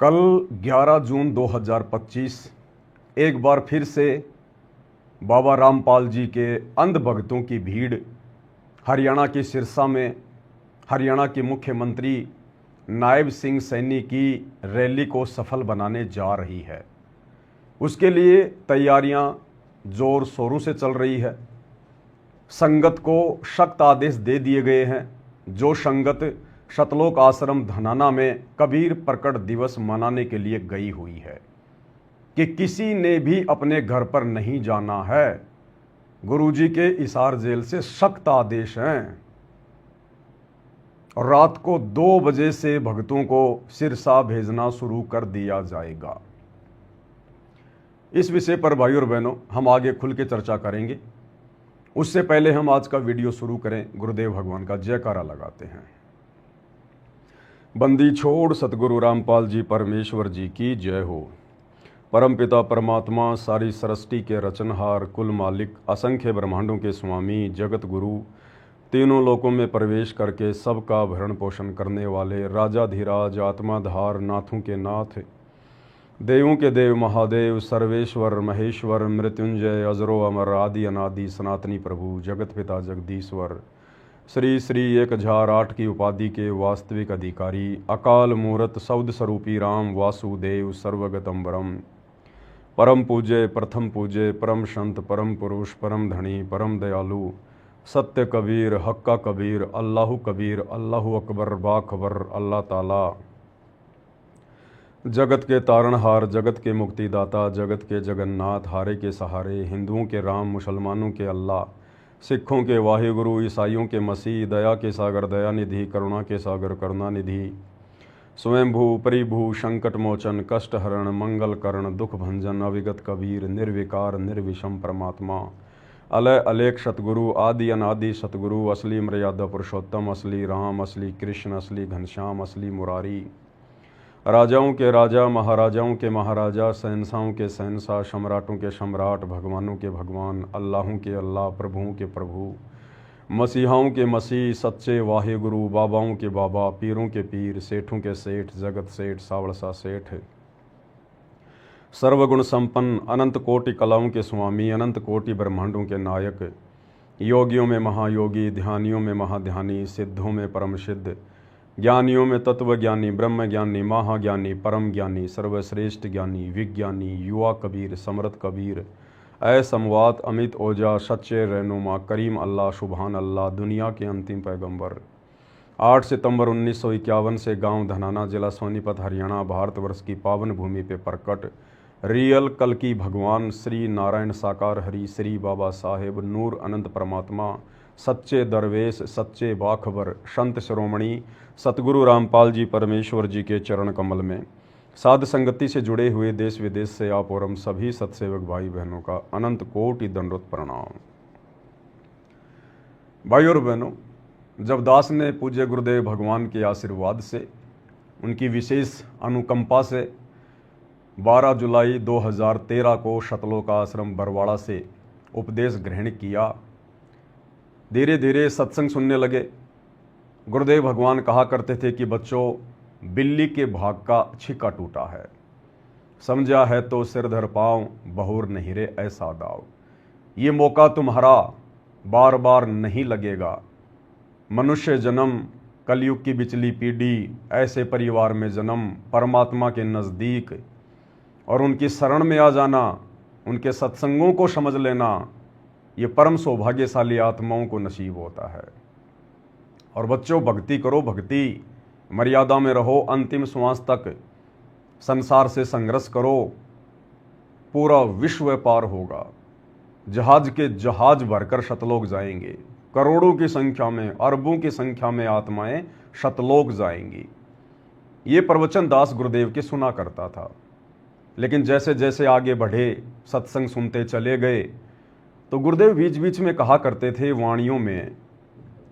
कल 11 जून 2025 एक बार फिर से बाबा रामपाल जी के अंध भक्तों की भीड़ हरियाणा के सिरसा में हरियाणा के मुख्यमंत्री नायब सिंह सैनी की रैली को सफल बनाने जा रही है। उसके लिए तैयारियां जोर शोरों से चल रही है। संगत को सख्त आदेश दे दिए गए हैं। जो संगत शतलोक आश्रम धनाना में कबीर प्रकट दिवस मनाने के लिए गई हुई है कि किसी ने भी अपने घर पर नहीं जाना है। गुरुजी के हिसार जेल से सख्त आदेश हैं और रात को 2 बजे से भक्तों को सिरसा भेजना शुरू कर दिया जाएगा। इस विषय पर भाइयों और बहनों हम आगे खुल के चर्चा करेंगे। उससे पहले हम आज का वीडियो शुरू करें, गुरुदेव भगवान का जयकारा लगाते हैं। बंदी छोड़ सतगुरु रामपाल जी परमेश्वर जी की जय हो। परमपिता परमात्मा सारी सृष्टि के रचनहार, कुल मालिक, असंख्य ब्रह्मांडों के स्वामी, जगत गुरु, तीनों लोकों में प्रवेश करके सबका भरण पोषण करने वाले राजाधिराज, आत्माधार, नाथों के नाथ, देवों के देव, महादेव, सर्वेश्वर, महेश्वर, मृत्युंजय, अजरो अमर, आदि अनादि, सनातनी प्रभु, जगत पिता जगदीश्वर, श्री श्री 1008 की उपाधि के वास्तविक अधिकारी, अकाल मूर्त शब्द स्वरूपी राम वासुदेव सर्वगतम्बरम, परम पूज्य, प्रथम पूज्य, परम संत, परम पुरुष, परम धनी, परम दयालु, सत्य कबीर, हक्का कबीर, अल्लाहु कबीर, अल्लाहु अकबर, बाखबर, अल्लाह ताला, जगत के तारणहार, जगत के मुक्तिदाता, जगत के जगन्नाथ, हारे के सहारे, हिंदुओं के राम, मुसलमानों के अल्लाह, सिखों के वाहिगुरु, ईसाइयों के मसीह, दया के सागर दया निधि, करुणा के सागर करुणा निधि, स्वयंभू परिभू, संकट मोचन, कष्ट हरण, मंगल करण, दुख भंजन, अविगत कबीर, निर्विकार निर्विषम परमात्मा, अलय अलेख सतगुरु, आदि अनादि सतगुरु, असली मर्यादा पुरुषोत्तम, असली राम, असली कृष्ण, असली घनश्याम, असली मुरारी, राजाओं के राजा, महाराजाओं के महाराजा, शहंशाहों के शहंशाह, सम्राटों के सम्राट, भगवानों के भगवान, अल्लाहों के अल्लाह, प्रभुओं के प्रभु, मसीहाओं के मसीह, सच्चे वाहे गुरु, बाबाओं के बाबा, पीरों के पीर, सेठों के सेठ, जगत सेठ, सावड़सा सेठ, सर्वगुण संपन्न, अनंत कोटि कलाओं के स्वामी, अनंत कोटि ब्रह्मांडों के नायक, योगियों में महायोगी, ध्यानियों में महाध्यानी, सिद्धों में परम सिद्ध, ज्ञानियों में तत्व ज्ञानी, ब्रह्म ज्ञानी, महाज्ञानी, परम ज्ञानी, सर्वश्रेष्ठ ज्ञानी, विज्ञानी, युवा कबीर, समर्थ कबीर, असमवात, अमित ओजा, सच्चे रहनुमा, करीम अल्लाह, सुबहान अल्लाह, दुनिया के अंतिम पैगंबर। 8 सितंबर 1951 से गांव धनाना, जिला सोनीपत, हरियाणा, भारतवर्ष की पावन भूमि पे प्रकट रियल कल की भगवान श्री नारायण साकार हरि, श्री बाबा साहेब नूर अनंत परमात्मा, सच्चे दरवेश, सच्चे बाखबर, संत शिरोमणि सतगुरु रामपाल जी परमेश्वर जी के चरण कमल में साध संगति से जुड़े हुए देश विदेश से आप और हम सभी सत्सेवक भाई बहनों का अनंत कोटि दंडवत प्रणाम। भाई और बहनों, जब दास ने पूज्य गुरुदेव भगवान के आशीर्वाद से, उनकी विशेष अनुकंपा से 12 जुलाई 2013 को शतलोक आश्रम बरवाड़ा से उपदेश ग्रहण किया, धीरे धीरे सत्संग सुनने लगे। गुरुदेव भगवान कहा करते थे कि बच्चों, बिल्ली के भाग का छिक्का टूटा है, समझा है तो सिर धर पाँव, बहुर नहीं रे ऐसा दाव। ये मौका तुम्हारा बार बार नहीं लगेगा। मनुष्य जन्म, कलयुग की बिचली पीढ़ी, ऐसे परिवार में जन्म, परमात्मा के नज़दीक और उनकी शरण में आ जाना, उनके सत्संगों को समझ लेना, ये परम सौभाग्यशाली आत्माओं को नसीब होता है। और बच्चों, भक्ति करो, भक्ति मर्यादा में रहो, अंतिम श्वास तक संसार से संघर्ष करो, पूरा विश्व पार होगा। जहाज के जहाज भरकर शतलोक जाएंगे, करोड़ों की संख्या में, अरबों की संख्या में आत्माएं शतलोक जाएंगी। ये प्रवचन दास गुरुदेव के सुना करता था, लेकिन जैसे जैसे आगे बढ़े, सत्संग सुनते चले गए, तो गुरुदेव बीच बीच में कहा करते थे वाणियों में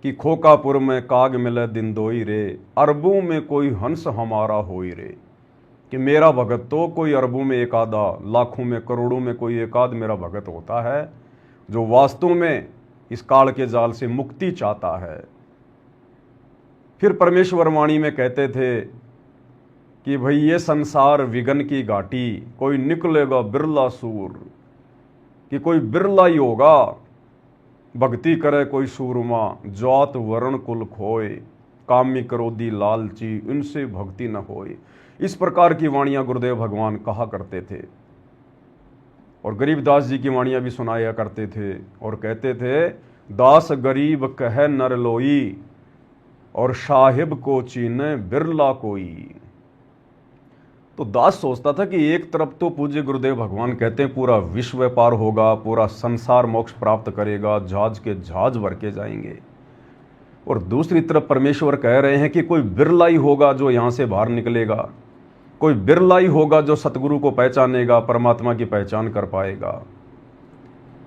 कि खोकापुर में काग मिले दिन दोई रे, अरबों में कोई हंस हमारा होई रे। कि मेरा भगत तो कोई अरबों में एक आधा, लाखों में, करोड़ों में कोई एक आध मेरा भगत होता है जो वास्तव में इस काल के जाल से मुक्ति चाहता है। फिर परमेश्वर वाणी में कहते थे कि भाई ये संसार विघन की घाटी, कोई निकलेगा बिरला सूर, कि कोई बिरला ही होगा, भक्ति करे कोई सूरमा, जात वर्ण कुल खोए, कामी क्रोधी लालची इनसे भक्ति न होए। इस प्रकार की वाणियां गुरुदेव भगवान कहा करते थे और गरीबदास जी की वाणियां भी सुनाया करते थे और कहते थे, दास गरीब कह नर लोई, और साहिब को चीने बिरला कोई। तो दास सोचता था कि एक तरफ तो पूज्य गुरुदेव भगवान कहते हैं पूरा विश्व व्यापार होगा, पूरा संसार मोक्ष प्राप्त करेगा, जहाज के जहाज भर के जाएंगे, और दूसरी तरफ परमेश्वर कह रहे हैं कि कोई बिरला ही होगा जो यहां से बाहर निकलेगा, कोई बिरला ही होगा जो सतगुरु को पहचानेगा, परमात्मा की पहचान कर पाएगा।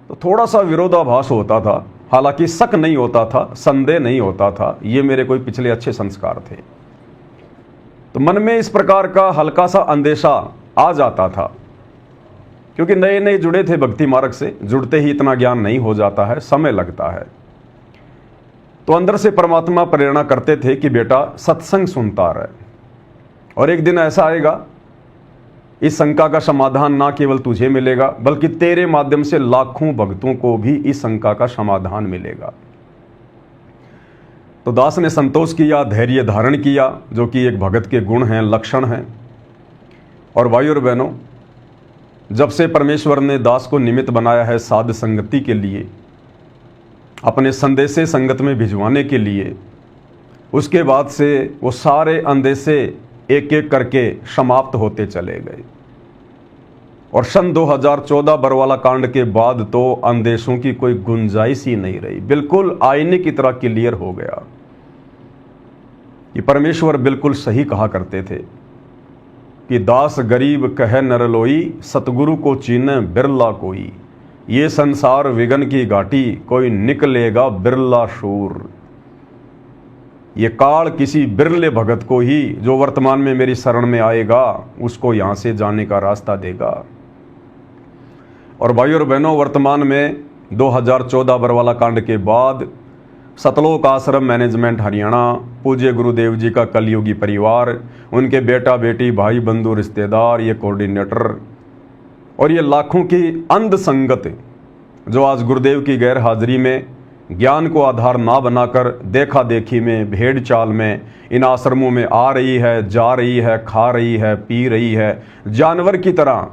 तो थोड़ा सा विरोधाभास होता था, हालांकि शक नहीं होता था, संदेह नहीं होता था, ये मेरे कोई पिछले अच्छे संस्कार थे। तो मन में इस प्रकार का हल्का सा अंदेशा आ जाता था, क्योंकि नए नए जुड़े थे भक्ति मार्ग से, जुड़ते ही इतना ज्ञान नहीं हो जाता है, समय लगता है। तो अंदर से परमात्मा प्रेरणा करते थे कि बेटा सत्संग सुनता रहे, और एक दिन ऐसा आएगा इस शंका का समाधान ना केवल तुझे मिलेगा, बल्कि तेरे माध्यम से लाखों भक्तों को भी इस शंका का समाधान मिलेगा। तो दास ने संतोष किया, धैर्य धारण किया, जो कि एक भगत के गुण हैं, लक्षण हैं। और भाइयों और बहनों, जब से परमेश्वर ने दास को निमित्त बनाया है साध संगति के लिए, अपने संदेशे संगत में भिजवाने के लिए, उसके बाद से वो सारे अंदेशे एक एक करके समाप्त होते चले गए। और सन 2014 बरवाला कांड के बाद तो अंदेशों की कोई गुंजाइश ही नहीं रही, बिल्कुल आईने की तरह क्लियर हो गया कि परमेश्वर बिल्कुल सही कहा करते थे कि दास गरीब कह नर लोई, सतगुरु को चीने बिरला कोई, ये संसार विघन की घाटी, कोई निकलेगा बिरला शूर। ये काल किसी बिरले भगत को ही, जो वर्तमान में मेरी शरण में आएगा, उसको यहां से जाने का रास्ता देगा। और भाइयों और बहनों, वर्तमान में 2014 बरवाला कांड के बाद सतलोक आश्रम मैनेजमेंट हरियाणा, पूज्य गुरुदेव जी का कलयुगी परिवार, उनके बेटा बेटी भाई बंधु रिश्तेदार, ये कोऑर्डिनेटर और ये लाखों की अंध संगत, जो आज गुरुदेव की गैर हाजिरी में ज्ञान को आधार ना बनाकर देखा देखी में, भेड़ चाल में इन आश्रमों में आ रही है, जा रही है, खा रही है, पी रही है, जानवर की तरह।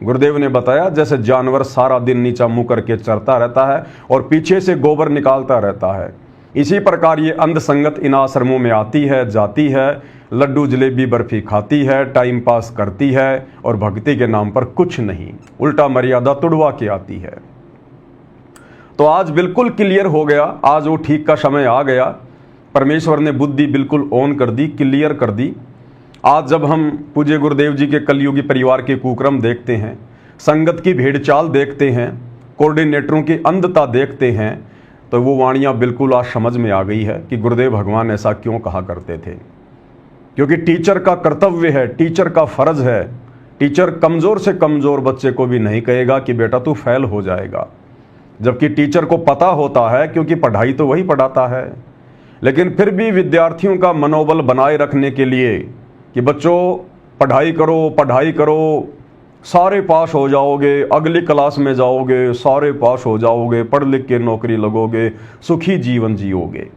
गुरुदेव ने बताया जैसे जानवर सारा दिन नीचा मुंह करके चरता रहता है और पीछे से गोबर निकालता रहता है, इसी प्रकार ये अंध संगत इन आश्रमों में आती है, जाती है, लड्डू जलेबी बर्फी खाती है, टाइम पास करती है, और भक्ति के नाम पर कुछ नहीं, उल्टा मर्यादा तुड़वा के आती है। तो आज बिल्कुल क्लियर हो गया, आज वो ठीक का समय आ गया, परमेश्वर ने बुद्धि बिल्कुल ऑन कर दी, क्लियर कर दी। आज जब हम पूज्य गुरुदेव जी के कलयुगी परिवार के कुक्रम देखते हैं, संगत की भेड़चाल देखते हैं, कोऑर्डिनेटरों की अंधता देखते हैं, तो वो वाणियाँ बिल्कुल आज समझ में आ गई है कि गुरुदेव भगवान ऐसा क्यों कहा करते थे। क्योंकि टीचर का कर्तव्य है, टीचर का फर्ज है, टीचर कमज़ोर से कमज़ोर बच्चे को भी नहीं कहेगा कि बेटा तू फेल हो जाएगा, जबकि टीचर को पता होता है, क्योंकि पढ़ाई तो वही पढ़ाता है। लेकिन फिर भी विद्यार्थियों का मनोबल बनाए रखने के लिए कि बच्चों पढ़ाई करो, पढ़ाई करो, सारे पास हो जाओगे, अगली क्लास में जाओगे, सारे पास हो जाओगे, पढ़ लिख के नौकरी लगोगे, सुखी जीवन जियोगे।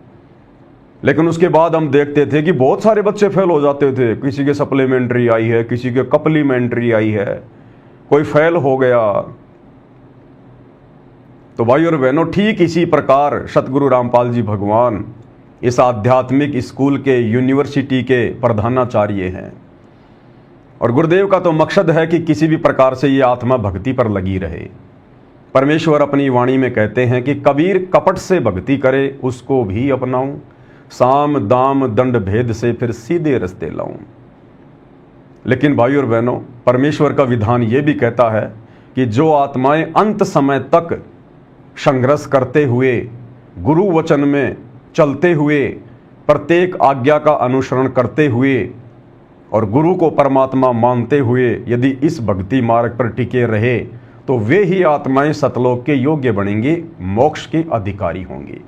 लेकिन उसके बाद हम देखते थे कि बहुत सारे बच्चे फेल हो जाते थे, किसी के सप्लीमेंट्री आई है, किसी के कप्लीमेंट्री आई है, कोई फेल हो गया। तो भाई और बहनों, ठीक इसी प्रकार सतगुरु रामपाल जी भगवान इस आध्यात्मिक स्कूल के, यूनिवर्सिटी के प्रधानाचार्य हैं, और गुरुदेव का तो मकसद है कि किसी भी प्रकार से ये आत्मा भक्ति पर लगी रहे। परमेश्वर अपनी वाणी में कहते हैं कि कबीर कपट से भक्ति करे उसको भी अपनाऊं, साम दाम दंड भेद से फिर सीधे रास्ते लाऊं। लेकिन भाई और बहनों, परमेश्वर का विधान ये भी कहता है कि जो आत्माएं अंत समय तक संघर्ष करते हुए, गुरु वचन में चलते हुए, प्रत्येक आज्ञा का अनुसरण करते हुए और गुरु को परमात्मा मानते हुए यदि इस भक्ति मार्ग पर टिके रहे, तो वे ही आत्माएं सतलोक के योग्य बनेंगी, मोक्ष के अधिकारी होंगी।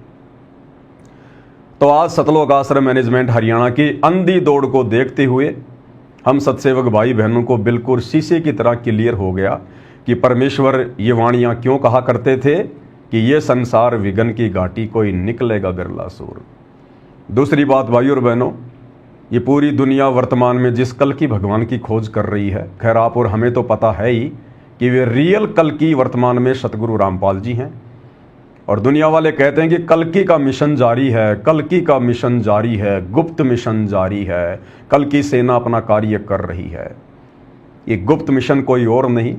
तो आज सतलोक आश्रम मैनेजमेंट हरियाणा की अंधी दौड़ को देखते हुए हम सत्सेवक भाई बहनों को बिल्कुल शीशे की तरह क्लियर हो गया कि परमेश्वर ये वाणियाँ क्यों कहा करते थे कि ये संसार विघन की घाटी कोई निकलेगा बिरला सूर। दूसरी बात भाइयों और बहनों, ये पूरी दुनिया वर्तमान में जिस कल की भगवान की खोज कर रही है, खैर आप और हमें तो पता है ही कि वे रियल कल की वर्तमान में सतगुरु रामपाल जी हैं। और दुनिया वाले कहते हैं कि कल्कि का मिशन जारी है, कल्कि का मिशन जारी है, गुप्त मिशन जारी है, कल की सेना अपना कार्य कर रही है। ये गुप्त मिशन कोई और नहीं,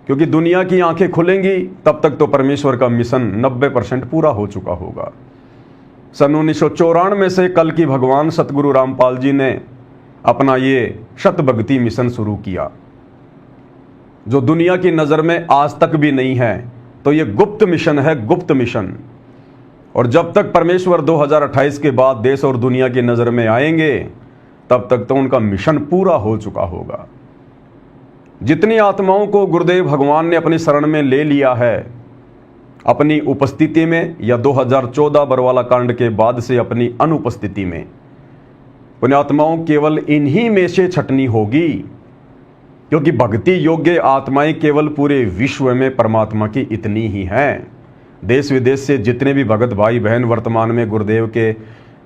क्योंकि दुनिया की आंखें खुलेंगी तब तक तो परमेश्वर का मिशन 90% पूरा हो चुका होगा। सन 1994 से कल की भगवान सतगुरु रामपाल जी ने अपना ये शत भक्ति मिशन शुरू किया, जो दुनिया की नज़र में आज तक भी नहीं है। तो ये गुप्त मिशन है, गुप्त मिशन। और जब तक परमेश्वर 2028 के बाद देश और दुनिया की नज़र में आएंगे तब तक तो उनका मिशन पूरा हो चुका होगा। जितनी आत्माओं को गुरुदेव भगवान ने अपनी शरण में ले लिया है अपनी उपस्थिति में, या 2014 बरवाला कांड के बाद से अपनी अनुपस्थिति में, पुण्यात्माओं केवल इन्हीं में से छटनी होगी, क्योंकि भक्ति योग्य आत्माएं केवल पूरे विश्व में परमात्मा की इतनी ही हैं। देश विदेश से जितने भी भगत भाई बहन वर्तमान में गुरुदेव के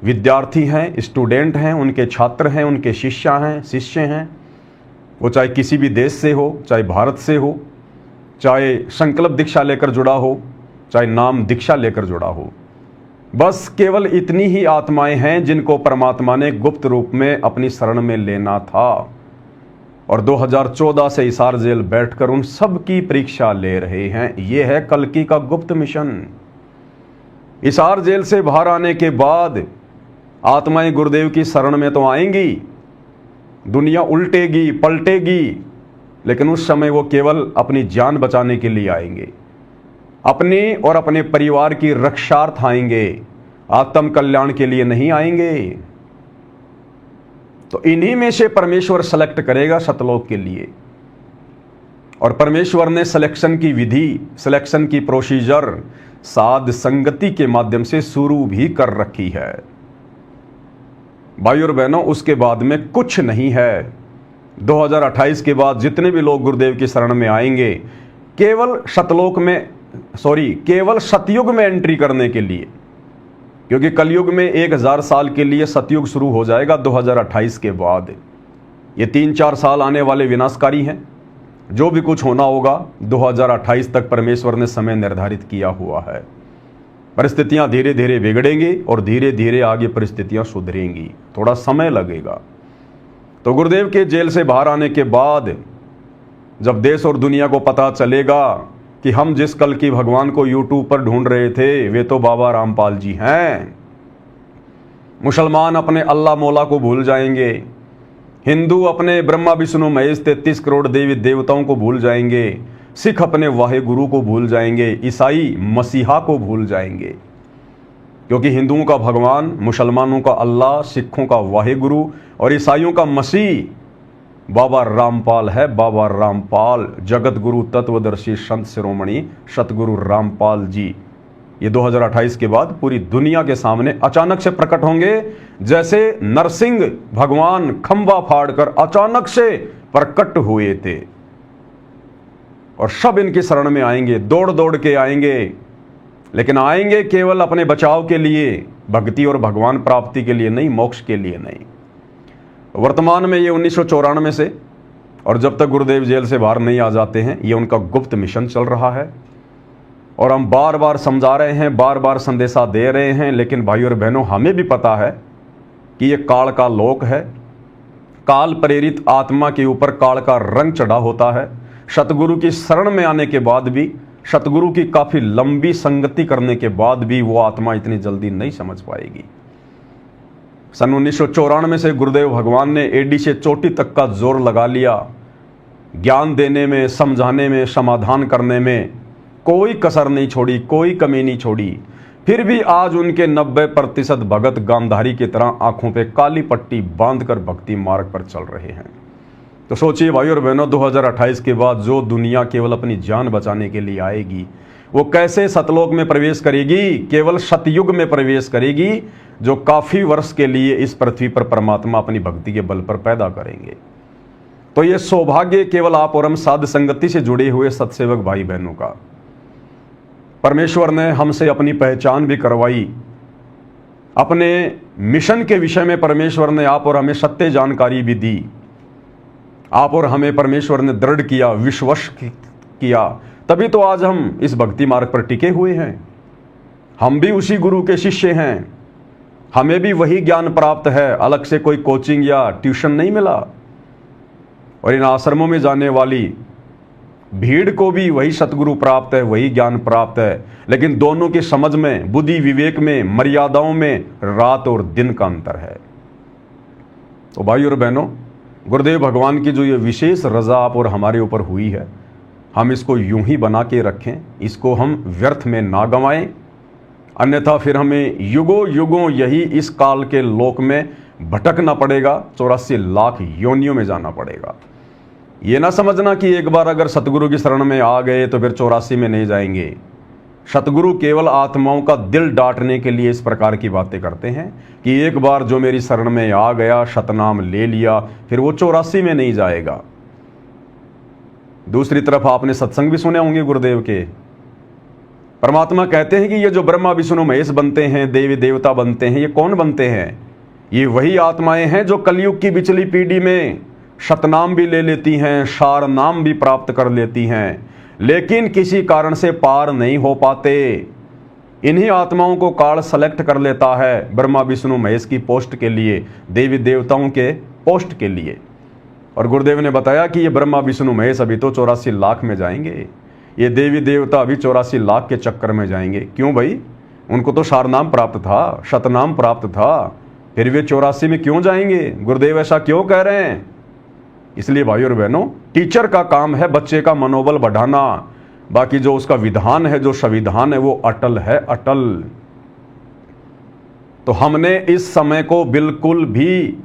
विद्यार्थी हैं, स्टूडेंट हैं, उनके छात्र हैं, उनके शिष्य हैं, वो चाहे किसी भी देश से हो, चाहे भारत से हो, चाहे संकल्प दीक्षा लेकर जुड़ा हो, चाहे नाम दीक्षा लेकर जुड़ा हो, बस केवल इतनी ही आत्माएं हैं जिनको परमात्मा ने गुप्त रूप में अपनी शरण में लेना था। और 2014 से हिसार जेल बैठकर उन सब की परीक्षा ले रहे हैं। ये है कल्कि का गुप्त मिशन। हिसार जेल से बाहर आने के बाद आत्माएं गुरुदेव की शरण में तो आएंगी, दुनिया उल्टेगी पलटेगी, लेकिन उस समय वो केवल अपनी जान बचाने के लिए आएंगे, अपने और अपने परिवार की रक्षार्थ आएंगे, आत्म कल्याण के लिए नहीं आएंगे। तो इन्हीं में से परमेश्वर सेलेक्ट करेगा सतलोक के लिए। और परमेश्वर ने सिलेक्शन की विधि, सिलेक्शन की प्रोसीजर साध संगति के माध्यम से शुरू भी कर रखी है। भाइयों और बहनों, उसके बाद में कुछ नहीं है। 2028 के बाद जितने भी लोग गुरुदेव की शरण में आएंगे केवल केवल सतयुग में एंट्री करने के लिए, क्योंकि कलयुग में 1000 साल के लिए सतयुग शुरू हो जाएगा 2028 के बाद। ये 3-4 साल आने वाले विनाशकारी हैं। जो भी कुछ होना होगा 2028 तक परमेश्वर ने समय निर्धारित किया हुआ है। परिस्थितियां धीरे धीरे बिगड़ेंगी और धीरे धीरे आगे परिस्थितियां सुधरेंगी, थोड़ा समय लगेगा। तो गुरुदेव के जेल से बाहर आने के बाद जब देश और दुनिया को पता चलेगा कि हम जिस कल की भगवान को यूट्यूब पर ढूंढ रहे थे वे तो बाबा रामपाल जी हैं, मुसलमान अपने अल्लाह मौला को भूल जाएंगे, हिंदू अपने ब्रह्मा विष्णु महेश 33 करोड़ देवी देवताओं को भूल जाएंगे, सिख अपने वाहे गुरु को भूल जाएंगे, ईसाई मसीहा को भूल जाएंगे। क्योंकि हिंदुओं का भगवान, मुसलमानों का अल्लाह, सिखों का वाहे गुरु और ईसाइयों का मसीह बाबा रामपाल है। बाबा रामपाल, जगत गुरु तत्वदर्शी संत शिरोमणि सतगुरु रामपाल जी, ये 2028 के बाद पूरी दुनिया के सामने अचानक से प्रकट होंगे, जैसे नरसिंह भगवान खंबा फाड़कर अचानक से प्रकट हुए थे। और सब इनकी शरण में आएंगे, दौड़ दौड़ के आएंगे, लेकिन आएंगे केवल अपने बचाव के लिए, भक्ति और भगवान प्राप्ति के लिए नहीं, मोक्ष के लिए नहीं। वर्तमान में ये 1994 से, और जब तक गुरुदेव जेल से बाहर नहीं आ जाते हैं, ये उनका गुप्त मिशन चल रहा है। और हम बार बार समझा रहे हैं, बार बार संदेशा दे रहे हैं, लेकिन भाइयों और बहनों हमें भी पता है कि ये काल का लोक है। काल प्रेरित आत्मा के ऊपर काल का रंग चढ़ा होता है। सतगुरु की शरण में आने के बाद भी, सतगुरु की काफ़ी लंबी संगति करने के बाद भी वो आत्मा इतनी जल्दी नहीं समझ पाएगी। सन 1994 से गुरुदेव भगवान ने एडी से चोटी तक का जोर लगा लिया, ज्ञान देने में, समझाने में, समाधान करने में कोई कसर नहीं छोड़ी, कोई कमी नहीं छोड़ी। फिर भी आज उनके 90% भगत गांधारी की तरह आंखों पे काली पट्टी बांधकर भक्ति मार्ग पर चल रहे हैं। तो सोचिए भाइयों और बहनों, 2028 के बाद जो दुनिया केवल अपनी जान बचाने के लिए आएगी, वो कैसे सतलोक में प्रवेश करेगी? केवल सतयुग में प्रवेश करेगी, जो काफी वर्ष के लिए इस पृथ्वी पर परमात्मा अपनी भक्ति के बल पर पैदा करेंगे। तो ये सौभाग्य केवल आप और हम साध संगति से जुड़े हुए सत्सेवक भाई बहनों का। परमेश्वर ने हमसे अपनी पहचान भी करवाई, अपने मिशन के विषय में परमेश्वर ने आप और हमें सत्य जानकारी भी दी। आप और हमें परमेश्वर ने दृढ़ किया, विश्वास किया, तभी तो आज हम इस भक्ति मार्ग पर टिके हुए हैं। हम भी उसी गुरु के शिष्य हैं, हमें भी वही ज्ञान प्राप्त है, अलग से कोई कोचिंग या ट्यूशन नहीं मिला। और इन आश्रमों में जाने वाली भीड़ को भी वही सतगुरु प्राप्त है, वही ज्ञान प्राप्त है, लेकिन दोनों की समझ में, बुद्धि विवेक में, मर्यादाओं में रात और दिन का अंतर है। तो भाई और बहनों, गुरुदेव भगवान की जो ये विशेष रजा आप और हमारे ऊपर हुई है, हम इसको यूं ही बना के रखें, इसको हम व्यर्थ में ना गंवाएं, अन्यथा फिर हमें युगों युगों यही इस काल के लोक में भटकना पड़ेगा, 84 लाख योनियों में जाना पड़ेगा। ये ना समझना कि एक बार अगर सतगुरु की शरण में आ गए तो फिर 84 में नहीं जाएंगे। सतगुरु केवल आत्माओं का दिल डांटने के लिए इस प्रकार की बातें करते हैं कि एक बार जो मेरी शरण में आ गया, सतनाम ले लिया, फिर वो 84 में नहीं जाएगा। दूसरी तरफ आपने सत्संग भी सुने होंगे गुरुदेव के। परमात्मा कहते हैं कि ये जो ब्रह्मा विष्णु महेश बनते हैं, देवी देवता बनते हैं, ये कौन बनते हैं? ये वही आत्माएं हैं जो कलयुग की पिछली पीढ़ी में सतनाम भी ले लेती हैं, सार नाम भी प्राप्त कर लेती हैं, लेकिन किसी कारण से पार नहीं हो पाते। इन्हीं आत्माओं को काल सेलेक्ट कर लेता है ब्रह्मा विष्णु महेश की पोस्ट के लिए, देवी देवताओं के पोस्ट के लिए। और गुरुदेव ने बताया कि ये ब्रह्मा विष्णु महेश अभी तो 84 लाख में जाएंगे, ये देवी देवता अभी 84 लाख के चक्कर में जाएंगे। क्यों भाई? उनको तो सारनाम प्राप्त था, शतनाम प्राप्त था, फिर वे 84 में क्यों जाएंगे? गुरुदेव ऐसा क्यों कह रहे हैं? इसलिए भाई और बहनों, टीचर का काम है बच्चे का मनोबल बढ़ाना, बाकी जो उसका विधान है, जो संविधान है, वो अटल है, अटल। तो हमने इस समय को बिल्कुल भी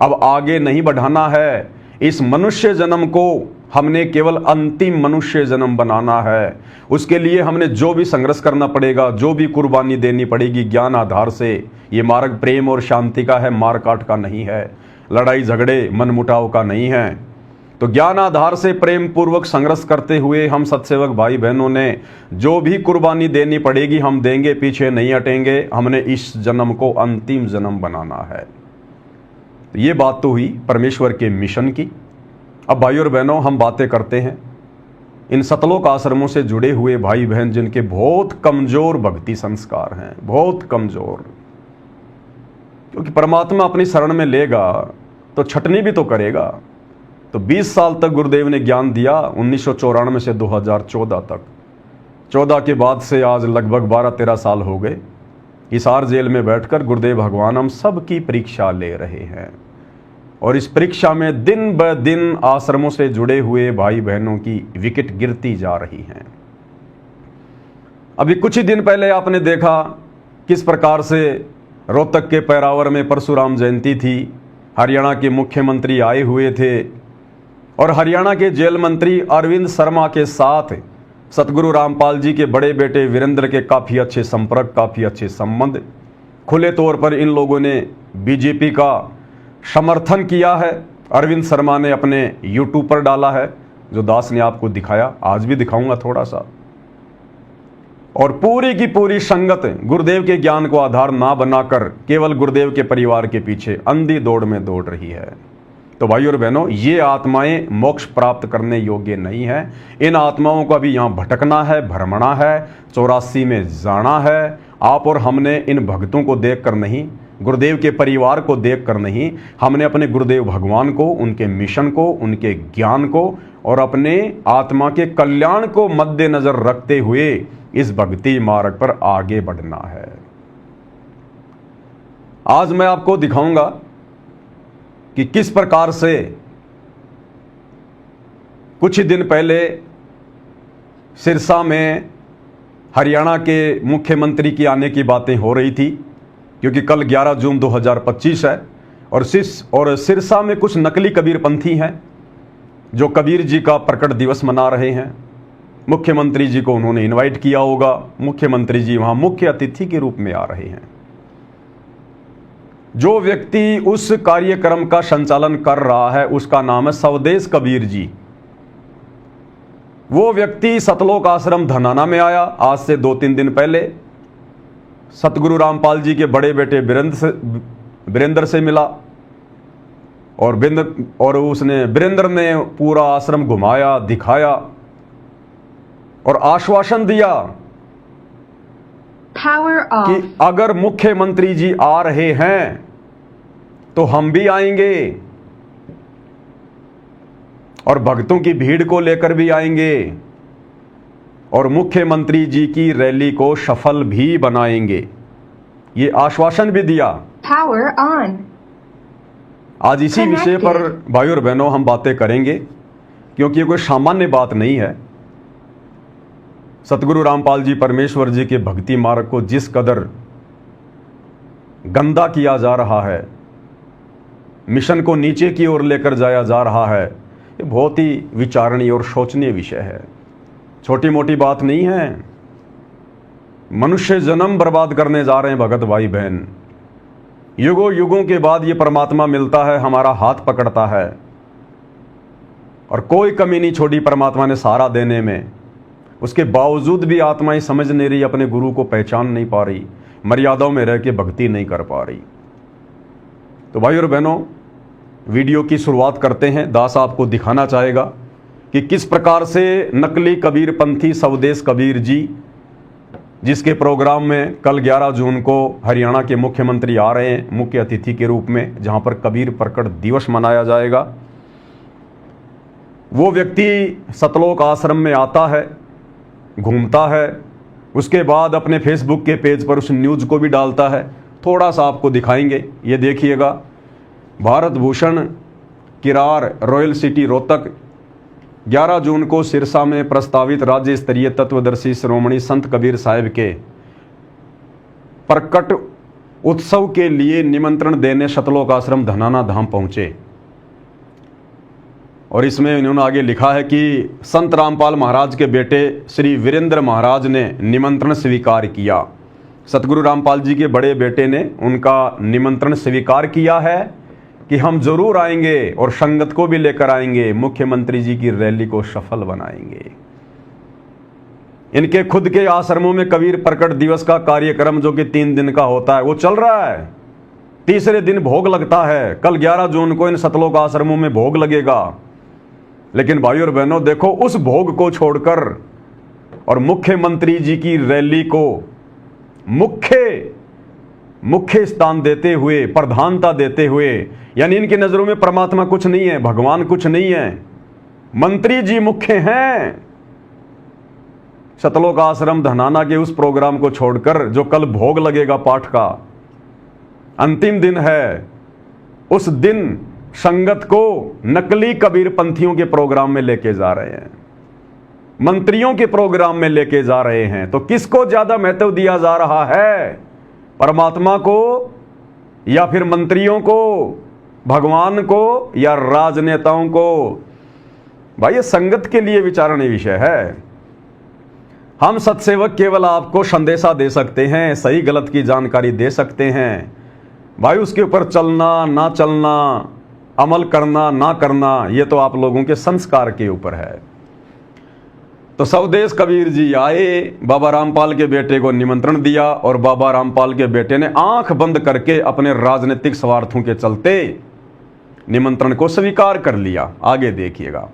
अब आगे नहीं बढ़ाना है। इस मनुष्य जन्म को हमने केवल अंतिम मनुष्य जन्म बनाना है। उसके लिए हमने जो भी संघर्ष करना पड़ेगा, जो भी कुर्बानी देनी पड़ेगी ज्ञान आधार से। ये मार्ग प्रेम और शांति का है, मार काट का नहीं है, लड़ाई झगड़े मनमुटाव का नहीं है। तो ज्ञान आधार से प्रेम पूर्वक संघर्ष करते हुए हम सत्सेवक भाई बहनों ने जो भी कुर्बानी देनी पड़ेगी हम देंगे, पीछे नहीं हटेंगे। हमने इस जन्म को अंतिम जन्म बनाना है। तो ये बात तो हुई परमेश्वर के मिशन की। अब भाई और बहनों, हम बातें करते हैं इन सतलोक आश्रमों से जुड़े हुए भाई बहन जिनके बहुत कमजोर भक्ति संस्कार हैं, बहुत कमजोर। क्योंकि परमात्मा अपनी शरण में लेगा तो छटनी भी तो करेगा। तो 20 साल तक गुरुदेव ने ज्ञान दिया, 1994 से 2014 तक। 14 के बाद से आज लगभग 12-13 साल हो गए। हिसार जेल में बैठकर गुरुदेव भगवान हम सब की परीक्षा ले रहे हैं, और इस परीक्षा में दिन ब दिन आश्रमों से जुड़े हुए भाई बहनों की विकेट गिरती जा रही हैं। अभी कुछ ही दिन पहले आपने देखा किस प्रकार से रोहतक के पैरावर में परशुराम जयंती थी। हरियाणा के मुख्यमंत्री आए हुए थे और हरियाणा के जेल मंत्री अरविंद शर्मा के साथ सतगुरु रामपाल जी के बड़े बेटे वीरेंद्र के काफ़ी अच्छे संपर्क, काफ़ी अच्छे संबंध। खुले तौर पर इन लोगों ने बीजेपी का समर्थन किया है। अरविंद शर्मा ने अपने यूट्यूब पर डाला है, जो दास ने आपको दिखाया, आज भी दिखाऊंगा थोड़ा सा। और पूरी की पूरी संगत गुरुदेव के ज्ञान को आधार ना बनाकर केवल गुरुदेव के परिवार के पीछे अंधी दौड़ में दौड़ रही है। तो भाई और बहनों, ये आत्माएं मोक्ष प्राप्त करने योग्य नहीं है। इन आत्माओं को अभी यहाँ भटकना है, भ्रमणा है, 84 में जाना है। आप और हमने इन भक्तों को देखकर नहीं, गुरुदेव के परिवार को देखकर नहीं, हमने अपने गुरुदेव भगवान को, उनके मिशन को, उनके ज्ञान को और अपने आत्मा के कल्याण को मद्देनजर रखते हुए इस भक्ति मार्ग पर आगे बढ़ना है। आज मैं आपको दिखाऊंगा कि किस प्रकार से कुछ ही दिन पहले सिरसा में हरियाणा के मुख्यमंत्री की आने की बातें हो रही थी, क्योंकि कल 11 जून 2025 है और सिरसा में कुछ नकली कबीरपंथी हैं जो कबीर जी का प्रकट दिवस मना रहे हैं। मुख्यमंत्री जी को उन्होंने इनवाइट किया होगा। मुख्यमंत्री जी वहां मुख्य अतिथि के रूप में आ रहे हैं। जो व्यक्ति उस कार्यक्रम का संचालन कर रहा है उसका नाम है स्वदेश कबीर जी। वो व्यक्ति सतलोक आश्रम धनाना में आया आज से 2-3 दिन पहले। सतगुरु रामपाल जी के बड़े बेटे वीरेंद्र से मिला और उसने वीरेंद्र ने पूरा आश्रम घुमाया, दिखाया और आश्वासन दिया कि अगर मुख्यमंत्री जी आ रहे हैं तो हम भी आएंगे और भक्तों की भीड़ को लेकर भी आएंगे और मुख्यमंत्री जी की रैली को सफल भी बनाएंगे। ये आश्वासन भी दिया। Power on. आज इसी विषय पर भाई और बहनों हम बातें करेंगे, क्योंकि ये कोई सामान्य बात नहीं है। सतगुरु रामपाल जी परमेश्वर जी के भक्ति मार्ग को जिस कदर गंदा किया जा रहा है, मिशन को नीचे की ओर लेकर जाया जा रहा है, ये बहुत ही विचारणीय और सोचनीय विषय है। छोटी मोटी बात नहीं है। मनुष्य जन्म बर्बाद करने जा रहे हैं भगत भाई बहन। युगों युगों के बाद ये परमात्मा मिलता है, हमारा हाथ पकड़ता है और कोई कमी नहीं छोड़ी परमात्मा ने सहारा देने में। उसके बावजूद भी आत्माएं समझ नहीं रही, अपने गुरु को पहचान नहीं पा रही, मर्यादाओं में रह के भक्ति नहीं कर पा रही। तो भाई और बहनों, वीडियो की शुरुआत करते हैं। दास आपको दिखाना चाहेगा कि किस प्रकार से नकली कबीर पंथी स्वदेश कबीर जी, जिसके प्रोग्राम में कल 11 जून को हरियाणा के मुख्यमंत्री आ रहे हैं मुख्य अतिथि के रूप में, जहां पर कबीर प्रकट दिवस मनाया जाएगा। वो व्यक्ति सतलोक आश्रम में आता है, घूमता है, उसके बाद अपने फेसबुक के पेज पर उस न्यूज़ को भी डालता है। थोड़ा सा आपको दिखाएंगे, ये देखिएगा। भारत भूषण किरार रॉयल सिटी रोहतक 11 जून को सिरसा में प्रस्तावित राज्य स्तरीय तत्वदर्शी श्रोमणी संत कबीर साहिब के प्रकट उत्सव के लिए निमंत्रण देने सतलोक आश्रम धनाना धाम पहुंचे। और इसमें इन्होंने आगे लिखा है कि संत रामपाल महाराज के बेटे श्री वीरेंद्र महाराज ने निमंत्रण स्वीकार किया। सतगुरु रामपाल जी के बड़े बेटे ने उनका निमंत्रण स्वीकार किया है कि हम जरूर आएंगे और संगत को भी लेकर आएंगे, मुख्यमंत्री जी की रैली को सफल बनाएंगे। इनके खुद के आश्रमों में कबीर प्रकट दिवस का कार्यक्रम जो कि 3 दिन का होता है वो चल रहा है। तीसरे दिन भोग लगता है। कल 11 जून को इन सतलोक आश्रमों में भोग लगेगा। लेकिन भाई और बहनों देखो, उस भोग को छोड़कर और मुख्यमंत्री जी की रैली को मुख्य स्थान देते हुए, प्रधानता देते हुए, यानी इनकी नजरों में परमात्मा कुछ नहीं है, भगवान कुछ नहीं है, मंत्री जी मुख्य हैं। सतलोक आश्रम धनाना के उस प्रोग्राम को छोड़कर जो कल भोग लगेगा पाठ का, अंतिम दिन है, उस दिन संगत को नकली कबीर पंथियों के प्रोग्राम में लेके जा रहे हैं, मंत्रियों के प्रोग्राम में लेके जा रहे हैं। तो किसको ज्यादा महत्व दिया जा रहा है, परमात्मा को या फिर मंत्रियों को, भगवान को या राजनेताओं को? भाई ये संगत के लिए विचारणीय विषय है। हम सत्सेवक केवल आपको संदेशा दे सकते हैं, सही गलत की जानकारी दे सकते हैं। भाई उसके ऊपर चलना ना चलना, अमल करना ना करना, ये तो आप लोगों के संस्कार के ऊपर है। तो स्वदेश कबीर जी आए, बाबा रामपाल के बेटे को निमंत्रण दिया और बाबा रामपाल के बेटे ने आंख बंद करके अपने राजनीतिक स्वार्थों के चलते निमंत्रण को स्वीकार कर लिया। आगे देखिएगा,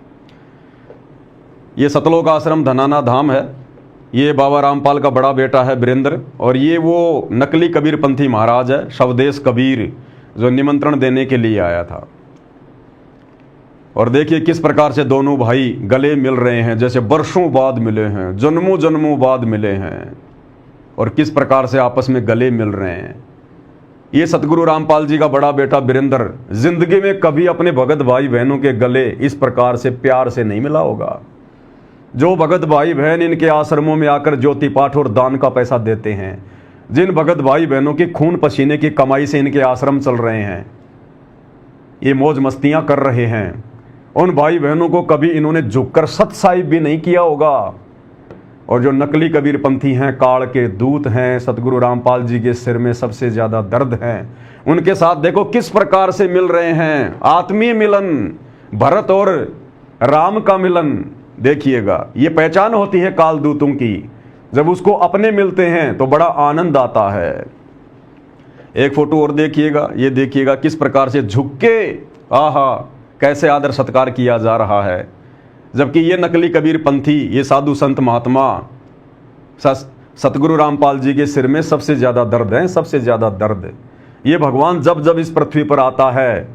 ये सतलोक आश्रम धनाना धाम है। ये बाबा रामपाल का बड़ा बेटा है वीरेंद्र, और ये वो नकली कबीर पंथी महाराज है स्वदेश कबीर, जो निमंत्रण देने के लिए आया था। और देखिए किस प्रकार से दोनों भाई गले मिल रहे हैं, जैसे वर्षों बाद मिले हैं, जन्मों जन्मों बाद मिले हैं, और किस प्रकार से आपस में गले मिल रहे हैं। ये सतगुरु रामपाल जी का बड़ा बेटा वीरेंद्र जिंदगी में कभी अपने भगत भाई बहनों के गले इस प्रकार से प्यार से नहीं मिला होगा। जो भगत भाई बहन इनके आश्रमों में आकर ज्योति पाठ और दान का पैसा देते हैं, जिन भगत भाई बहनों की खून पसीने की कमाई से इनके आश्रम चल रहे हैं, ये मौज मस्तियां कर रहे हैं, उन भाई बहनों को कभी इन्होंने झुककर सत्साहिब भी नहीं किया होगा। और जो नकली कबीरपंथी हैं, काल के दूत हैं, सतगुरु रामपाल जी के सिर में सबसे ज्यादा दर्द है, उनके साथ देखो किस प्रकार से मिल रहे हैं। आत्मीय मिलन, भरत और राम का मिलन देखिएगा। ये पहचान होती है काल दूतों की, जब उसको अपने मिलते हैं तो बड़ा आनंद आता है। एक फोटो और देखिएगा, ये देखिएगा किस प्रकार से झुक के, आहा कैसे आदर सत्कार किया जा रहा है। जबकि ये नकली कबीरपंथी, ये साधु संत महात्मा सतगुरु रामपाल जी के सिर में सबसे ज्यादा दर्द है, सबसे ज्यादा दर्द। ये भगवान जब जब इस पृथ्वी पर आता है,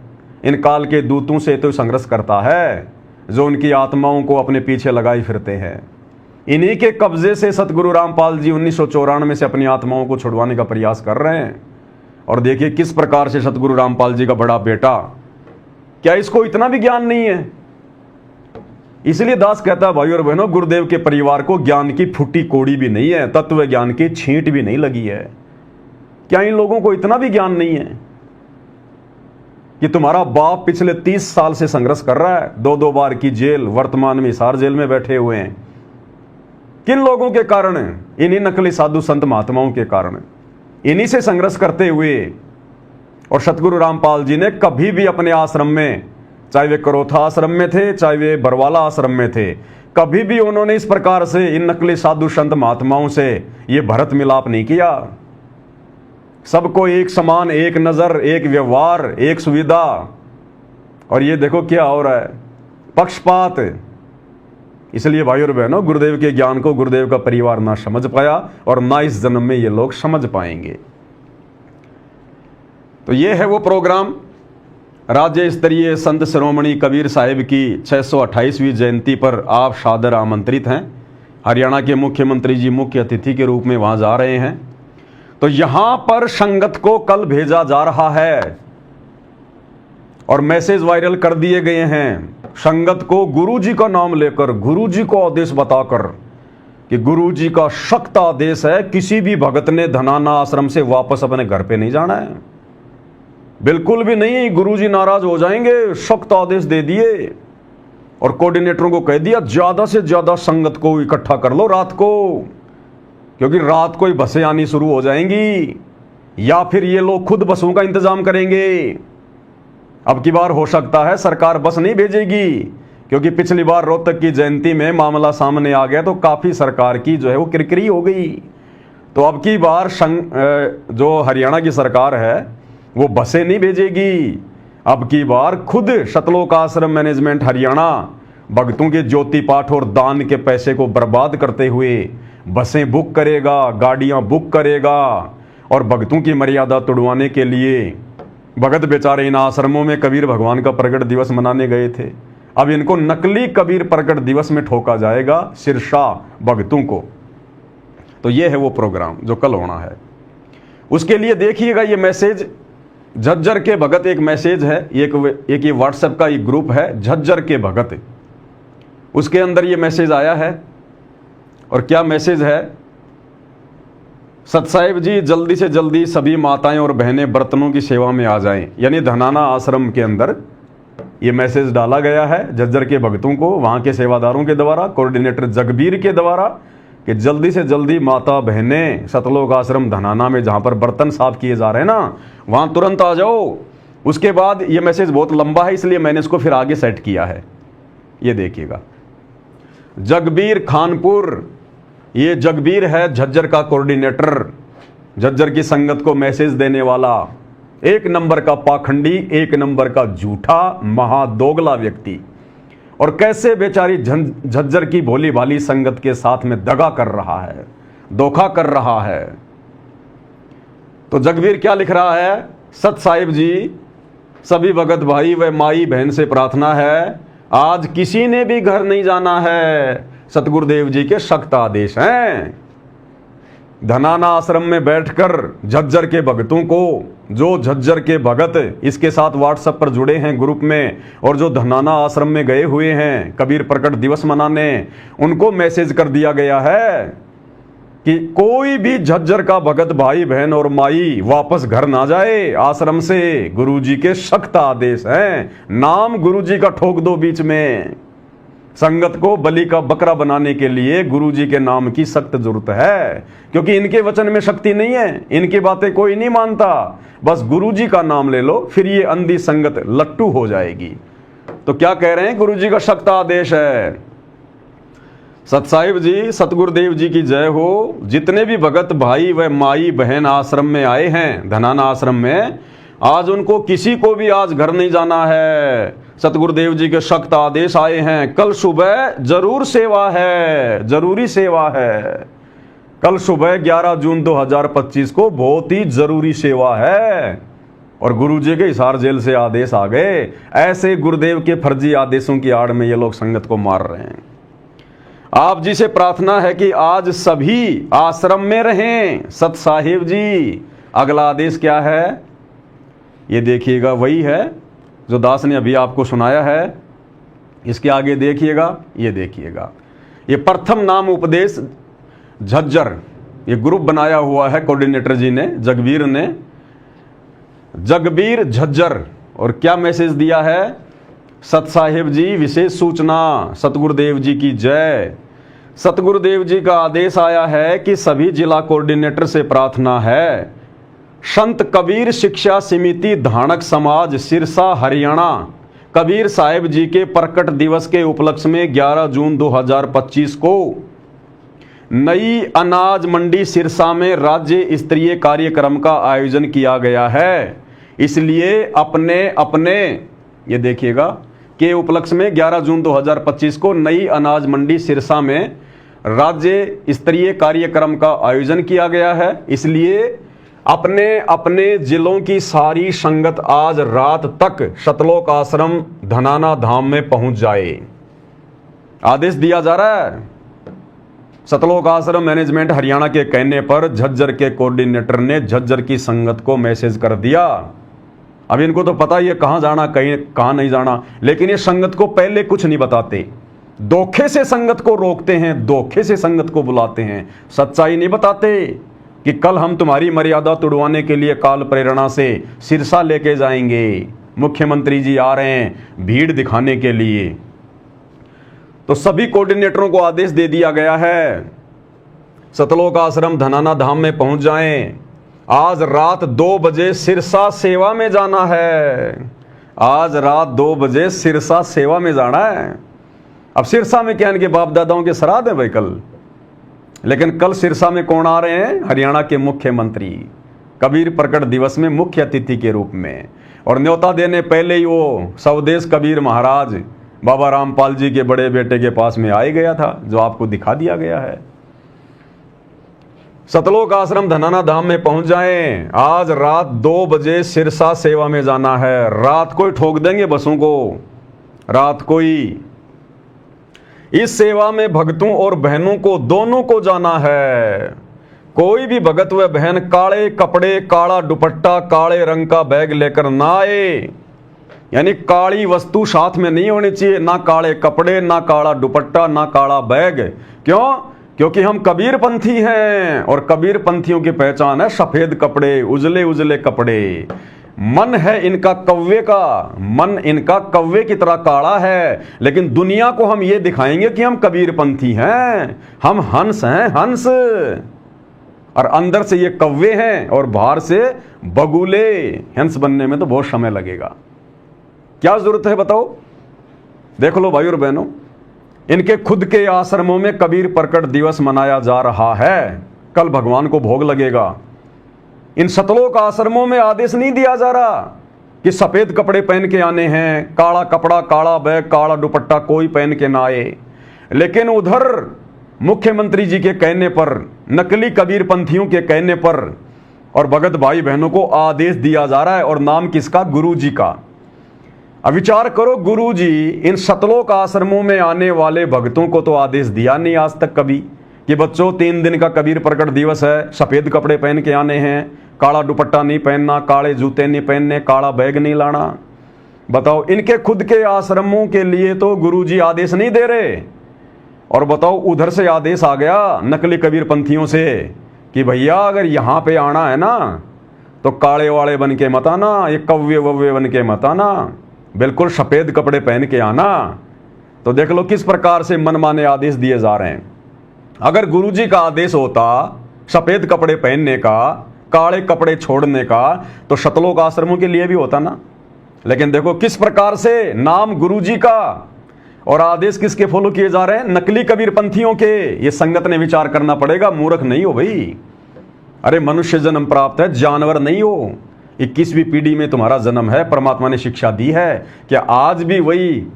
इन काल के दूतों से तो संघर्ष करता है, जो उनकी आत्माओं को अपने पीछे लगाए फिरते हैं। इन्हीं के कब्जे से सतगुरु रामपाल जी 1994 से अपनी आत्माओं को छुड़वाने का प्रयास कर रहे हैं। और देखिए किस प्रकार से सतगुरु रामपाल जी का बड़ा बेटा, क्या इसको इतना भी ज्ञान नहीं है? इसलिए दास कहता है, भाई और बहनों, गुरुदेव के परिवार को ज्ञान की फूटी कोड़ी भी नहीं है, तत्व ज्ञान की छींट भी नहीं लगी है। क्या इन लोगों को इतना भी ज्ञान नहीं है कि तुम्हारा बाप पिछले 30 साल से संघर्ष कर रहा है, 2-2 बार की जेल, वर्तमान में हिसार जेल में बैठे हुए हैं। किन लोगों के कारण? इन्हीं नकली साधु संत महात्माओं के कारण। इन्हीं से संघर्ष करते हुए, और सतगुरु रामपाल जी ने कभी भी अपने आश्रम में, चाहे वे करोथा आश्रम में थे, चाहे वे बरवाला आश्रम में थे, कभी भी उन्होंने इस प्रकार से इन नकली साधु संत महात्माओं से ये भरत मिलाप नहीं किया। सबको एक समान, एक नजर, एक व्यवहार, एक सुविधा। और ये देखो क्या हो रहा है, पक्षपात। इसलिए भाई और बहनों, गुरुदेव के ज्ञान को गुरुदेव का परिवार ना समझ पाया, और ना इस जन्म में ये लोग समझ पाएंगे। तो ये है वो प्रोग्राम। राज्य स्तरीय संत शिरोमणि कबीर साहिब की 628वीं जयंती पर आप सादर आमंत्रित हैं। हरियाणा के मुख्यमंत्री जी मुख्य अतिथि के रूप में वहां जा रहे हैं। तो यहां पर संगत को कल भेजा जा रहा है और मैसेज वायरल कर दिए गए हैं। संगत को गुरुजी का नाम लेकर, गुरुजी को आदेश बताकर कि गुरुजी का सख्त आदेश है, किसी भी भगत ने धनाना आश्रम से वापस अपने घर पे नहीं जाना है। बिल्कुल भी नहीं, गुरुजी नाराज हो जाएंगे। सख्त आदेश दे दिए और कोऑर्डिनेटरों को कह दिया, ज्यादा से ज्यादा संगत को इकट्ठा कर लो रात को, क्योंकि रात को ही बसें आनी शुरू हो जाएंगी, या फिर ये लोग खुद बसों का इंतजाम करेंगे। अब की बार हो सकता है सरकार बस नहीं भेजेगी, क्योंकि पिछली बार रोहतक की जयंती में मामला सामने आ गया तो काफी सरकार की जो है वो किरकिरी हो गई। तो अब की बार जो हरियाणा की सरकार है वो बसें नहीं भेजेगी। अब की बार खुद शतलोक आश्रम मैनेजमेंट हरियाणा भक्तों के ज्योति पाठ और दान के पैसे को बर्बाद करते हुए बसें बुक करेगा, गाड़ियां बुक करेगा, और भक्तों की मर्यादा तोड़वाने के लिए भगत बेचारे इन आश्रमों में कबीर भगवान का प्रकट दिवस मनाने गए थे। अब इनको नकली कबीर प्रकट दिवस में ठोका जाएगा शीर्षा भक्तों को। तो ये है वो प्रोग्राम जो कल होना है। उसके लिए देखिएगा ये मैसेज, झज्जर के भगत एक मैसेज है, एक ये व्हाट्सएप का एक ग्रुप है झज्जर के भगत, उसके अंदर ये मैसेज आया है। और क्या मैसेज है? सतसाहिब जी जल्दी से जल्दी सभी माताएं और बहनें बर्तनों की सेवा में आ जाएं। यानी धनाना आश्रम के अंदर ये मैसेज डाला गया है झज्जर के भक्तों को, वहां के सेवादारों के द्वारा, कोऑर्डिनेटर जगबीर के द्वारा, कि जल्दी से जल्दी माता बहनें सतलोक आश्रम धनाना में जहां पर बर्तन साफ किए जा रहे हैं ना, वहां तुरंत आ जाओ। उसके बाद ये मैसेज बहुत लंबा है, इसलिए मैंने इसको फिर आगे सेट किया है। ये देखिएगा, जगबीर खानपुर, ये जगबीर है झज्जर का कोऑर्डिनेटर, झज्जर की संगत को मैसेज देने वाला, एक नंबर का पाखंडी, एक नंबर का झूठा महादोगला व्यक्ति। और कैसे बेचारी झज्जर की भोली भाली संगत के साथ में दगा कर रहा है, धोखा कर रहा है। तो जगबीर क्या लिख रहा है? सत साहिब जी, सभी भगत भाई व माई बहन से प्रार्थना है, आज किसी ने भी घर नहीं जाना है, सतगुरुदेव जी के सख्त आदेश हैं। धनाना आश्रम में बैठकर झज्जर के भगतों को, जो झज्जर के भगत इसके साथ व्हाट्सएप पर जुड़े हैं ग्रुप में, और जो धनाना आश्रम में गए हुए हैं कबीर प्रकट दिवस मनाने, उनको मैसेज कर दिया गया है कि कोई भी झज्जर का भगत भाई बहन और माई वापस घर ना जाए आश्रम से, गुरुजी के सख्त आदेश हैं। नाम गुरुजी का ठोक दो बीच में। संगत को बलि का बकरा बनाने के लिए गुरुजी के नाम की सख्त जरूरत है, क्योंकि इनके वचन में शक्ति नहीं है, इनकी बातें कोई नहीं मानता। बस गुरुजी का नाम ले लो, फिर ये अंधी संगत लट्टू हो जाएगी। तो क्या कह रहे हैं, गुरुजी का सख्त आदेश है। सत साहिब जी, सतगुरुदेव जी की जय हो। जितने भी भगत भाई व माई बहन आश्रम में आए हैं, धनाना आश्रम में, आज उनको किसी को भी आज घर नहीं जाना है। सतगुरुदेव जी के सख्त आदेश आए हैं। कल सुबह जरूर सेवा है, जरूरी सेवा है। कल सुबह 11 जून 2025 को बहुत ही जरूरी सेवा है। और गुरुजी के हिसार जेल से आदेश आ गए। ऐसे गुरुदेव के फर्जी आदेशों की आड़ में ये लोग संगत को मार रहे हैं। आप जी से प्रार्थना है कि आज सभी आश्रम में रहें। सत साहिब जी, अगला आदेश क्या है ये देखिएगा, वही है जो दास ने अभी आपको सुनाया है। इसके आगे देखिएगा, ये देखिएगा, ये प्रथम नाम उपदेश झज्जर, ये ग्रुप बनाया हुआ है कोऑर्डिनेटर जी ने, जगबीर ने, जगबीर झज्जर। और क्या मैसेज दिया है, सत साहिब जी विशेष सूचना, सतगुरुदेव जी की जय। सतगुरुदेव जी का आदेश आया है कि सभी जिला कोऑर्डिनेटर से प्रार्थना है, संत कबीर शिक्षा समिति धानक समाज सिरसा हरियाणा कबीर साहिब जी के प्रकट दिवस के उपलक्ष्य में 11 जून 2025 को नई अनाज मंडी सिरसा में राज्य स्तरीय कार्यक्रम का आयोजन किया गया है। इसलिए अपने अपने, ये देखिएगा, के उपलक्ष्य में 11 जून 2025 को नई अनाज मंडी सिरसा में राज्य स्तरीय कार्यक्रम का आयोजन किया गया है। इसलिए अपने अपने जिलों की सारी संगत आज रात तक सतलोक आश्रम धनाना धाम में पहुंच जाए। आदेश दिया जा रहा है। सतलोक आश्रम मैनेजमेंट हरियाणा के कहने पर झज्जर के कोऑर्डिनेटर ने झज्जर की संगत को मैसेज कर दिया। अब इनको तो पता ही है कहां जाना, कहीं कहां नहीं जाना, लेकिन ये संगत को पहले कुछ नहीं बताते। धोखे से संगत को रोकते हैं, धोखे से संगत को बुलाते हैं, सच्चाई नहीं बताते कि कल हम तुम्हारी मर्यादा तुड़वाने के लिए काल प्रेरणा से सिरसा लेके जाएंगे, मुख्यमंत्री जी आ रहे हैं भीड़ दिखाने के लिए। तो सभी कोऑर्डिनेटरों को आदेश दे दिया गया है, सतलोक आश्रम धनाना धाम में पहुंच जाएं। आज रात 2 बजे सिरसा सेवा में जाना है। आज रात 2 बजे सिरसा सेवा में जाना है। अब सिरसा में क्या इनके बाप दादाओं के श्राद्ध है भाई कल, लेकिन कल सिरसा में कौन आ रहे हैं, हरियाणा के मुख्यमंत्री कबीर प्रकट दिवस में मुख्य अतिथि के रूप में। और न्योता देने पहले ही वो स्वदेश कबीर महाराज बाबा रामपाल जी के बड़े बेटे के पास में आए गया था, जो आपको दिखा दिया गया है। सतलोक आश्रम धनाना धाम में पहुंच जाएं। आज रात 2 बजे सिरसा सेवा में जाना है। रात को ही ठोक देंगे बसों को, रात को ही। इस सेवा में भक्तों और बहनों को दोनों को जाना है। कोई भी भगत व बहन काले कपड़े, काला दुपट्टा, काले रंग का बैग लेकर ना आए। यानी काली वस्तु साथ में नहीं होनी चाहिए, ना काले कपड़े, ना काला दुपट्टा, ना काला बैग। क्यों? क्योंकि हम कबीर पंथी हैं और कबीर पंथियों की पहचान है सफेद कपड़े, उजले उजले कपड़े। मन है इनका कौवे का, मन इनका कौवे की तरह काला है, लेकिन दुनिया को हम ये दिखाएंगे कि हम कबीर पंथी हैं, हम हंस हैं, हंस। और अंदर से ये कौवे हैं और बाहर से बगुले। हंस बनने में तो बहुत समय लगेगा। क्या जरूरत है बताओ? देख लो भाई और बहनों, इनके खुद के आश्रमों में कबीर प्रकट दिवस मनाया जा रहा है। कल भगवान को भोग लगेगा। इन सतलोक आश्रमों में आदेश नहीं दिया जा रहा कि सफेद कपड़े पहन के आने हैं, काला कपड़ा, काला बैग, काला दुपट्टा कोई पहन के ना आए। लेकिन उधर मुख्यमंत्री जी के कहने पर, नकली कबीर पंथियों के कहने पर और भगत भाई बहनों को आदेश दिया जा रहा है। और नाम किसका? गुरु जी का। अब विचार करो, गुरु जी इन सतलोक आश्रमों में आने वाले भक्तों को तो आदेश दिया नहीं आज तक कभी कि बच्चों 3 दिन का कबीर प्रकट दिवस है, सफेद कपड़े पहन के आने हैं, काला दुपट्टा नहीं पहनना, काले जूते नहीं पहनने, काला बैग नहीं लाना। बताओ, इनके खुद के आश्रमों के लिए तो गुरुजी आदेश नहीं दे रहे। और बताओ, उधर से आदेश आ गया नकली कबीर पंथियों से कि भैया अगर यहाँ पे आना है ना तो काले वाले बन के मत आना, ये कौवे वव्वे बन के मत आना, बिल्कुल सफेद कपड़े पहन के आना। तो देख लो किस प्रकार से मनमाने आदेश दिए जा रहे हैं। अगर गुरुजी का आदेश होता सफेद कपड़े पहनने का, काले कपड़े छोड़ने का, तो शतलोक आश्रमों के लिए भी होता ना। लेकिन देखो किस प्रकार से नाम गुरुजी का और आदेश किसके फॉलो किए जा रहे हैं, नकली कबीरपंथियों के। ये संगत ने विचार करना पड़ेगा, मूर्ख नहीं हो भाई। अरे मनुष्य जन्म प्राप्त है, जानवर नहीं हो। 21वीं पीढ़ी में तुम्हारा जन्म है, परमात्मा ने शिक्षा दी है। क्या आज भी वही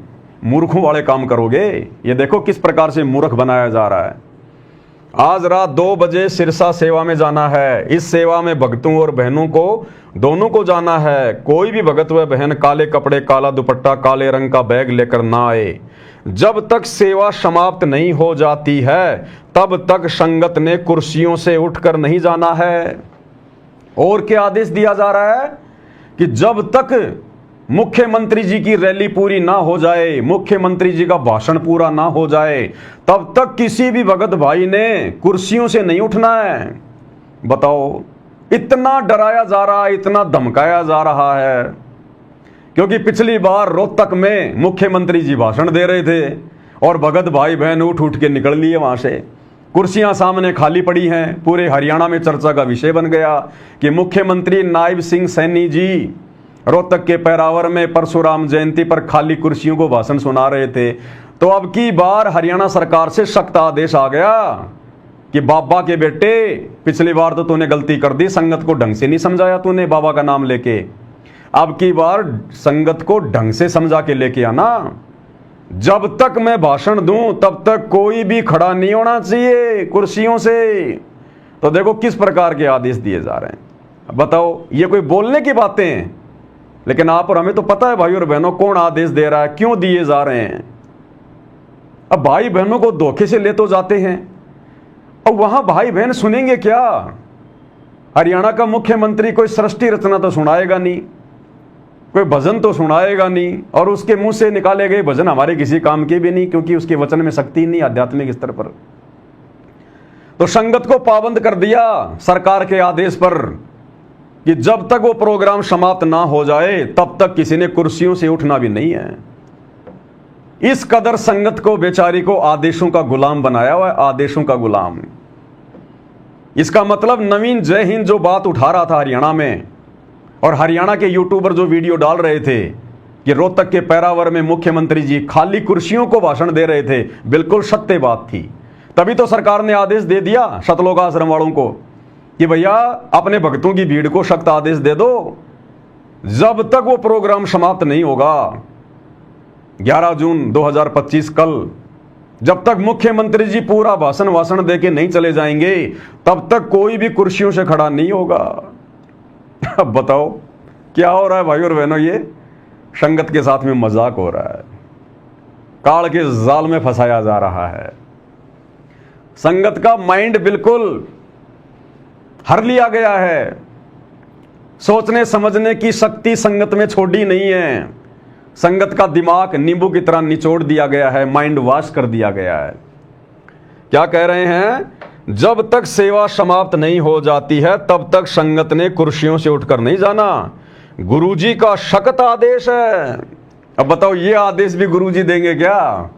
मूर्खों वाले काम करोगे? ये देखो किस प्रकार से मूर्ख बनाया जा रहा है। आज रात 2 बजे सिरसा सेवा में जाना है। इस सेवा में भक्तों और बहनों को दोनों को जाना है। कोई भी भगत व बहन काले कपड़े, काला दुपट्टा, काले रंग का बैग लेकर ना आए। जब तक सेवा समाप्त नहीं हो जाती है तब तक संगत ने कुर्सियों से उठकर नहीं जाना है। और क्या आदेश दिया जा रहा है कि जब तक मुख्यमंत्री जी की रैली पूरी ना हो जाए, मुख्यमंत्री जी का भाषण पूरा ना हो जाए, तब तक किसी भी भगत भाई ने कुर्सियों से नहीं उठना है। बताओ, इतना डराया जा रहा है, इतना धमकाया जा रहा है। क्योंकि पिछली बार रोहतक में मुख्यमंत्री जी भाषण दे रहे थे और भगत भाई बहन उठ उठ के निकल लिए वहां से। कुर्सियां सामने खाली पड़ी हैं। पूरे हरियाणा में चर्चा का विषय बन गया कि मुख्यमंत्री नायब सिंह सैनी जी रोहतक के पैरावर में परशुराम जयंती पर खाली कुर्सियों को भाषण सुना रहे थे। तो अब की बार हरियाणा सरकार से सख्त आदेश आ गया कि बाबा के बेटे, पिछली बार तो तूने गलती कर दी, संगत को ढंग से नहीं समझाया तूने बाबा का नाम लेके। अब की बार संगत को ढंग से समझा के लेके आना। जब तक मैं भाषण दूं तब तक कोई भी खड़ा नहीं होना चाहिए कुर्सियों से। तो देखो किस प्रकार के आदेश दिए जा रहे हैं। बताओ, ये कोई बोलने की बातें हैं? लेकिन आप और हमें तो पता है भाई और बहनों कौन आदेश दे रहा है, क्यों दिए जा रहे हैं। अब भाई बहनों को धोखे से ले तो जाते हैं, और वहां भाई बहन सुनेंगे क्या? हरियाणा का मुख्यमंत्री कोई सृष्टि रचना तो सुनाएगा नहीं, कोई भजन तो सुनाएगा नहीं, और उसके मुंह से निकाले गए भजन हमारे किसी काम के भी नहीं, क्योंकि उसके वचन में शक्ति नहीं आध्यात्मिक स्तर पर। तो संगत को पाबंद कर दिया सरकार के आदेश पर कि जब तक वो प्रोग्राम समाप्त ना हो जाए तब तक किसी ने कुर्सियों से उठना भी नहीं है। इस कदर संगत को, बेचारी को आदेशों का गुलाम बनाया हुआ है, आदेशों का गुलाम। इसका मतलब नवीन जय हिंद जो बात उठा रहा था हरियाणा में, और हरियाणा के यूट्यूबर जो वीडियो डाल रहे थे कि रोहतक के पैरावर में मुख्यमंत्री जी खाली कुर्सियों को भाषण दे रहे थे, बिल्कुल सत्य बात थी। तभी तो सरकार ने आदेश दे दिया शतलोक आश्रम वालों को कि भैया अपने भक्तों की भीड़ को सख्त आदेश दे दो, जब तक वो प्रोग्राम समाप्त नहीं होगा 11 जून 2025 कल, जब तक मुख्यमंत्री जी पूरा भाषण दे के नहीं चले जाएंगे तब तक कोई भी कुर्सियों से खड़ा नहीं होगा। अब बताओ क्या हो रहा है भाई और बहनों, ये संगत के साथ में मजाक हो रहा है, काल के जाल में फंसाया जा रहा है। संगत का माइंड बिल्कुल हर लिया गया है, सोचने समझने की शक्ति संगत में छोड़ी नहीं है। संगत का दिमाग नींबू की तरह निचोड़ दिया गया है, माइंड वॉश कर दिया गया है। क्या कह रहे हैं? जब तक सेवा समाप्त नहीं हो जाती है तब तक संगत ने कुर्सियों से उठकर नहीं जाना। गुरुजी का सख्त आदेश है। अब बताओ, ये आदेश भी गुरुजी देंगे क्या?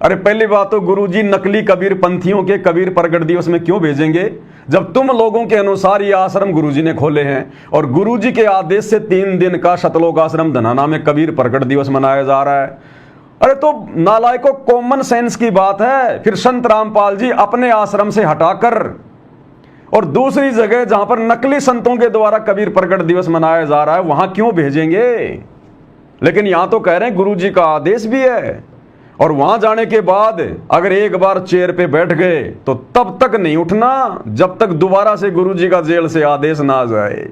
अरे पहली बात तो गुरुजी नकली कबीर पंथियों के कबीर प्रगट दिवस में क्यों भेजेंगे, जब तुम लोगों के अनुसार ये आश्रम गुरुजी ने खोले हैं, और गुरुजी के आदेश से 3 दिन का शतलोक आश्रम धनाना में कबीर प्रगट दिवस मनाया जा रहा है। अरे तो नालायकों, कॉमन सेंस की बात है। फिर संत रामपाल जी अपने आश्रम से हटाकर और दूसरी जगह जहां पर नकली संतों के द्वारा कबीर प्रगट दिवस मनाया जा रहा है वहां क्यों भेजेंगे? लेकिन यहां तो कह रहे हैं गुरुजी का आदेश भी है, और वहां जाने के बाद अगर एक बार चेयर पे बैठ गए तो तब तक नहीं उठना जब तक दोबारा से गुरुजी का जेल से आदेश ना आ जाए।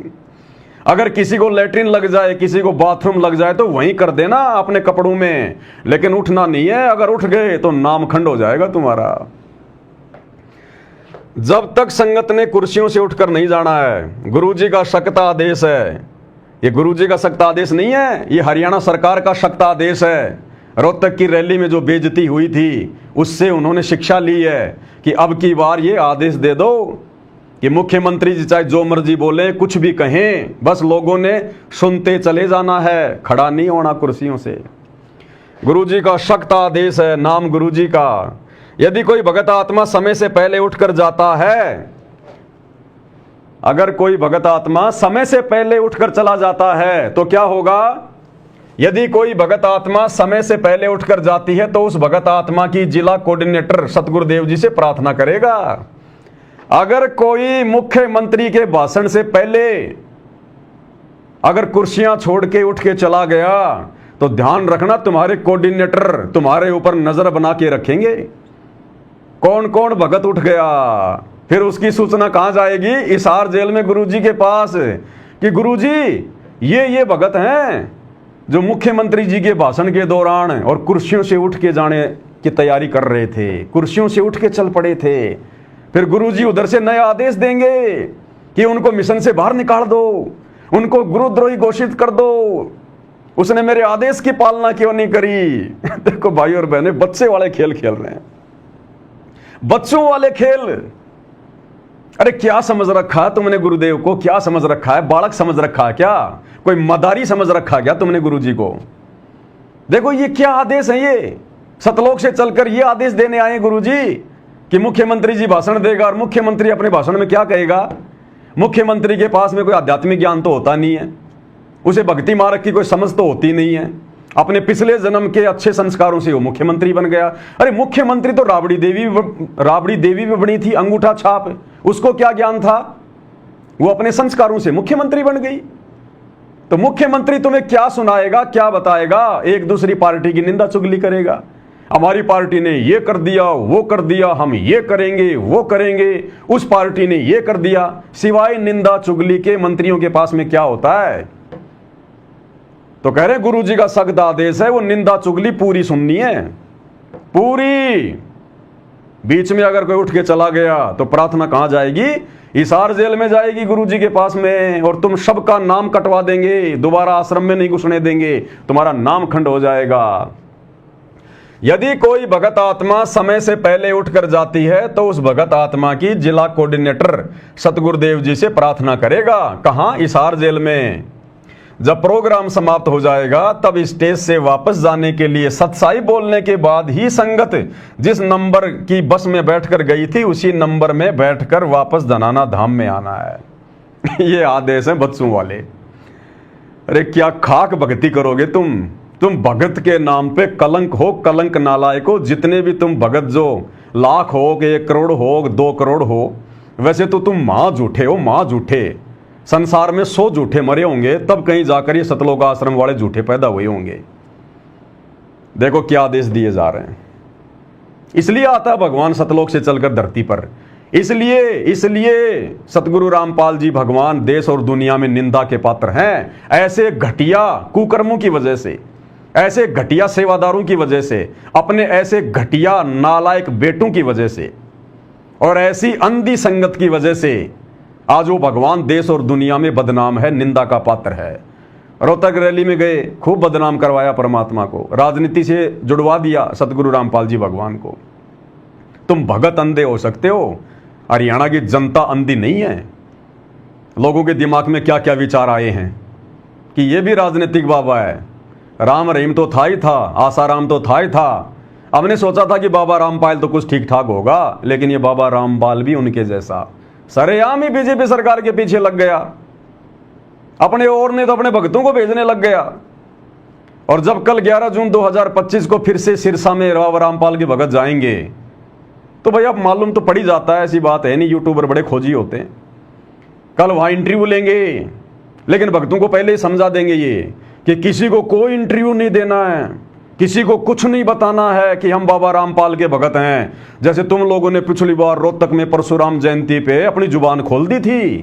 अगर किसी को लेटरिन लग जाए, किसी को बाथरूम लग जाए तो वहीं कर देना अपने कपड़ों में, लेकिन उठना नहीं है। अगर उठ गए तो नाम खंड हो जाएगा तुम्हारा। जब तक संगत ने कुर्सियों से उठकर नहीं जाना है, गुरुजी का सख्त आदेश है। ये गुरुजी का सख्त आदेश नहीं है, ये हरियाणा सरकार का सख्त आदेश है। रोहतक की रैली में जो बेइज्जती हुई थी उससे उन्होंने शिक्षा ली है कि अब की बार ये आदेश दे दो कि मुख्यमंत्री जी चाहे जो मर्जी बोले, कुछ भी कहें, बस लोगों ने सुनते चले जाना है, खड़ा नहीं होना कुर्सियों से। गुरुजी का सख्त आदेश है, नाम गुरुजी का। यदि कोई भगत आत्मा समय से पहले उठकर जाता है, अगर कोई भगत आत्मा समय से पहले उठकर चला जाता है तो क्या होगा? यदि कोई भगत आत्मा समय से पहले उठकर जाती है तो उस भगत आत्मा की जिला कोऑर्डिनेटर सतगुरुदेव जी से प्रार्थना करेगा। अगर कोई मुख्यमंत्री के भाषण से पहले अगर कुर्सियां छोड़ के उठ के चला गया तो ध्यान रखना, तुम्हारे कोऑर्डिनेटर तुम्हारे ऊपर नजर बना के रखेंगे। कौन कौन भगत उठ गया, फिर उसकी सूचना कहां जाएगी? हिसार जेल में गुरुजी के पास कि गुरुजी ये भगत हैं जो मुख्यमंत्री जी के भाषण के दौरान और कुर्सियों से उठ के जाने की तैयारी कर रहे थे, कुर्सियों से उठ के चल पड़े थे। फिर गुरुजी उधर से नए आदेश देंगे कि उनको मिशन से बाहर निकाल दो, उनको गुरुद्रोही घोषित कर दो, उसने मेरे आदेश की पालना क्यों नहीं करी? देखो भाई और बहने, बच्चे वाले खेल खेल रहे हैं, बच्चों वाले खेल। अरे क्या समझ रखा है तुमने गुरुदेव को? क्या समझ रखा है? बालक समझ रखा है क्या? कोई मदारी समझ रखा क्या तुमने गुरुजी को? देखो ये क्या आदेश है, ये सतलोक से चलकर ये आदेश देने आए गुरुजी कि मुख्यमंत्री जी भाषण देगा। और मुख्यमंत्री अपने भाषण में क्या कहेगा? मुख्यमंत्री के पास में कोई आध्यात्मिक ज्ञान तो होता नहीं है, उसे भक्ति मार्ग की कोई समझ तो होती नहीं है, अपने पिछले जन्म के अच्छे संस्कारों से वो मुख्यमंत्री बन गया। अरे मुख्यमंत्री तो राबड़ी देवी भी बनी थी, अंगूठा छाप, उसको क्या ज्ञान था? वो अपने संस्कारों से मुख्यमंत्री बन गई। तो मुख्यमंत्री तुम्हें क्या सुनाएगा, क्या बताएगा? एक दूसरी पार्टी की निंदा चुगली करेगा, हमारी पार्टी ने ये कर दिया, वो कर दिया, हम ये करेंगे, वो करेंगे, उस पार्टी ने ये कर दिया। सिवाय निंदा चुगली के मंत्रियों के पास में क्या होता है? तो कह रहे गुरुजी का सख्त आदेश है, वो निंदा चुगली पूरी सुननी है, पूरी। बीच में अगर कोई उठ के चला गया तो प्रार्थना कहां जाएगी? हिसार जेल में जाएगी गुरुजी के पास में, और तुम सबका नाम कटवा देंगे, दोबारा आश्रम में नहीं घुसने देंगे, तुम्हारा नाम खंड हो जाएगा। यदि कोई भगत आत्मा समय से पहले उठकर जाती है तो उस भगत आत्मा की जिला कोऑर्डिनेटर सतगुरुदेव जी से प्रार्थना करेगा। कहां? हिसार जेल में। जब प्रोग्राम समाप्त हो जाएगा तब स्टेज से वापस जाने के लिए सत्साई बोलने के बाद ही संगत जिस नंबर की बस में बैठकर गई थी उसी नंबर में बैठकर वापस धनाना धाम में आना है। ये आदेश है बच्चों वाले। अरे क्या खाक भक्ति करोगे तुम भगत के नाम पे कलंक हो, कलंक नालायक हो। जितने भी तुम भगत, जो लाख हो, 1 करोड़ हो, 2 करोड़ हो, वैसे तो तुम मां झूठे हो, मां झूठे। संसार में 100 झूठे मरे होंगे, तब कहीं जाकर ये सतलोक आश्रम वाले झूठे पैदा हुए होंगे। देखो क्या आदेश दिए जा रहे हैं। इसलिए आता है भगवान सतलोक से चलकर धरती पर। इसलिए सतगुरु रामपाल जी भगवान देश और दुनिया में निंदा के पात्र हैं। ऐसे घटिया कुकर्मों की वजह से, ऐसे घटिया सेवादारों की वजह से, अपने ऐसे घटिया नालायक बेटों की वजह से और ऐसी अंधी संगत की वजह से आज वो भगवान देश और दुनिया में बदनाम है, निंदा का पात्र है। रोहतक रैली में गए, खूब बदनाम करवाया परमात्मा को, राजनीति से जुड़वा दिया सतगुरु रामपाल जी भगवान को। तुम भगत अंधे हो सकते हो, हरियाणा की जनता अंधी नहीं है। लोगों के दिमाग में क्या क्या विचार आए हैं कि ये भी राजनीतिक बाबा है। राम रहीम तो था ही था, आसाराम तो था ही था। हमने सोचा था कि बाबा रामपाल तो कुछ ठीक ठाक होगा, लेकिन ये बाबा रामपाल भी उनके जैसा सरेआम ही बीजेपी सरकार के पीछे लग गया। अपने और ने तो अपने भक्तों को भेजने लग गया। और जब कल 11 जून 2025 को फिर से सिरसा में बाबा रामपाल के भगत जाएंगे तो भाई अब मालूम तो पड़ ही जाता है, ऐसी बात है नहीं, यूट्यूबर बड़े खोजी होते हैं। कल वहां इंटरव्यू लेंगे, लेकिन भक्तों को पहले ही समझा देंगे ये कि किसी को कोई इंटरव्यू नहीं देना है, किसी को कुछ नहीं बताना है कि हम बाबा रामपाल के भगत हैं। जैसे तुम लोगों ने पिछली बार रोहतक में परशुराम जयंती पे अपनी जुबान खोल दी थी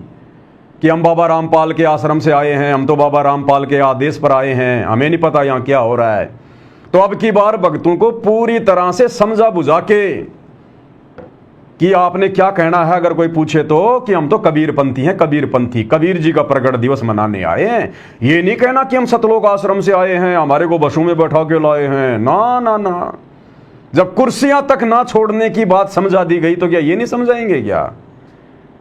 कि हम बाबा रामपाल के आश्रम से आए हैं, हम तो बाबा रामपाल के आदेश पर आए हैं, हमें नहीं पता यहाँ क्या हो रहा है। तो अब की बार भक्तों को पूरी तरह से समझा बुझा के कि आपने क्या कहना है, अगर कोई पूछे तो कि हम तो कबीरपंथी हैं, कबीरपंथी, कबीर जी का प्रकट दिवस मनाने आए हैं। ये नहीं कहना कि हम सतलोक आश्रम से आए हैं, हमारे को बसों में बैठा के लाए हैं। ना ना ना, जब कुर्सियां तक ना छोड़ने की बात समझा दी गई तो क्या ये नहीं समझाएंगे क्या?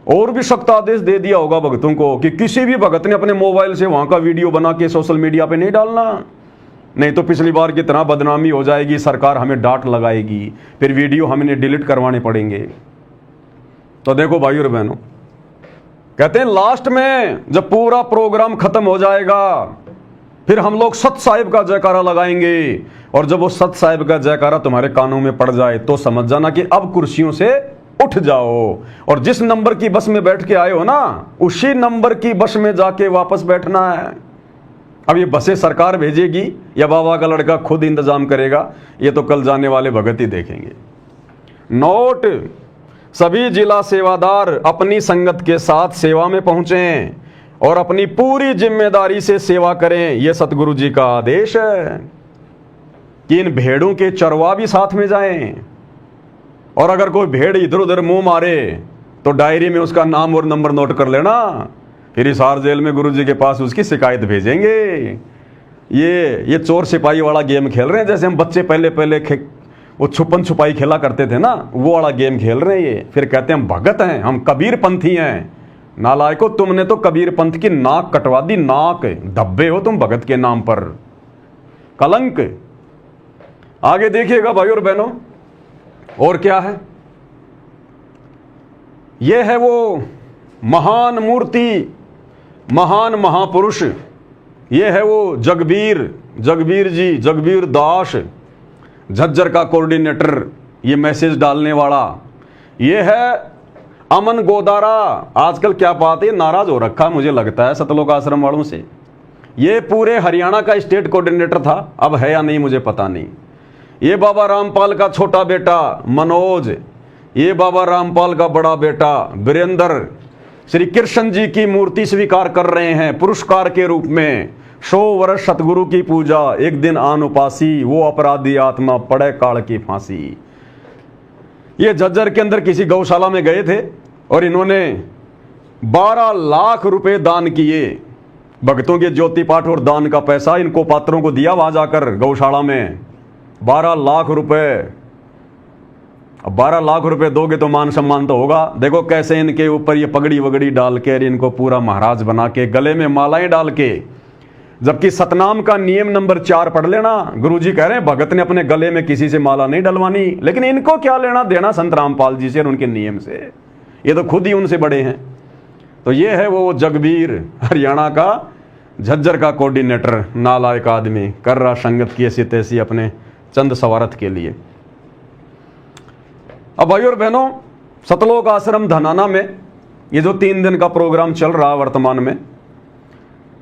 और भी सख्त आदेश दे दिया होगा भक्तों को कि किसी भी भगत ने अपने मोबाइल से वहां का वीडियो बना के सोशल मीडिया पे नहीं डालना। नहीं तो पिछली बार की तरह बदनामी हो जाएगी, सरकार हमें डांट लगाएगी, फिर वीडियो हमें डिलीट करवाने पड़ेंगे। तो देखो भाई और बहनों, कहते हैं लास्ट में जब पूरा प्रोग्राम खत्म हो जाएगा फिर हम लोग सत साहिब का जयकारा लगाएंगे, और जब वो सत साहिब का जयकारा तुम्हारे कानों में पड़ जाए तो समझ जाना कि अब कुर्सियों से उठ जाओ, और जिस नंबर की बस में बैठ के आए हो ना उसी नंबर की बस में जाके वापस बैठना है। अब ये बसें सरकार भेजेगी या बाबा का लड़का खुद इंतजाम करेगा, ये तो कल जाने वाले भगत ही देखेंगे। नोट, सभी जिला सेवादार अपनी संगत के साथ सेवा में पहुंचें और अपनी पूरी जिम्मेदारी से सेवा करें। यह सतगुरु जी का आदेश है कि इन भेड़ों के चरवा भी साथ में जाएं, और अगर कोई भेड़ इधर उधर मुंह मारे तो डायरी में उसका नाम और नंबर नोट कर लेना, फिर हिसार जेल में गुरु जी के पास उसकी शिकायत भेजेंगे। ये चोर सिपाही वाला गेम खेल रहे हैं, जैसे हम बच्चे पहले वो छुपन छुपाई खेला करते थे ना, वो वाला गेम खेल रहे हैं ये। फिर कहते हैं हम भगत हैं, हम कबीर पंथी हैं। नालायको, तुमने तो कबीर पंथ की नाक कटवा दी, नाक धब्बे हो तुम भगत के नाम पर, कलंक। आगे देखिएगा भाई और बहनों, और क्या है, यह है वो महान मूर्ति, महान महापुरुष, ये है वो जगबीर जी, जगबीर दास, झज्जर का कोऑर्डिनेटर, ये मैसेज डालने वाला। ये है अमन गोदारा। आजकल क्या बात है, नाराज हो रखा मुझे लगता है सतलोक आश्रम वालों से। ये पूरे हरियाणा का स्टेट कोऑर्डिनेटर था, अब है या नहीं मुझे पता नहीं। ये बाबा रामपाल का छोटा बेटा मनोज, ये बाबा रामपाल का बड़ा बेटा वीरेंद्र श्री कृष्ण जी की मूर्ति स्वीकार कर रहे हैं पुरस्कार के रूप में। 100 वर्ष सतगुरु की पूजा, एक दिन आन उपासी, वो अपराधी आत्मा पड़े काल की फांसी। ये झज्जर के अंदर किसी गौशाला में गए थे और इन्होंने 12 लाख रुपए दान किए। भक्तों के ज्योति पाठ और दान का पैसा इनको पात्रों को दिया वहां जाकर गौशाला में, 12 लाख रुपए। अब 12 लाख रुपए दोगे तो मान सम्मान तो होगा। देखो कैसे इनके ऊपर ये पगड़ी वगड़ी डाल के, इनको पूरा महाराज बना के, गले में मालाएं डाल के, जबकि सतनाम का नियम नंबर 4 पढ़ लेना। गुरुजी कह रहे हैं भगत ने अपने गले में किसी से माला नहीं डलवानी, लेकिन इनको क्या लेना देना संत रामपाल जी से और उनके नियम से, ये तो खुद ही उनसे बड़े हैं। तो ये है वो जगबीर, हरियाणा का झज्जर का कोऑर्डिनेटर, नालायक आदमी, कर रहा संगत की ऐसी तैसी अपने चंद सवारत के लिए। अब भाई और बहनों, सतलोक आश्रम धनाना में ये जो 3 दिन का प्रोग्राम चल रहा वर्तमान में,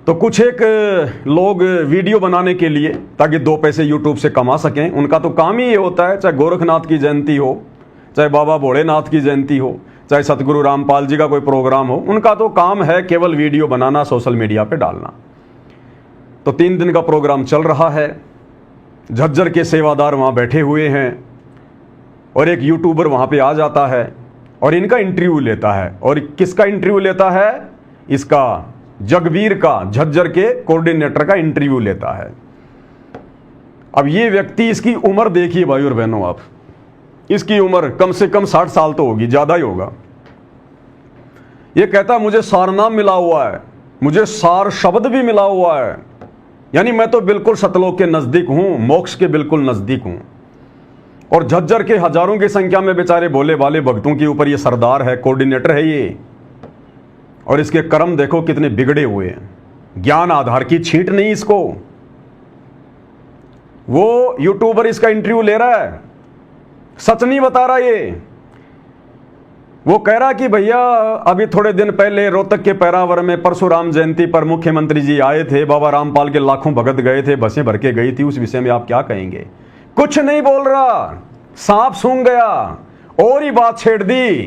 तो कुछ एक लोग वीडियो बनाने के लिए ताकि 2 पैसे यूट्यूब से कमा सकें, उनका तो काम ही ये होता है, चाहे गोरखनाथ की जयंती हो, चाहे बाबा भोलेनाथ की जयंती हो, चाहे सतगुरु रामपाल जी का कोई प्रोग्राम हो, उनका तो काम है केवल वीडियो बनाना, सोशल मीडिया पे डालना। तो 3 दिन का प्रोग्राम चल रहा है, झज्जर के सेवादार वहाँ बैठे हुए हैं और एक यूट्यूबर वहाँ पे आ जाता है और इनका इंटरव्यू लेता है। और किसका इंटरव्यू लेता है? इसका जगबीर का, झज्जर के कोऑर्डिनेटर का इंटरव्यू लेता है। अब ये व्यक्ति, इसकी उम्र देखिए भाई और बहनों आप, इसकी उम्र कम से कम 60 साल तो होगी, ज्यादा ही होगा। ये कहता मुझे सारनाम मिला हुआ है, मुझे सार शब्द भी मिला हुआ है, यानी मैं तो बिल्कुल सतलोक के नजदीक हूं, मोक्ष के बिल्कुल नजदीक हूं। और झज्जर के हजारों की संख्या में बेचारे भोले भाले भक्तों के ऊपर ये सरदार है, कोऑर्डिनेटर है ये। और इसके कर्म देखो कितने बिगड़े हुए हैं, ज्ञान आधार की छींट नहीं इसको। वो यूट्यूबर इसका इंटरव्यू ले रहा है, सच नहीं बता रहा ये। वो कह रहा कि भैया अभी थोड़े दिन पहले रोहतक के पैरावर में परशुराम जयंती पर मुख्यमंत्री जी आए थे, बाबा रामपाल के लाखों भगत गए थे, बसें भर के गई थी, उस विषय में आप क्या कहेंगे? कुछ नहीं बोल रहा, सांप सूंघ गया और ही बात छेड़ दी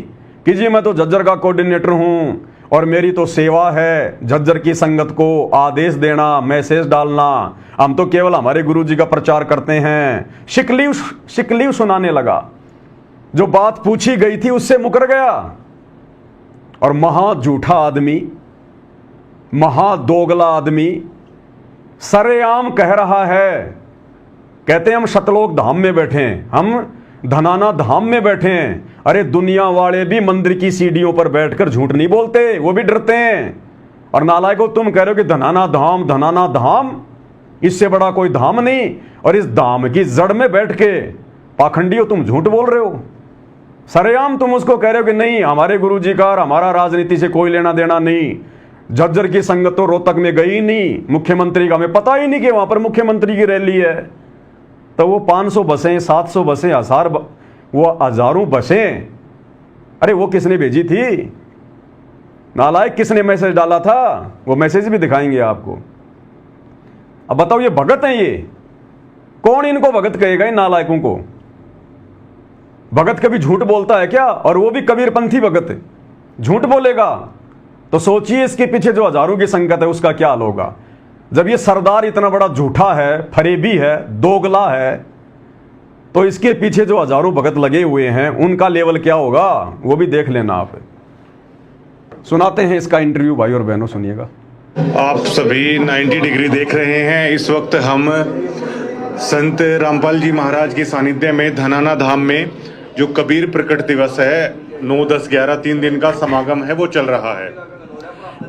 कि जी मैं तो झज्जर का कोऑर्डिनेटर हूं और मेरी तो सेवा है झज्जर की संगत को आदेश देना, मैसेज डालना, हम तो केवल हमारे गुरु जी का प्रचार करते हैं। शिकलीव सुनाने लगा, जो बात पूछी गई थी उससे मुकर गया। और महा झूठा आदमी, महा दोगला आदमी सरेआम कह रहा है, कहते हैं हम सतलोक धाम में बैठे हैं, हम धनाना धाम में बैठे हैं। अरे दुनिया वाले भी मंदिर की सीढ़ियों पर बैठकर झूठ नहीं बोलते, वो भी डरते हैं। और नालायको तुम कह रहे हो कि धनाना धाम, धनाना धाम, इससे बड़ा कोई धाम नहीं। और इस धाम की जड़ में बैठ के पाखंडी हो, तुम झूठ बोल रहे हो। सरेआम तुम उसको कह रहे हो कि नहीं, हमारे गुरुजी का और हमारा राजनीति से कोई लेना देना नहीं। झज्जर की संगत तो रोहतक में गई नहीं, मुख्यमंत्री का हमें पता ही नहीं कि वहां पर मुख्यमंत्री की रैली है। तो वो 500 बसें, 700 बसें, वो हजारों बसें, अरे वो किसने भेजी थी? नालायक किसने मैसेज डाला था? वो मैसेज भी दिखाएंगे आपको। अब बताओ, ये भगत हैं? ये कौन इनको भगत कहेगा, इन नालायकों को? भगत कभी झूठ बोलता है क्या? और वो भी कबीरपंथी भगत झूठ बोलेगा? तो सोचिए इसके पीछे जो हजारों की संगत है उसका क्या हाल होगा। जब ये सरदार इतना बड़ा झूठा है, फरेबी है, दोगला है, तो इसके पीछे जो हजारों भगत लगे हुए हैं उनका लेवल क्या होगा वो भी देख लेना आप। सुनाते हैं इसका इंटरव्यू, भाई और बहनों सुनिएगा। आप सभी 90 डिग्री देख रहे हैं। इस वक्त हम संत रामपाल जी महाराज के सानिध्य में धनाना धाम में जो कबीर प्रकट दिवस है 9, 10, 11 3 दिन का समागम है वो चल रहा है।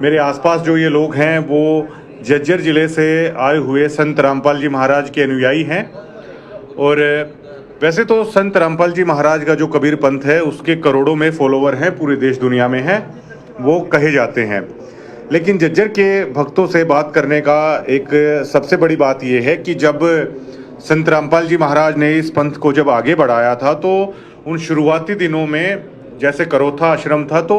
मेरे आसपास जो ये लोग हैं वो झज्जर जिले से आए हुए संत रामपाल जी महाराज के अनुयायी हैं। और वैसे तो संत रामपाल जी महाराज का जो कबीर पंथ है उसके करोड़ों में फॉलोवर हैं, पूरे देश दुनिया में हैं, वो कहे जाते हैं। लेकिन झज्जर के भक्तों से बात करने का एक सबसे बड़ी बात यह है कि जब संत रामपाल जी महाराज ने इस पंथ को जब आगे बढ़ाया था तो उन शुरुआती दिनों में जैसे करोथा आश्रम था तो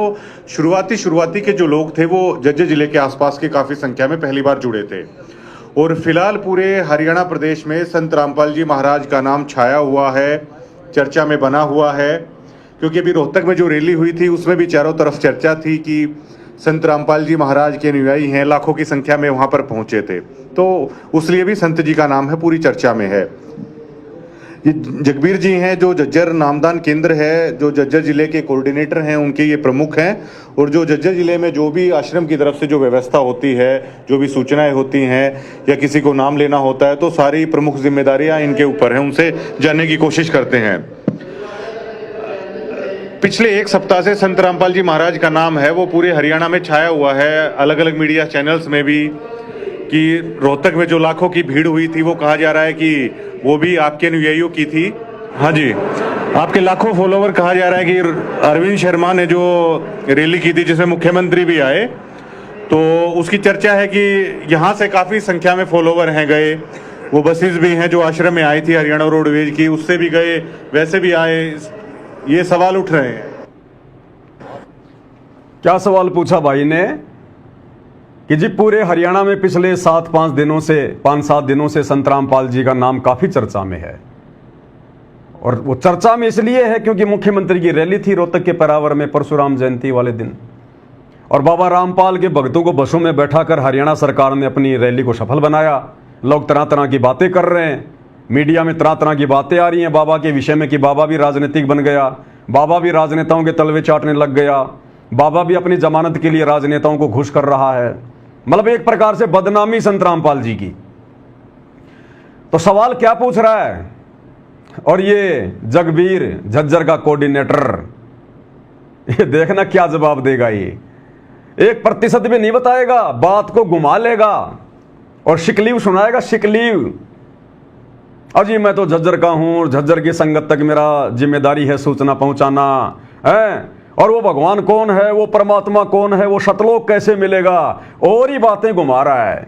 शुरुआती के जो लोग थे वो झज्जर जिले के आसपास की काफ़ी संख्या में पहली बार जुड़े थे। और फिलहाल पूरे हरियाणा प्रदेश में संत रामपाल जी महाराज का नाम छाया हुआ है, चर्चा में बना हुआ है। क्योंकि अभी रोहतक में जो रैली हुई थी उसमें भी चारों तरफ चर्चा थी कि संत रामपाल जी महाराज के अनुयायी हैं, लाखों की संख्या में वहाँ पर पहुँचे थे, तो उसलिए भी संत जी का नाम है पूरी चर्चा में है। ये जगबीर जी हैं जो झज्जर नामदान केंद्र है, जो झज्जर जिले के कोऑर्डिनेटर हैं, उनके ये प्रमुख हैं। और जो झज्जर जिले में जो भी आश्रम की तरफ से जो व्यवस्था होती है, जो भी सूचनाएं होती हैं या किसी को नाम लेना होता है तो सारी प्रमुख जिम्मेदारियां इनके ऊपर हैं, उनसे जानने की कोशिश करते हैं। पिछले एक सप्ताह से संत रामपाल जी महाराज का नाम है वो पूरे हरियाणा में छाया हुआ है, अलग अलग मीडिया चैनल्स में भी, कि रोहतक में जो लाखों की भीड़ हुई थी वो कहा जा रहा है कि वो भी आपके अनुयायियों की थी। हाँ जी, आपके लाखों फॉलोवर कहा जा रहा है कि अरविंद शर्मा ने जो रैली की थी जिसमें मुख्यमंत्री भी आए, तो उसकी चर्चा है कि यहाँ से काफ़ी संख्या में फॉलोवर हैं गए। वो बसेस भी हैं जो आश्रम में आई थी हरियाणा रोडवेज की, उससे भी गए, वैसे भी आए। ये सवाल उठ रहे हैं। क्या सवाल पूछा भाई ने कि जी पूरे हरियाणा में पिछले 5-7 दिनों से संत रामपाल जी का नाम काफी चर्चा में है। और वो चर्चा में इसलिए है क्योंकि मुख्यमंत्री की रैली थी रोहतक के परावर में परशुराम जयंती वाले दिन, और बाबा रामपाल के भक्तों को बसों में बैठाकर हरियाणा सरकार ने अपनी रैली को सफल बनाया। लोग तरह तरह की बातें कर रहे हैं, मीडिया में तरह तरह की बातें आ रही हैं बाबा के विषय में कि बाबा भी राजनीतिक बन गया, बाबा भी राजनेताओं के तलवे चाटने लग गया, बाबा भी अपनी जमानत के लिए राजनेताओं को घुस कर रहा है। मतलब एक प्रकार से बदनामी संत रामपाल जी की। तो सवाल क्या पूछ रहा है? और ये जगबीर झज्जर का कोऑर्डिनेटर, ये देखना क्या जवाब देगा। ये 1% भी नहीं बताएगा, बात को घुमा लेगा और शिकलीव सुनाएगा, शिकलीव। और जी मैं तो झज्जर का हूं, झज्जर की संगत तक मेरा जिम्मेदारी है सूचना पहुंचाना है। और वो भगवान कौन है, वो परमात्मा कौन है, वो सतलोक कैसे मिलेगा, और ही बातें घुमा रहा है।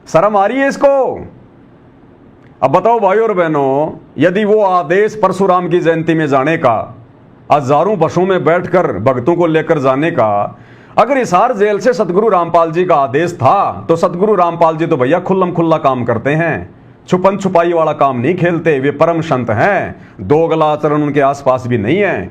शर्म आ रही है इसको? अब बताओ भाई और बहनों, यदि वो आदेश परशुराम की जयंती में जाने का, हजारों बसों में बैठकर भक्तों को लेकर जाने का, अगर हिसार जेल से सतगुरु रामपाल जी का आदेश था तो सतगुरु रामपाल जी तो भैया खुल्लम खुल्ला काम करते हैं, छुपन छुपाई वाला काम नहीं खेलते। वे परम संत हैं, दोगला आचरण उनके आसपास भी नहीं है।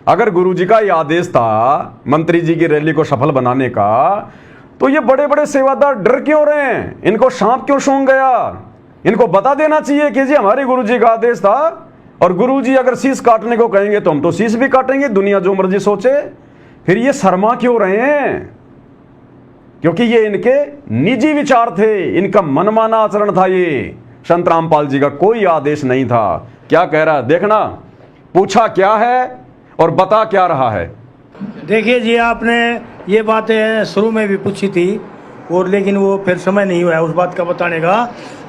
अगर गुरुजी का यह आदेश था मंत्री जी की रैली को सफल बनाने का, तो ये बड़े बड़े सेवादार डर क्यों रहे हैं? इनको सांप क्यों सूंघ गया? इनको बता देना चाहिए कि जी हमारे गुरुजी का आदेश था, और गुरुजी अगर शीश काटने को कहेंगे तो हम तो शीश भी काटेंगे, दुनिया जो मर्जी सोचे। फिर ये शर्मा क्यों रहे हैं? क्योंकि ये इनके निजी विचार थे, इनका मनमाना आचरण था। ये संत रामपाल जी का कोई आदेश नहीं था। क्या कह रहा है देखना, पूछा क्या है और बता क्या रहा है। देखिए जी, आपने ये बातें शुरू में भी पूछी थी और लेकिन वो फिर समय नहीं हुआ है उस बात का बताने का।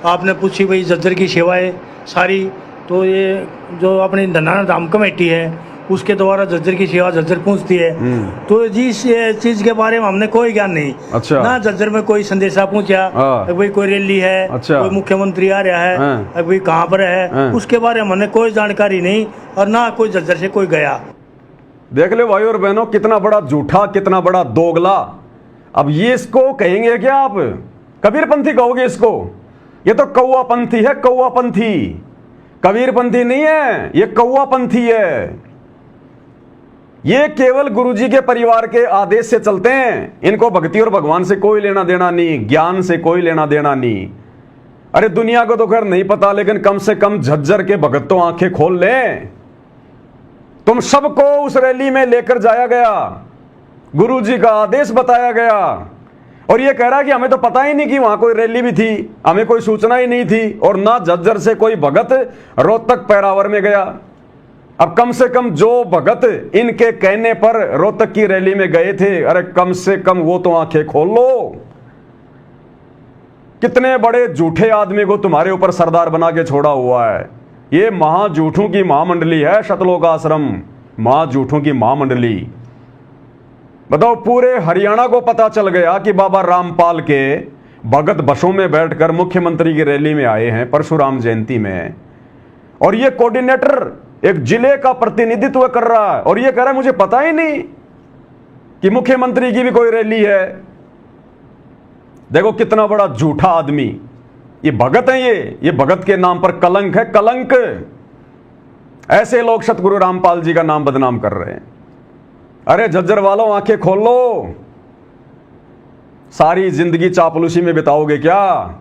आपने पूछी भाई झज्जर की सेवाएं सारी, तो ये जो अपनी धनाना धाम कमेटी है उसके द्वारा झज्जर की सेवा झज्जर पहुंचती है। तो जिस चीज के बारे में हमने कोई ज्ञान नहीं। अच्छा। ना झज्जर में कोई संदेशा पहुंचा, भाई कोई रैली है, अच्छा। कोई मुख्यमंत्री आ रहा है, भाई कहाँ पर है, उसके बारे में हमने कोई जानकारी नहीं, और ना कोई झज्जर से कोई गया। देख ले भाई और बहनों, कितना बड़ा झूठा, कितना बड़ा दोगला। अब ये इसको कहेंगे क्या आप? कबीरपंथी कहोगे इसको? ये तो कौवापंथी है, कौवापंथी। कबीरपंथी नहीं है, ये कौवापंथी है। ये केवल गुरुजी के परिवार के आदेश से चलते हैं। इनको भक्ति और भगवान से कोई लेना देना नहीं, ज्ञान से कोई लेना देना नहीं। अरे दुनिया को तो खैर नहीं पता, लेकिन कम से कम झज्जर के भगत तो आंखें खोल लें। तुम सबको उस रैली में लेकर जाया गया, गुरुजी का आदेश बताया गया, और ये कह रहा है कि हमें तो पता ही नहीं कि वहां कोई रैली भी थी, हमें कोई सूचना ही नहीं थी, और ना झज्जर से कोई भगत रोहतक पैरावर में गया। अब कम से कम जो भगत इनके कहने पर रोहतक की रैली में गए थे, अरे कम से कम वो तो आंखें खोल लो। कितने बड़े झूठे आदमी को तुम्हारे ऊपर सरदार बना के छोड़ा हुआ है। ये महाझूठों की महामंडली है शतलोक आश्रम, महाझूठों की महामंडली। बताओ, पूरे हरियाणा को पता चल गया कि बाबा रामपाल के भगत बसों में बैठकर मुख्यमंत्री की रैली में आए हैं परशुराम जयंती में, और ये कोऑर्डिनेटर एक जिले का प्रतिनिधित्व कर रहा है, और ये कह रहा है मुझे पता ही नहीं कि मुख्यमंत्री की भी कोई रैली है। देखो कितना बड़ा झूठा आदमी। ये भगत है, ये भगत के नाम पर कलंक है, कलंक। ऐसे लोग सतगुरु रामपाल जी का नाम बदनाम कर रहे हैं। अरे झज्जर वालों, आंखें खोल लो। सारी जिंदगी चापलूसी में बिताओगे क्या?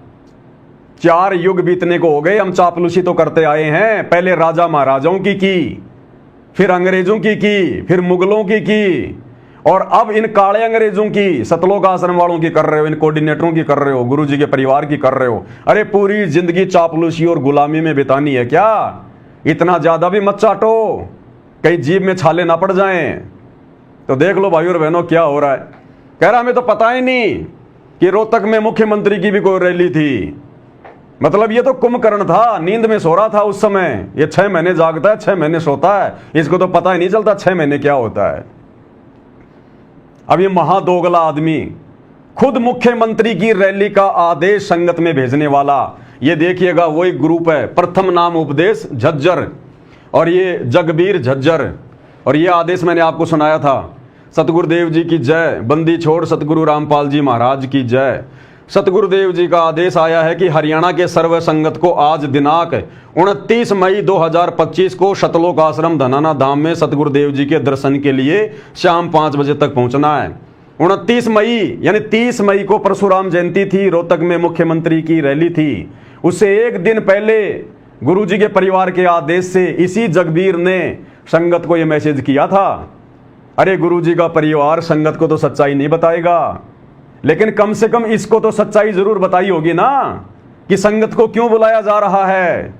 4 युग बीतने को हो गए, हम चापलूसी तो करते आए हैं। पहले राजा महाराजाओं की, फिर अंग्रेजों की, फिर मुगलों की, और अब इन काले अंग्रेजों की, सतलोक आश्रम वालों की कर रहे हो, इन कोऑर्डिनेटरों की कर रहे हो, गुरुजी के परिवार की कर रहे हो। अरे पूरी जिंदगी चापलूसी और गुलामी में बितानी है क्या? इतना ज्यादा भी मत चाटो, कहीं जीभ में छाले ना पड़ जाएं। तो देख लो भाई और बहनों क्या हो रहा है। कह रहा हमें तो पता ही नहीं कि रोहतक में मुख्यमंत्री की भी कोई रैली थी। मतलब ये तो कुंभकर्ण था, नींद में सो रहा था उस समय। ये 6 महीने जागता है, 6 महीने सोता है, इसको तो पता ही नहीं चलता 6 महीने क्या होता है। अब ये महादोगला आदमी खुद मुख्यमंत्री की रैली का आदेश संगत में भेजने वाला, ये देखिएगा वही ग्रुप है, प्रथम नाम उपदेश झज्जर, और ये जगबीर झज्जर। और ये आदेश मैंने आपको सुनाया था। सतगुरुदेव जी की जय, बंदी छोड़ सतगुरु रामपाल जी महाराज की जय। सतगुरुदेव जी का आदेश आया है कि हरियाणा के सर्व संगत को आज दिनांक 29 मई 2025 को सतलोक आश्रम धनाना धाम में सतगुरुदेव जी के दर्शन के लिए शाम 5 बजे तक पहुंचना है। 29 मई यानी 30 मई को परशुराम जयंती थी, रोहतक में मुख्यमंत्री की रैली थी। उससे एक दिन पहले गुरुजी के परिवार के आदेश से इसी जगबीर ने संगत को यह मैसेज किया था। अरे गुरुजी का परिवार संगत को तो सच्चाई नहीं बताएगा, लेकिन कम से कम इसको तो सच्चाई जरूर बताई होगी ना कि संगत को क्यों बुलाया जा रहा है।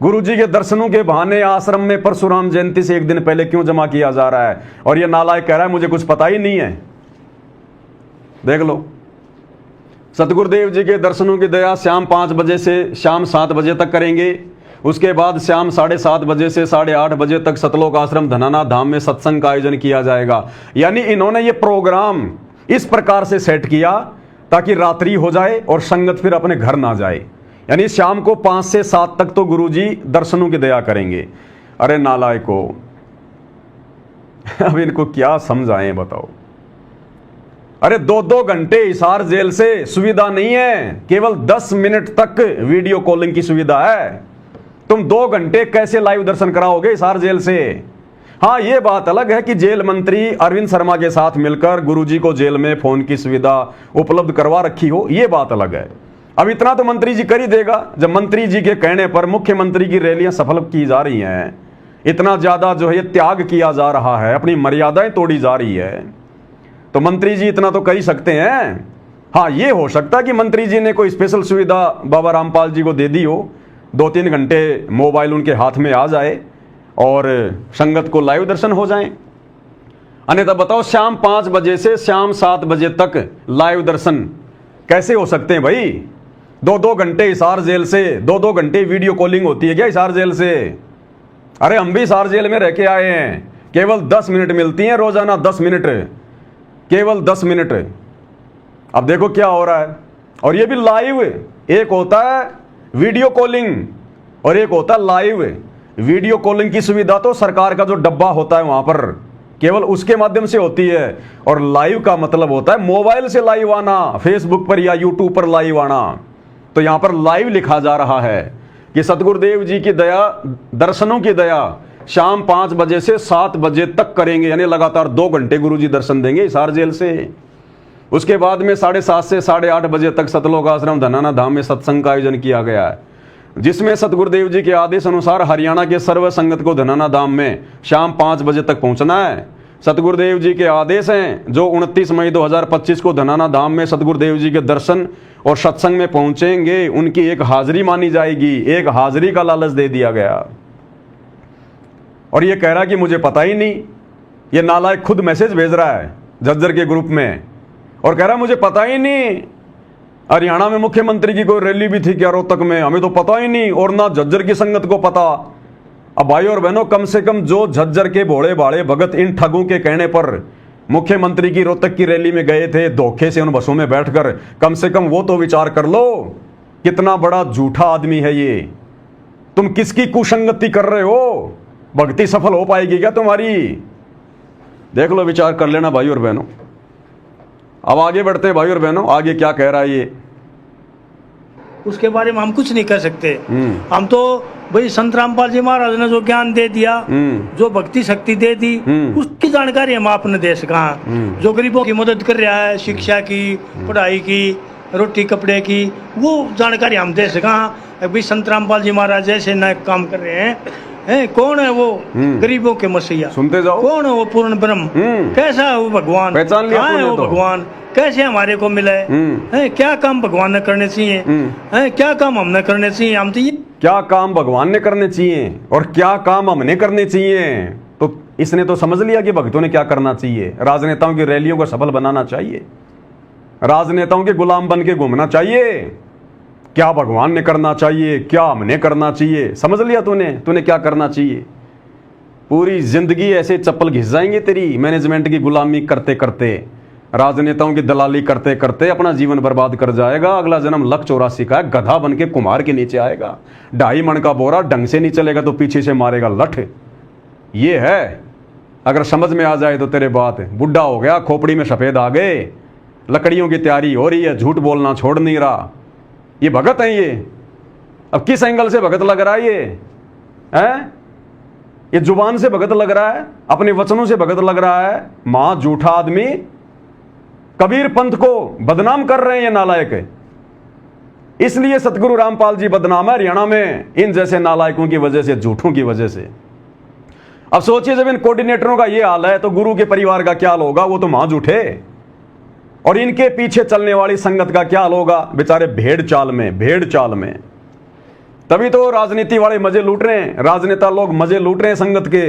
गुरुजी के दर्शनों के बहाने आश्रम में परशुराम जयंती से एक दिन पहले क्यों जमा किया जा रहा है। और ये नालायक कह रहा है मुझे कुछ पता ही नहीं है। देख लो, सतगुरुदेव जी के दर्शनों की दया शाम 5 बजे से शाम 7 बजे तक करेंगे। उसके बाद शाम 7:30 बजे से 8:30 बजे तक सतलोक आश्रम धनाना धाम में सत्संग का आयोजन किया जाएगा। यानी इन्होंने ये प्रोग्राम इस प्रकार से सेट किया ताकि रात्रि हो जाए और संगत फिर अपने घर ना जाए। यानी शाम को 5 से 7 तक तो गुरुजी दर्शनों की दया करेंगे। अरे नालायको, अब इनको क्या समझाएं बताओ। अरे 2-2 घंटे हिसार जेल से सुविधा नहीं है, केवल 10 मिनट तक वीडियो कॉलिंग की सुविधा है। तुम 2 घंटे कैसे लाइव दर्शन कराओगे हिसार जेल से? हाँ, ये बात अलग है कि जेल मंत्री अरविंद शर्मा के साथ मिलकर गुरुजी को जेल में फोन की सुविधा उपलब्ध करवा रखी हो, ये बात अलग है। अब इतना तो मंत्री जी कर ही देगा जब मंत्री जी के कहने पर मुख्यमंत्री की रैलियां सफल की जा रही हैं। इतना ज्यादा जो है ये त्याग किया जा रहा है, अपनी मर्यादाएं तोड़ी जा रही है, तो मंत्री जी इतना तो कर ही सकते हैं। हाँ, ये हो सकता है कि मंत्री जी ने कोई स्पेशल सुविधा बाबा रामपाल जी को दे दी हो, 2-3 घंटे मोबाइल उनके हाथ में आ जाए और संगत को लाइव दर्शन हो जाएं। अन्यथा बताओ, शाम 5 बजे से शाम 7 बजे तक लाइव दर्शन कैसे हो सकते हैं भाई? 2-2 घंटे हिसार जेल से, 2-2 घंटे वीडियो कॉलिंग होती है क्या हिसार जेल से? अरे हम भी हिसार जेल में रह के आए हैं, केवल 10 मिनट मिलती हैं रोजाना, 10 मिनट, केवल 10 मिनट। अब देखो क्या हो रहा है, और ये भी लाइव। एक होता है वीडियो कॉलिंग और एक होता है लाइव। वीडियो कॉलिंग की सुविधा तो सरकार का जो डब्बा होता है वहां पर केवल उसके माध्यम से होती है, और लाइव का मतलब होता है मोबाइल से लाइव आना, फेसबुक पर या यूट्यूब पर लाइव आना। तो यहां पर लाइव लिखा जा रहा है कि सतगुरुदेव जी की दया, दर्शनों की दया शाम 5 बजे से 7 बजे तक करेंगे, यानी लगातार 2 घंटे गुरुजी दर्शन देंगे हिसार जेल से। उसके बाद में 7:30 से 8:30 बजे तक सतलोक आश्रम धनाना धाम में सत्संग का आयोजन किया गया है, जिसमें सतगुरुदेव जी के आदेश अनुसार हरियाणा के सर्व संगत को धनाना धाम में शाम 5 बजे तक पहुंचना है। सतगुरुदेव जी के आदेश हैं, जो 29 मई 2025 को धनाना धाम में सतगुरुदेव जी के दर्शन और सत्संग में पहुंचेंगे, उनकी एक हाजिरी मानी जाएगी। एक हाजिरी का लालच दे दिया गया, और ये कह रहा कि मुझे पता ही नहीं। ये नालायक खुद मैसेज भेज रहा है झज्जर के ग्रुप में और कह रहा मुझे पता ही नहीं, हरियाणा में मुख्यमंत्री की कोई रैली भी थी क्या रोहतक में, हमें तो पता ही नहीं, और ना झज्जर की संगत को पता। अब भाई और बहनों, कम से कम जो झज्जर के भोले भाले भगत इन ठगों के कहने पर मुख्यमंत्री की रोहतक की रैली में गए थे धोखे से उन बसों में बैठकर, कम से कम वो तो विचार कर लो कितना बड़ा झूठा आदमी है ये। तुम किसकी कुसंगति कर रहे हो? भक्ति सफल हो पाएगी क्या तुम्हारी? देख लो, विचार कर लेना भाई और बहनों। अब आगे बढ़ते भाई और बहनों, आगे क्या कह रहा है ये, उसके बारे में हम कुछ नहीं कर सकते। हम तो भाई संत रामपाल जी महाराज ने जो ज्ञान दे दिया, जो भक्ति शक्ति दे दी, उसकी जानकारी हम आपने दे सका। जो गरीबों की मदद कर रहा है, शिक्षा की, पढ़ाई की, रोटी कपड़े की, वो जानकारी हम दे सका। अभी संत रामपाल जी महाराज ऐसे नए काम कर रहे हैं, कौन है वो गरीबों के मसीहा? सुनते जाओ। कौन है वो पूर्ण ब्रह्म? कैसा है वो भगवान? पहचान लिया? कहाँ है वो भगवान? कैसे हमारे को मिला है? क्या काम भगवान ने करने चाहिए? क्या काम हमने करने चाहिए? हम तो क्या काम भगवान ने करने चाहिए और क्या काम हमने करने चाहिए? तो इसने तो समझ लिया कि भक्तों ने क्या करना चाहिए। राजनेताओं की रैलियों को सफल बनाना चाहिए, राजनेताओं के गुलाम बन के घूमना चाहिए। क्या भगवान ने करना चाहिए, क्या हमने करना चाहिए, समझ लिया तूने क्या करना चाहिए। पूरी जिंदगी ऐसे चप्पल घिस जाएंगे तेरी, मैनेजमेंट की गुलामी करते करते, राजनेताओं की दलाली करते करते अपना जीवन बर्बाद कर जाएगा। अगला जन्म लख 84 का है, गधा बन के कुम्हार के नीचे आएगा। 2.5 मन का बोरा ढंग से नहीं चलेगा तो पीछे से मारेगा लठ। ये है, अगर समझ में आ जाए तो तेरे बात। बुढ़ा हो गया, खोपड़ी में सफेद आ गए, लकड़ियों की तैयारी हो रही है, झूठ बोलना छोड़ नहीं रहा। ये भगत है ये। अब किस एंगल से भगत लग रहा है ये? हैं? ये जुबान से भगत लग रहा है, अपने वचनों से भगत लग रहा है। मां झूठा आदमी कबीर पंथ को बदनाम कर रहे हैं ये नालायक। इसलिए सतगुरु रामपाल जी बदनाम है हरियाणा में, इन जैसे नालायकों की वजह से, झूठों की वजह से। अब सोचिए, जब इन कोऑर्डिनेटरों का ये हाल है तो गुरु के परिवार का क्या हाल होगा? वो तो मां झूठे। और इनके पीछे चलने वाली संगत का क्या हाल होगा? बेचारे भेड़ चाल में। तभी तो राजनीति वाले मजे लूट रहे हैं, राजनेता लोग मजे लूट रहे हैं संगत के,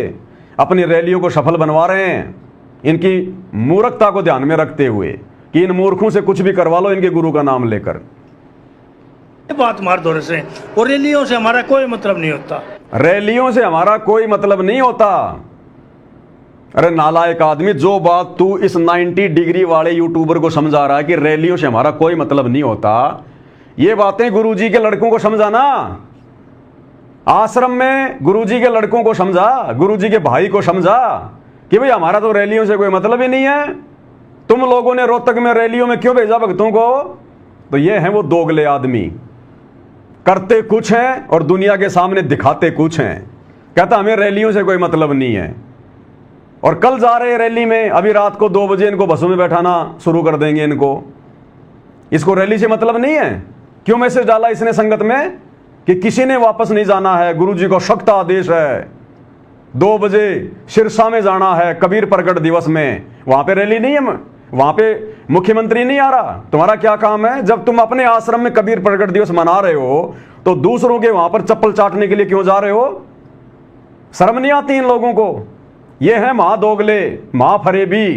अपनी रैलियों को सफल बनवा रहे हैं, इनकी मूर्खता को ध्यान में रखते हुए कि इन मूर्खों से कुछ भी करवा लो इनके गुरु का नाम लेकर। बात मार दो से, और रैलियों से हमारा कोई मतलब नहीं होता। रैलियों से हमारा कोई मतलब नहीं होता। अरे नालायक आदमी, जो बात तू इस 90 डिग्री वाले यूट्यूबर को समझा रहा है कि रैलियों से हमारा कोई मतलब नहीं होता, ये बातें गुरुजी के लड़कों को समझाना। आश्रम में गुरुजी के लड़कों को समझा, गुरुजी के भाई को समझा कि भाई हमारा तो रैलियों से कोई मतलब ही नहीं है। तुम लोगों ने रोहतक में रैलियों में क्यों भेजा भक्तों को? तो ये हैं वो दोगले आदमी, करते कुछ हैं और दुनिया के सामने दिखाते कुछ हैं। कहता हमें रैलियों से कोई मतलब नहीं है, और कल जा रहे हैं रैली में, अभी रात को 2 बजे इनको बसों में बैठाना शुरू कर देंगे इनको। इसको रैली से मतलब नहीं है। क्यों मैसेज डाला इसने संगत में कि किसी ने वापस नहीं जाना है, गुरुजी को सख्त आदेश है, 2 बजे सिरसा में जाना है कबीर प्रकट दिवस में। वहां पे रैली नहीं है, वहां पे मुख्यमंत्री नहीं आ रहा। तुम्हारा क्या काम है? जब तुम अपने आश्रम में कबीर प्रकट दिवस मना रहे हो तो दूसरों के वहां पर चप्पल चाटने के लिए क्यों जा रहे हो? शर्म नहीं आती इन लोगों को? ये है महादोगले, महाफरेबी,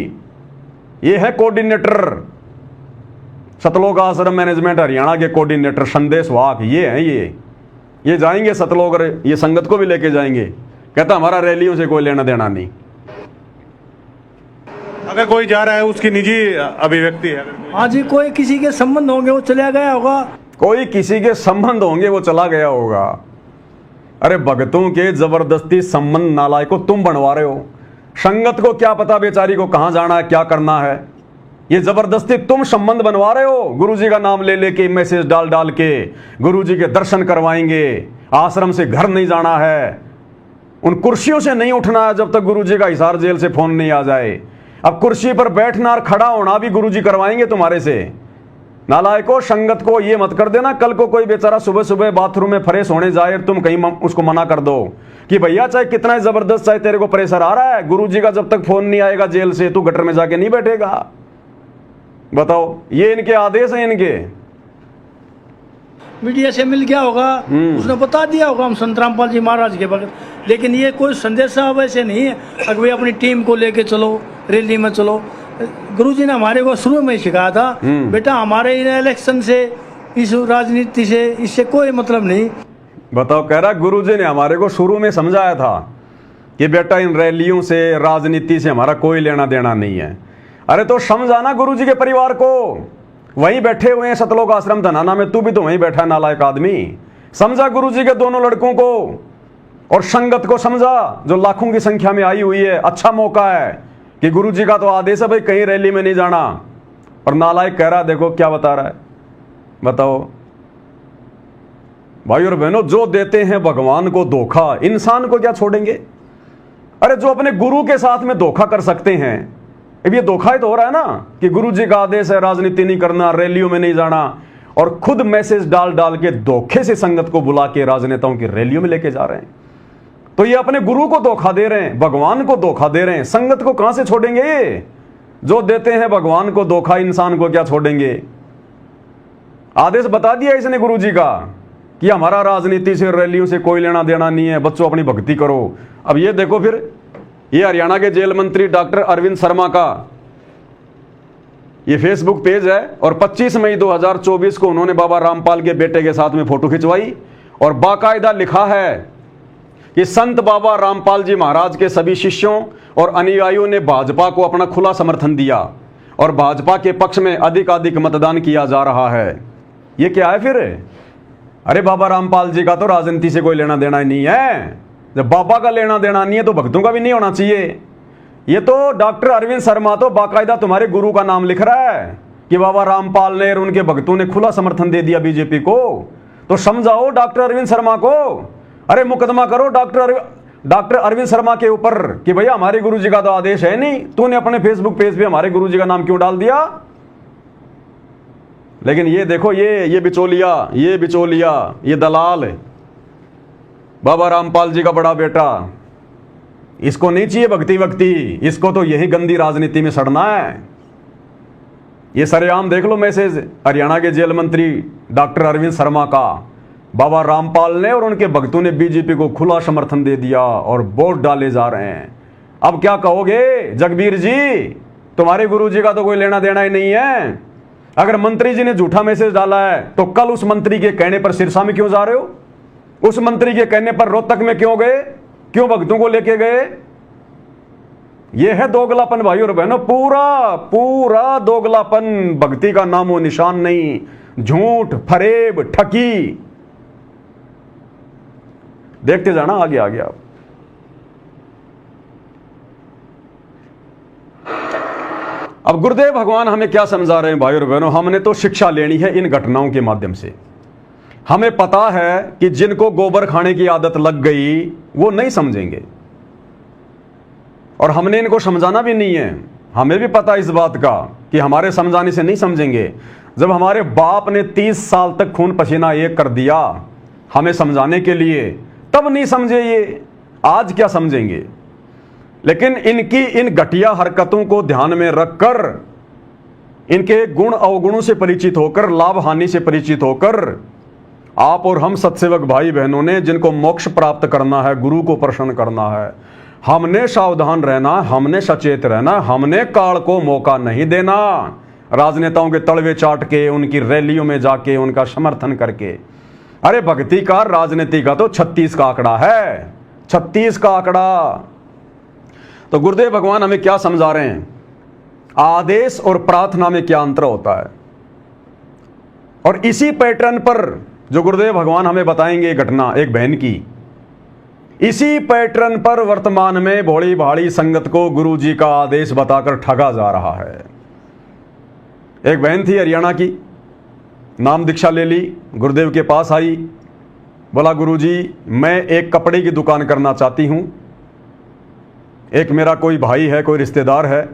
ये है कोऑर्डिनेटर, सतलोक आश्रम मैनेजमेंट हरियाणा के कोऑर्डिनेटर संदेश वाक ये हैं, ये जाएंगे सतलोक, ये संगत को भी लेके जाएंगे। कहता हमारा रैलियों से कोई लेना देना नहीं। अगर कोई जा रहा है उसकी निजी अभिव्यक्ति है। हाँ जी, कोई किसी के संबंध होंगे वो चला गया होगा। कोई किसी के संबंध होंगे वो चला गया होगा। अरे भगतों के जबरदस्ती संबंध नालायकों तुम बनवा रहे हो। संगत को क्या पता बेचारी को कहां जाना है, क्या करना है। ये जबरदस्ती तुम संबंध बनवा रहे हो। गुरुजी का नाम ले लेके मैसेज डाल डाल के गुरुजी के दर्शन करवाएंगे, आश्रम से घर नहीं जाना है, उन कुर्सियों से नहीं उठना है जब तक गुरुजी का हिसार जेल से फोन नहीं आ जाए। अब कुर्सी पर बैठना और खड़ा होना भी गुरुजी करवाएंगे तुम्हारे से। नालायकों, संगत को ये मत कर देना कल को कोई बेचारा सुबह सुबह बाथरूम में फ्रेश होने जाए, तुम कहीं उसको मना कर दो कि भैया चाहे कितना जबरदस्त चाहे तेरे को प्रेशर आ रहा है, गुरुजी का जब तक फोन नहीं आएगा जेल से तू गटर में जाके नहीं बैठेगा। बताओ, ये इनके आदेश हैं इनके। मीडिया से मिल गया होगा, उसने बता दिया होगा हम संत रामपाल जी महाराज के भगत, लेकिन ये कोई संदेशा वैसे नहीं है अगर भाई अपनी टीम को लेके चलो, रैली में चलो। गुरुजी ने हमारे को शुरू में सिखाया था, बेटा हमारे इन इलेक्शन से, इस राजनीति से, इससे कोई मतलब नहीं। बताओ, कह रहा गुरुजी ने हमारे को शुरू में समझाया था कि बेटा इन रैलियों से, राजनीति से हमारा कोई लेना देना नहीं है। अरे तो समझाना गुरुजी के परिवार को, वहीं बैठे हुए हैं सतलोक आश्रम धनाना में, तू भी तो वहीं बैठा नालायक आदमी। समझा गुरुजी के दोनों लड़कों को और संगत को समझा जो लाखों की संख्या में आई हुई है। अच्छा मौका है कि गुरुजी का तो आदेश है भाई कहीं रैली में नहीं जाना, और नालायक कह रहा देखो क्या बता रहा है। बताओ भाई और बहनों, जो देते हैं भगवान को धोखा, इंसान को क्या छोड़ेंगे। अरे जो अपने गुरु के साथ में धोखा कर सकते हैं, अब ये धोखा ही तो हो रहा है ना कि गुरुजी का आदेश है राजनीति नहीं करना, रैलियों में नहीं जाना, और खुद मैसेज डाल डाल के धोखे से संगत को बुला के राजनेताओं की रैलियों में लेके जा रहे हैं। तो ये अपने गुरु को धोखा दे रहे हैं, भगवान को धोखा दे रहे हैं। संगत को कहां से छोड़ेंगे ये? जो देते हैं भगवान को धोखा, इंसान को क्या छोड़ेंगे। आदेश बता दिया इसने गुरुजी का कि हमारा राजनीति से, रैलियों से कोई लेना देना नहीं है, बच्चों अपनी भक्ति करो। अब ये देखो, फिर ये हरियाणा के जेल मंत्री डॉक्टर अरविंद शर्मा का ये फेसबुक पेज है, और 25 मई 2024 को उन्होंने बाबा रामपाल के बेटे के साथ में फोटो खिंचवाई और बाकायदा लिखा है कि संत बाबा रामपाल जी महाराज के सभी शिष्यों और अनुयायियों ने भाजपा को अपना खुला समर्थन दिया और भाजपा के पक्ष में अधिकाधिक मतदान किया जा रहा है। ये क्या है फिर? अरे बाबा रामपाल जी का तो राजनीति से कोई लेना देना ही नहीं है। जब बाबा का लेना देना नहीं है तो भक्तों का भी नहीं होना चाहिए। ये तो डॉक्टर अरविंद शर्मा तो बाकायदा तुम्हारे गुरु का नाम लिख रहा है कि बाबा रामपाल ने और उनके भक्तों ने खुला समर्थन दे दिया बीजेपी को। तो समझाओ डॉक्टर अरविंद शर्मा को, अरे मुकदमा करो डॉक्टर अरविंद शर्मा के ऊपर कि भैया हमारे गुरुजी का तो आदेश है नहीं, तूने अपने फेसबुक पेज पे हमारे गुरुजी का नाम क्यों डाल दिया। लेकिन ये देखो, ये बिचौलिया, ये दलाल, बाबा रामपाल जी का बड़ा बेटा, इसको नहीं चाहिए भक्ति, इसको तो यही गंदी राजनीति में सड़ना है। ये सरेआम देख लो मैसेज हरियाणा के जेल मंत्री डॉक्टर अरविंद शर्मा का। बाबा रामपाल ने और उनके भक्तों ने बीजेपी को खुला समर्थन दे दिया और वोट डाले जा रहे हैं। अब क्या कहोगे जगबीर जी, तुम्हारे गुरुजी का तो कोई लेना देना ही नहीं है। अगर मंत्री जी ने झूठा मैसेज डाला है तो कल उस मंत्री के कहने पर सिरसा में क्यों जा रहे हो? उस मंत्री के कहने पर रोहतक में क्यों गए? क्यों भक्तों को लेके गए? यह है दोगलापन भाई और बहनों, पूरा दोगलापन। भक्ति का नामो निशान नहीं, झूठ, फरेब, ठगी। देखते जाना आगे आप। अब गुरुदेव भगवान हमें क्या समझा रहे हैं भाई और बहनों? हमने तो शिक्षा लेनी है इन घटनाओं के माध्यम से। हमें पता है कि जिनको गोबर खाने की आदत लग गई वो नहीं समझेंगे, और हमने इनको समझाना भी नहीं है। हमें भी पता इस बात का कि हमारे समझाने से नहीं समझेंगे। जब हमारे बाप ने 30 साल तक खून पसीना एक कर दिया हमें समझाने के लिए, तब नहीं समझे ये, आज क्या समझेंगे। लेकिन इनकी इन घटिया हरकतों को ध्यान में रखकर, इनके गुण अवगुणों से परिचित होकर, लाभ हानि से परिचित होकर, आप और हम सत्सेवक भाई बहनों ने जिनको मोक्ष प्राप्त करना है, गुरु को प्रसन्न करना है, हमने सावधान रहना, हमने सचेत रहना, हमने काल को मौका नहीं देना। राजनेताओं के तलवे चाट के, उनकी रैलियों में जाके उनका समर्थन करके। अरे भक्ति का, राजनीति का तो 36 का आंकड़ा है, 36 का आंकड़ा। तो गुरुदेव भगवान हमें क्या समझा रहे हैं? आदेश और प्रार्थना में क्या अंतर होता है, और इसी पैटर्न पर जो गुरुदेव भगवान हमें बताएंगे घटना एक बहन की, इसी पैटर्न पर वर्तमान में भोली भाली संगत को गुरु जी का आदेश बताकर ठगा जा रहा है। एक बहन थी हरियाणा की, नाम दीक्षा ले ली, गुरुदेव के पास आई, बोला गुरु जी मैं एक कपड़े की दुकान करना चाहती हूं, एक मेरा कोई भाई है, कोई रिश्तेदार है,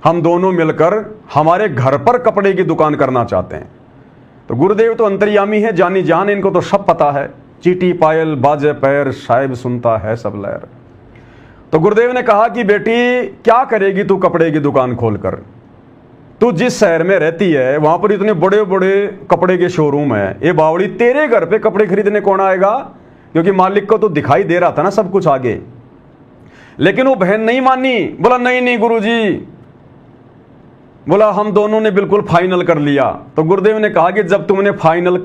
हम दोनों मिलकर हमारे घर पर कपड़े की दुकान करना चाहते हैं। तो गुरुदेव तो अंतर्यामी है, जानी जान, इनको तो सब पता है, चीटी पायल बाजे पैर साहिब सुनता है सब लहर। तो गुरुदेव ने कहा कि बेटी क्या करेगी तू कपड़े की दुकान खोलकर? तू जिस शहर में रहती है वहां पर इतने बड़े बड़े कपड़े के शोरूम है, ये बावड़ी तेरे घर पे कपड़े खरीदने कौन आएगा? क्योंकि मालिक को तो दिखाई दे रहा था ना सब कुछ आगे। लेकिन वो बहन नहीं मानी, बोला नहीं नहीं गुरुजी, बोला हम दोनों ने बिल्कुल फाइनल कर लिया। तो गुरुदेव ने कहा कि जब तुमने फाइनल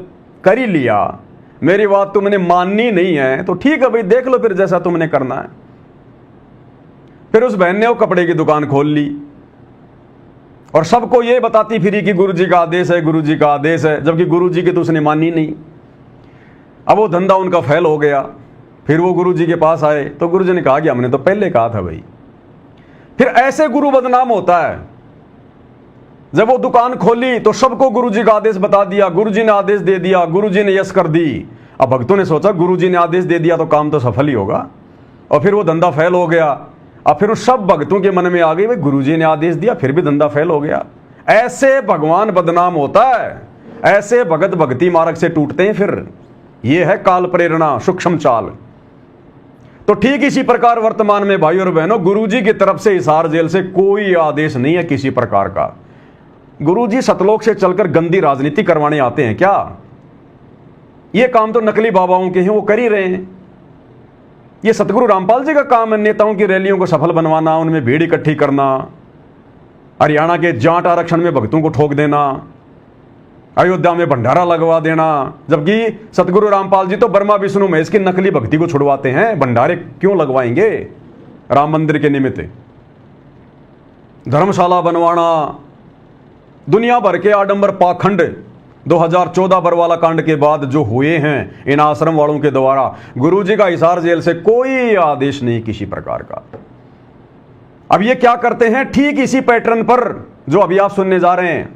कर ही लिया, मेरी बात तुमने माननी नहीं है तो ठीक है भाई, देख लो फिर जैसा तुमने करना है। फिर उस बहन ने वो कपड़े की दुकान खोल ली और सबको ये बताती फिरी कि गुरुजी का आदेश है, गुरुजी का आदेश है, जबकि गुरुजी की तो उसने मानी नहीं। अब वो धंधा उनका फेल हो गया। फिर वो गुरुजी के पास आए तो गुरुजी ने कहा कि हमने तो पहले कहा था भाई। फिर ऐसे गुरु बदनाम होता है। जब वो दुकान खोली तो सबको गुरुजी का आदेश बता दिया, गुरुजी ने आदेश दे दिया, गुरुजी ने यस कर दी। अब भक्तों ने सोचा गुरुजी ने आदेश दे दिया तो काम तो सफल ही होगा, और फिर वो धंधा फेल हो गया। अब फिर उस सब भक्तों के मन में आ गई भाई गुरुजी ने आदेश दिया फिर भी धंधा फेल हो गया। ऐसे भगवान बदनाम होता है, ऐसे भगत भक्ति मार्ग से टूटते हैं। फिर ये है काल प्रेरणा, सूक्ष्म चाल। तो ठीक इसी प्रकार वर्तमान में भाई और बहनों, गुरुजी की तरफ से हिसार जेल से कोई आदेश नहीं है किसी प्रकार का। गुरुजी सतलोक से चलकर गंदी राजनीति करवाने आते हैं क्या? ये काम तो नकली बाबाओं के हैं, वो कर ही रहे हैं। ये सतगुरु रामपाल जी का काम है नेताओं की रैलियों को सफल बनवाना, उनमें भीड़ इकट्ठी करना, हरियाणा के जाट आरक्षण में भक्तों को ठोक देना, अयोध्या में भंडारा लगवा देना। जबकि सतगुरु रामपाल जी तो बर्मा विष्णु महेश की नकली भक्ति को छुड़वाते हैं, भंडारे क्यों लगवाएंगे राम मंदिर के निमित्त? धर्मशाला बनवाना, दुनिया भर के आडंबर पाखंड 2014 बरवाला कांड के बाद जो हुए हैं इन आश्रम वालों के द्वारा, गुरुजी का हिसार जेल से कोई आदेश नहीं किसी प्रकार का। अब ये क्या करते हैं? ठीक इसी पैटर्न पर जो अभी आप सुनने जा रहे हैं,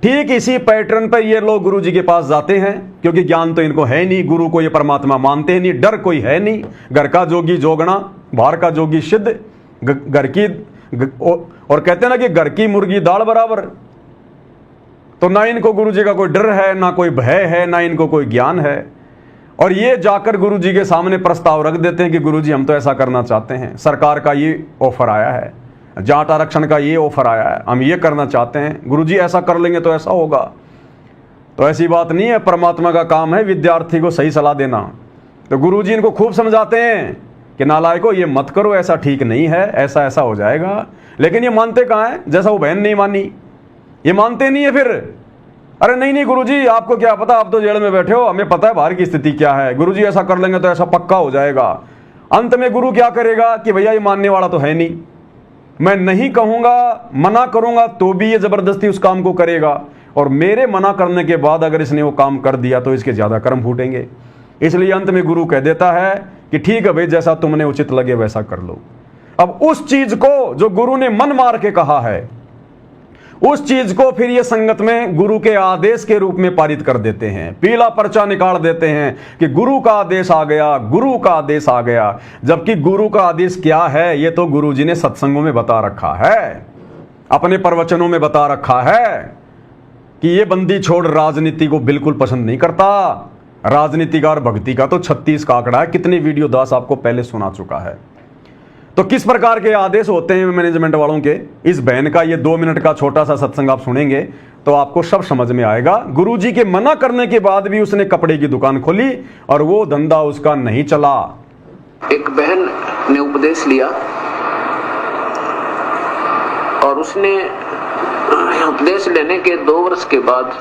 ठीक इसी पैटर्न पर ये लोग गुरुजी के पास जाते हैं, क्योंकि ज्ञान तो इनको है नहीं, गुरु को ये परमात्मा मानते नहीं, डर कोई है नहीं। घर का जोगी जोगना, बाहर का जोगी सिद्ध, घर की और कहते हैं ना कि घर की मुर्गी दाल बराबर। तो ना इनको गुरुजी का कोई डर है, ना कोई भय है, ना इनको कोई ज्ञान है। और ये जाकर गुरुजी के सामने प्रस्ताव रख देते हैं कि गुरुजी हम तो ऐसा करना चाहते हैं, सरकार का ये ऑफर आया है, जाट आरक्षण का ये ऑफर आया है, हम ये करना चाहते हैं, गुरुजी ऐसा कर लेंगे तो ऐसा होगा। तो ऐसी बात नहीं है, परमात्मा का काम है विद्यार्थी को सही सलाह देना। तो गुरुजी इनको खूब समझाते हैं कि नालायको ये मत करो, ऐसा ठीक नहीं है, ऐसा ऐसा हो जाएगा। लेकिन ये मानते कहाँ हैं? जैसा वो बहन नहीं मानी, ये मानते नहीं है। फिर अरे नहीं नहीं गुरुजी आपको क्या पता, आप तो जेल में बैठे हो, हमें पता है बाहर की स्थिति क्या है, गुरुजी ऐसा कर लेंगे तो ऐसा पक्का हो जाएगा। अंत में गुरु क्या करेगा कि भैया ये मानने वाला तो है नहीं, मैं नहीं कहूंगा, मना करूंगा तो भी ये जबरदस्ती उस काम को करेगा, और मेरे मना करने के बाद अगर इसने वो काम कर दिया तो इसके ज्यादा कर्म फूटेंगे। इसलिए अंत में गुरु कह देता है कि ठीक है भाई, जैसा तुमने उचित लगे वैसा कर लो। अब उस चीज को जो गुरु ने मन मार के कहा है, उस चीज को फिर ये संगत में गुरु के आदेश के रूप में पारित कर देते हैं, पीला पर्चा निकाल देते हैं कि गुरु का आदेश आ गया, गुरु का आदेश आ गया। जबकि गुरु का आदेश क्या है ये तो गुरुजी ने सत्संगों में बता रखा है, अपने प्रवचनों में बता रखा है कि ये बंदी छोड़ राजनीति को बिल्कुल पसंद नहीं करता। राजनीति का और भक्ति का तो 36 का आंकड़ा है, कितनी वीडियो दास आपको पहले सुना चुका है। तो किस प्रकार के आदेश होते हैं मैनेजमेंट वालों के, इस बहन का ये 2 मिनट का छोटा सा सत्संग आप सुनेंगे तो आपको सब समझ में आएगा। गुरुजी के मना करने के बाद भी उसने कपड़े की दुकान खोली और वो धंधा उसका नहीं चला। एक बहन ने उपदेश लिया और उसने उपदेश लेने के 2 वर्ष के बाद,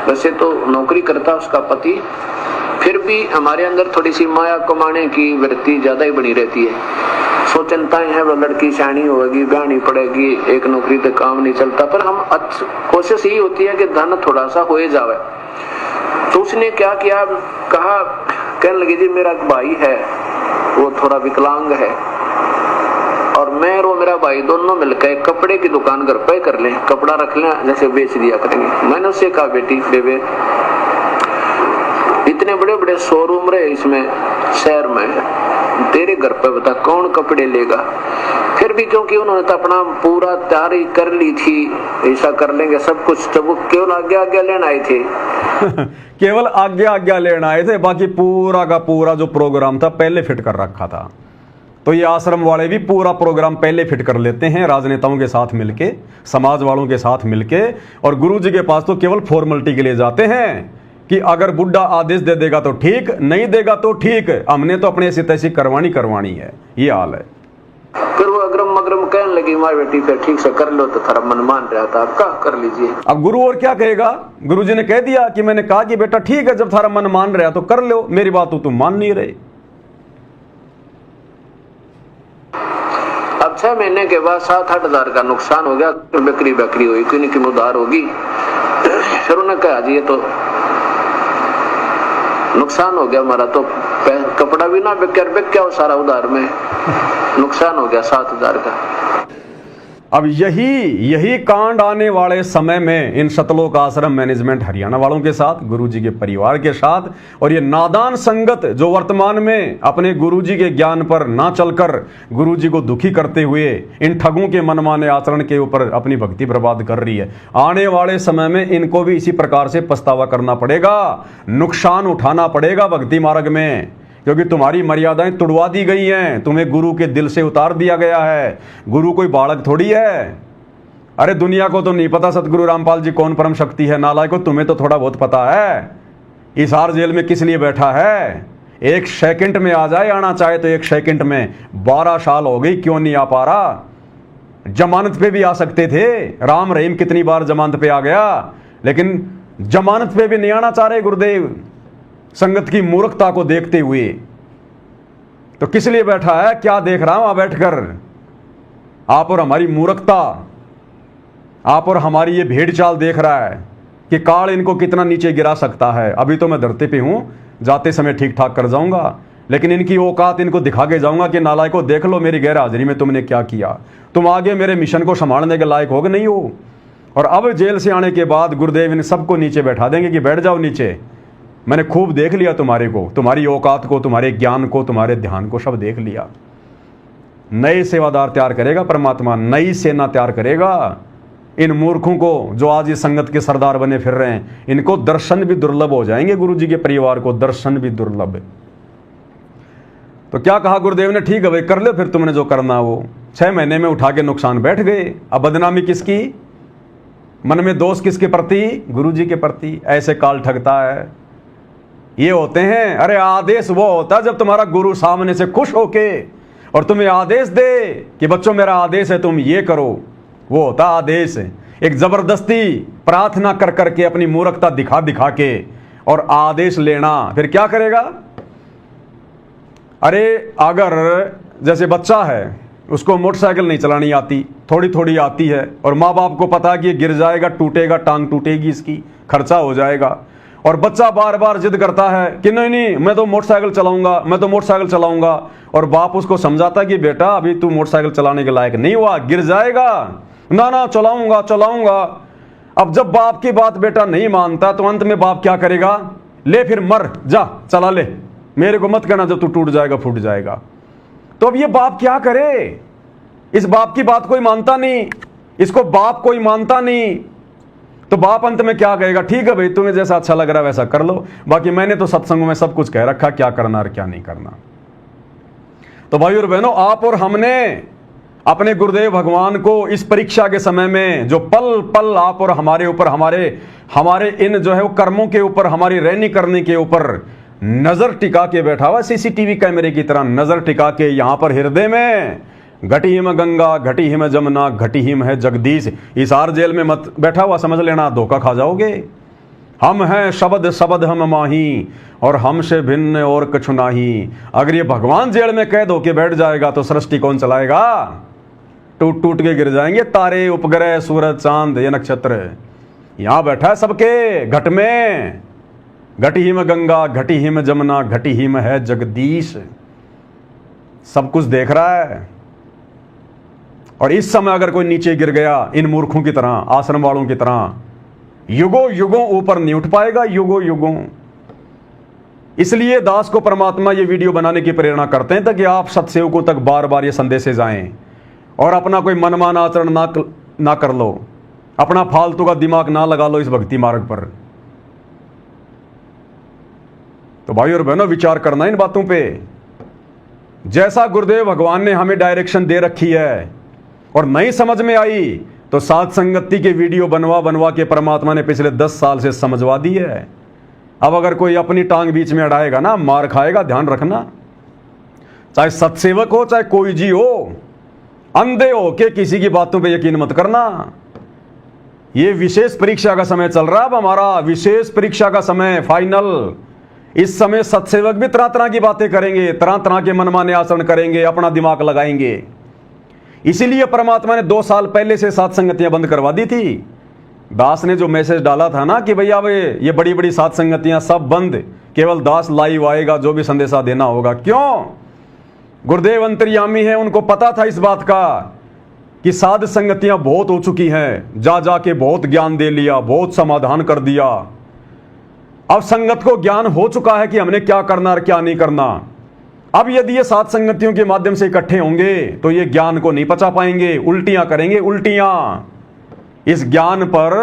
वैसे तो नौकरी करता उसका पति, फिर भी हमारे अंदर थोड़ी सी माया कमाने की वृत्ति ज्यादा ही बनी रहती है। सोचनताएं हैं वो लड़की शानी होगी, ब्याहनी पड़ेगी, एक नौकरी तो काम नहीं चलता, पर हम कोशिश यही होती है कि धन थोड़ा सा हो जावे। तो उसने क्या किया, कहा, कहने लगी जी मेरा एक भाई है, वो थोड़ा विकलांग है, और मैं और मेरा भाई दोनों मिलकर कपड़े की दुकान घर पे कर लें, कपड़ा रख लें, जैसे बेच दिया करेंगे। मैंने उससे कहा बेटी बेबे, इतने बड़े बड़े शोरूम रहे इसमें शहर में, तेरे घर पे बता कौन कपड़े लेगा। फिर भी क्योंकि उन्होंने तो अपना पूरा तैयारी कर ली थी, ऐसा कर लेंगे सब कुछ, तो वो केवल आज्ञा लेने आए थे। केवल आज्ञा लेने आए थे, बाकी पूरा का पूरा जो प्रोग्राम था पहले फिट कर रखा था। तो ये आश्रम वाले भी पूरा प्रोग्राम पहले फिट कर लेते हैं, राजनेताओं के साथ मिलके, समाज वालों के साथ मिलके, और गुरु जी के पास तो केवल फॉर्मेलिटी के लिए जाते हैं कि अगर बुड्ढा आदेश दे देगा तो ठीक, नहीं देगा तो ठीक, हमने तो अपने ऐसी तैसी करवानी है। ये हाल है। फिर वो अग्रम मग्रम कहने लगी, माँ बेटी फिर ठीक से कर लो, तो थारा मन मान रहा था, आपका कर लीजिए। अब गुरु और क्या कहेगा, गुरु जी ने कह दिया कि मैंने कहा कि बेटा ठीक है, जब थारा मन मान रहा तो कर लो, मेरी बात तो तुम मान नहीं रहे। अब 6 महीने के बाद 7-8 हजार का नुकसान हो गया, बकरी हुई, किन की उधार होगी। फिर उन्होंने कहा जी ये तो नुकसान हो गया हमारा, तो कपड़ा भी ना बिक क्या सारा उधार में नुकसान हो गया 7,000 का। अब यही कांड आने वाले समय में इन शतलोक आश्रम मैनेजमेंट हरियाणा वालों के साथ, गुरुजी के परिवार के साथ, और ये नादान संगत जो वर्तमान में अपने गुरुजी के ज्ञान पर ना चलकर गुरुजी को दुखी करते हुए इन ठगों के मनमाने आचरण के ऊपर अपनी भक्ति बर्बाद कर रही है, आने वाले समय में इनको भी इसी प्रकार से पछतावा करना पड़ेगा, नुकसान उठाना पड़ेगा भक्ति मार्ग में, क्योंकि तुम्हारी मर्यादाएं तुड़वा दी गई हैं, तुम्हें गुरु के दिल से उतार दिया गया है। गुरु कोई बालक थोड़ी है। अरे दुनिया को तो नहीं पता सतगुरु रामपाल जी कौन परम शक्ति है, नालायको तुम्हें तो थोड़ा बहुत पता है। हिसार जेल में किस लिए बैठा है, 1 सेकंड में आ जाए, आना चाहे तो 1 सेकंड में। 12 साल हो गई, क्यों नहीं आ पा रहा? जमानत पे भी आ सकते थे, राम रहीम कितनी बार जमानत पे आ गया, लेकिन जमानत पे भी नहीं आना चाह रहे गुरुदेव, संगत की मूर्खता को देखते हुए। तो किस लिए बैठा है, क्या देख रहा हूं बैठकर? आप और हमारी मूर्खता, आप और हमारी ये भेड़ चाल देख रहा है कि काल इनको कितना नीचे गिरा सकता है। अभी तो मैं धरती पे हूं, जाते समय ठीक ठाक कर जाऊंगा, लेकिन इनकी औकात इनको दिखा के जाऊंगा कि नालायको देख लो मेरी गैर हाजिरी में तुमने क्या किया, तुम आगे मेरे मिशन को संभालने के लायक हो कि नहीं हो। और अब जेल से आने के बाद गुरुदेव इन सबको नीचे बैठा देंगे कि बैठ जाओ नीचे, मैंने खूब देख लिया तुम्हारे को, तुम्हारी औकात को, तुम्हारे ज्ञान को, तुम्हारे ध्यान को, सब देख लिया। नए सेवादार तैयार करेगा परमात्मा, नई सेना तैयार करेगा। इन मूर्खों को जो आज इस संगत के सरदार बने फिर रहे हैं, इनको दर्शन भी दुर्लभ हो जाएंगे, गुरु जी के परिवार को दर्शन भी दुर्लभ। तो क्या कहा गुरुदेव ने, ठीक है भाई कर लो फिर तुमने जो करना वो। 6 महीने में उठा के नुकसान बैठ गए। अब बदनामी किसकी, मन में दोष किसके प्रति? गुरु जी के प्रति। ऐसे काल ठगता है, ये होते हैं। अरे आदेश वो होता है जब तुम्हारा गुरु सामने से खुश होके और तुम्हें आदेश दे कि बच्चों मेरा आदेश है तुम ये करो, वो होता आदेश। एक जबरदस्ती प्रार्थना कर करके अपनी मूर्खता दिखा के और आदेश लेना, फिर क्या करेगा? अरे अगर जैसे बच्चा है, उसको मोटरसाइकिल नहीं चलानी आती, थोड़ी थोड़ी आती है, और माँ बाप को पता है कि गिर जाएगा, टूटेगा, टांग टूटेगी, इसकी खर्चा हो जाएगा, और बच्चा बार बार जिद करता है कि नहीं मैं तो मोटरसाइकिल चलाऊंगा, मैं तो मोटरसाइकिल चलाऊंगा, और बाप उसको समझाता कि बेटा अभी तू मोटरसाइकिल चलाने के लायक नहीं हुआ, गिर जाएगा, ना चलाऊंगा। अब जब बाप की बात बेटा नहीं मानता तो अंत में बाप क्या करेगा? ले फिर मर, जा चला ले, मेरे को मत कहना जब तू टूट जाएगा फूट जाएगा। तो अब ये बाप क्या करे? इस बाप की बात कोई मानता नहीं, इसको बाप कोई मानता नहीं। तो बाप अंत में क्या कहेगा? ठीक है भाई तुम्हें जैसा अच्छा लग रहा है वैसा कर लो, बाकी मैंने तो सत्संग में सब कुछ कह रखा क्या करना और क्या नहीं करना। तो भाई और बहनों, आप और हमने अपने गुरुदेव भगवान को इस परीक्षा के समय में जो पल पल आप और हमारे ऊपर, हमारे इन जो है वो कर्मों के ऊपर, हमारी रहनी करने के ऊपर नजर टिका के बैठा हुआ, सीसीटीवी कैमरे की तरह नजर टिका के, यहां पर हृदय में घटी हिम गंगा, घटी हिम जमुना, घटी हिम है जगदीश। हिसार जेल में मत बैठा हुआ समझ लेना, धोखा खा जाओगे। हम हैं शब्द शब्द हम माही, और हमसे भिन्न और कछु नाही। अगर ये भगवान जेल में कैद होके बैठ जाएगा तो सृष्टि कौन चलाएगा? टूट टूट के गिर जाएंगे तारे, उपग्रह, सूरज, चांद, ये नक्षत्र। यहां बैठा है सबके घट में। घटी हिम गंगा, घटी हिम जमुना, घटी हिम है जगदीश। सब कुछ देख रहा है। और इस समय अगर कोई नीचे गिर गया इन मूर्खों की तरह, आश्रम वालों की तरह, युगों युगों ऊपर नहीं उठ पाएगा, युगों युगों। इसलिए दास को परमात्मा ये वीडियो बनाने की प्रेरणा करते हैं ताकि आप सत्सेवकों तक बार बार ये संदेशे जाएं और अपना कोई मनमाना आचरण ना कर लो, अपना फालतू का दिमाग ना लगा लो इस भक्ति मार्ग पर। तो भाई और बहनों, विचार करना इन बातों पे। जैसा गुरुदेव भगवान ने हमें डायरेक्शन दे रखी है और नहीं समझ में आई तो साध संगति के वीडियो बनवा बनवा के परमात्मा ने पिछले 10 साल से समझवा दी है। अब अगर कोई अपनी टांग बीच में अड़ाएगा ना, मार खाएगा, ध्यान रखना। चाहे सत्सेवक हो, चाहे कोई जी हो, अंधे हो के किसी की बातों पे यकीन मत करना। ये विशेष परीक्षा का समय चल रहा है। अब हमारा विशेष परीक्षा का समय, फाइनल। इस समय सत्सेवक भी तरह तरह की बातें करेंगे, तरह तरह के मनमाने आचरण करेंगे, अपना दिमाग लगाएंगे। इसीलिए परमात्मा ने 2 साल पहले से साध संगतियां बंद करवा दी थी। दास ने जो मैसेज डाला था ना कि भैया ये बड़ी बड़ी साध संगतियां सब बंद, केवल दास लाइव आएगा, जो भी संदेशा देना होगा। क्यों? गुरुदेव अंतर्यामी है, उनको पता था इस बात का कि साध संगतियां बहुत हो चुकी हैं। जा जाके बहुत ज्ञान दे लिया, बहुत समाधान कर दिया। अब संगत को ज्ञान हो चुका है कि हमने क्या करना और क्या नहीं करना। अब यदि ये साध संगतियों के माध्यम से इकट्ठे होंगे तो ये ज्ञान को नहीं पचा पाएंगे, उल्टियां करेंगे, उल्टियां। इस ज्ञान पर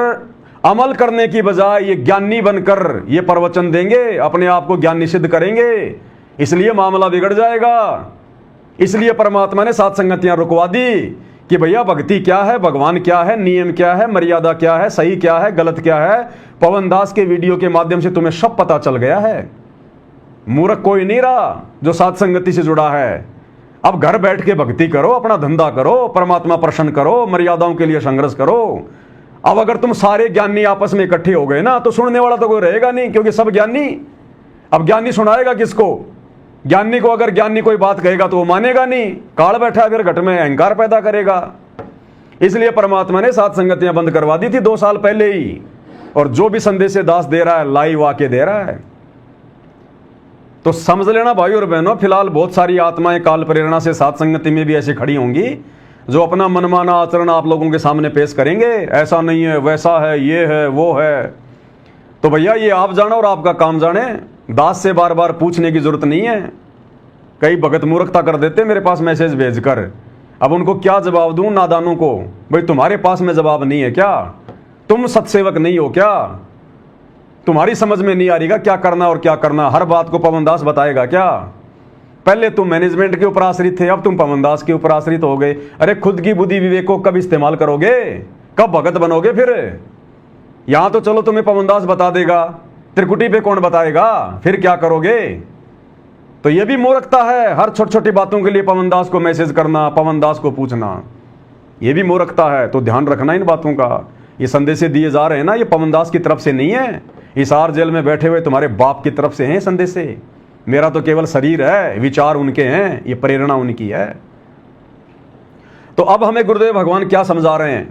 अमल करने की बजाय ये ज्ञानी बनकर ये प्रवचन देंगे, अपने आप को ज्ञानी सिद्ध करेंगे। इसलिए मामला बिगड़ जाएगा। इसलिए परमात्मा ने साध संगतियां रुकवा दी कि भैया भक्ति क्या है, भगवान क्या है, नियम क्या है, मर्यादा क्या है, सही क्या है, गलत क्या है। पवन दास के वीडियो के माध्यम से तुम्हें सब पता चल गया है। मूर्ख कोई नहीं रहा जो साध संगति से जुड़ा है। अब घर बैठ के भक्ति करो, अपना धंधा करो, परमात्मा प्रसन्न करो, मर्यादाओं के लिए संघर्ष करो। अब अगर तुम सारे ज्ञानी आपस में इकट्ठे हो गए ना तो सुनने वाला तो कोई रहेगा नहीं, क्योंकि सब ज्ञानी। अब ज्ञानी सुनाएगा किसको? ज्ञानी को अगर ज्ञानी कोई बात कहेगा तो वो मानेगा नहीं, काल बैठा फिर घट में अहंकार पैदा करेगा। इसलिए परमात्मा ने साध संगतियां बंद करवा दी थी 2 साल पहले ही। और जो भी संदेश दास दे रहा है लाइव आके दे रहा है। तो समझ लेना भाई और बहनों, फिलहाल बहुत सारी आत्माएं काल प्रेरणा से साध संगति में भी ऐसी खड़ी होंगी जो अपना मनमाना आचरण आप लोगों के सामने पेश करेंगे। ऐसा नहीं है, वैसा है, ये है, वो है। तो भैया ये आप जानो और आपका काम जाने। दास से बार बार पूछने की जरूरत नहीं है। कई भगत मूर्खता कर देते मेरे पास मैसेज भेजकर। अब उनको क्या जवाब दूं नादानों को? भाई तुम्हारे पास में जवाब नहीं है क्या? तुम सत्सेवक नहीं हो क्या? तुम्हारी समझ में नहीं आ रही क्या करना और क्या करना? हर बात को पवन दास बताएगा क्या? पहले तुम मैनेजमेंट के ऊपर आश्रित थे, अब तुम पवन दास के ऊपर आश्रित हो गए। अरे खुद की बुद्धि विवेक को कब इस्तेमाल करोगे? कब भगत बनोगे? फिर यहां तो चलो तुम्हें पवन दास बता देगा, त्रिकुटी पे कौन बताएगा? फिर क्या करोगे? तो यह भी मूर्खता है। हर छोटी छोटी बातों के लिए पवन दास को मैसेज करना, पवन दास को पूछना, यह भी मूर्खता है। तो ध्यान रखना इन बातों का। ये संदेश दिए जा रहे हैं ना, ये पवन दास की तरफ से नहीं है। हिसार जेल में बैठे हुए तुम्हारे बाप की तरफ से हैं संदेशे। मेरा तो केवल शरीर है, विचार उनके हैं, ये प्रेरणा उनकी है। तो अब हमें गुरुदेव भगवान क्या समझा रहे हैं?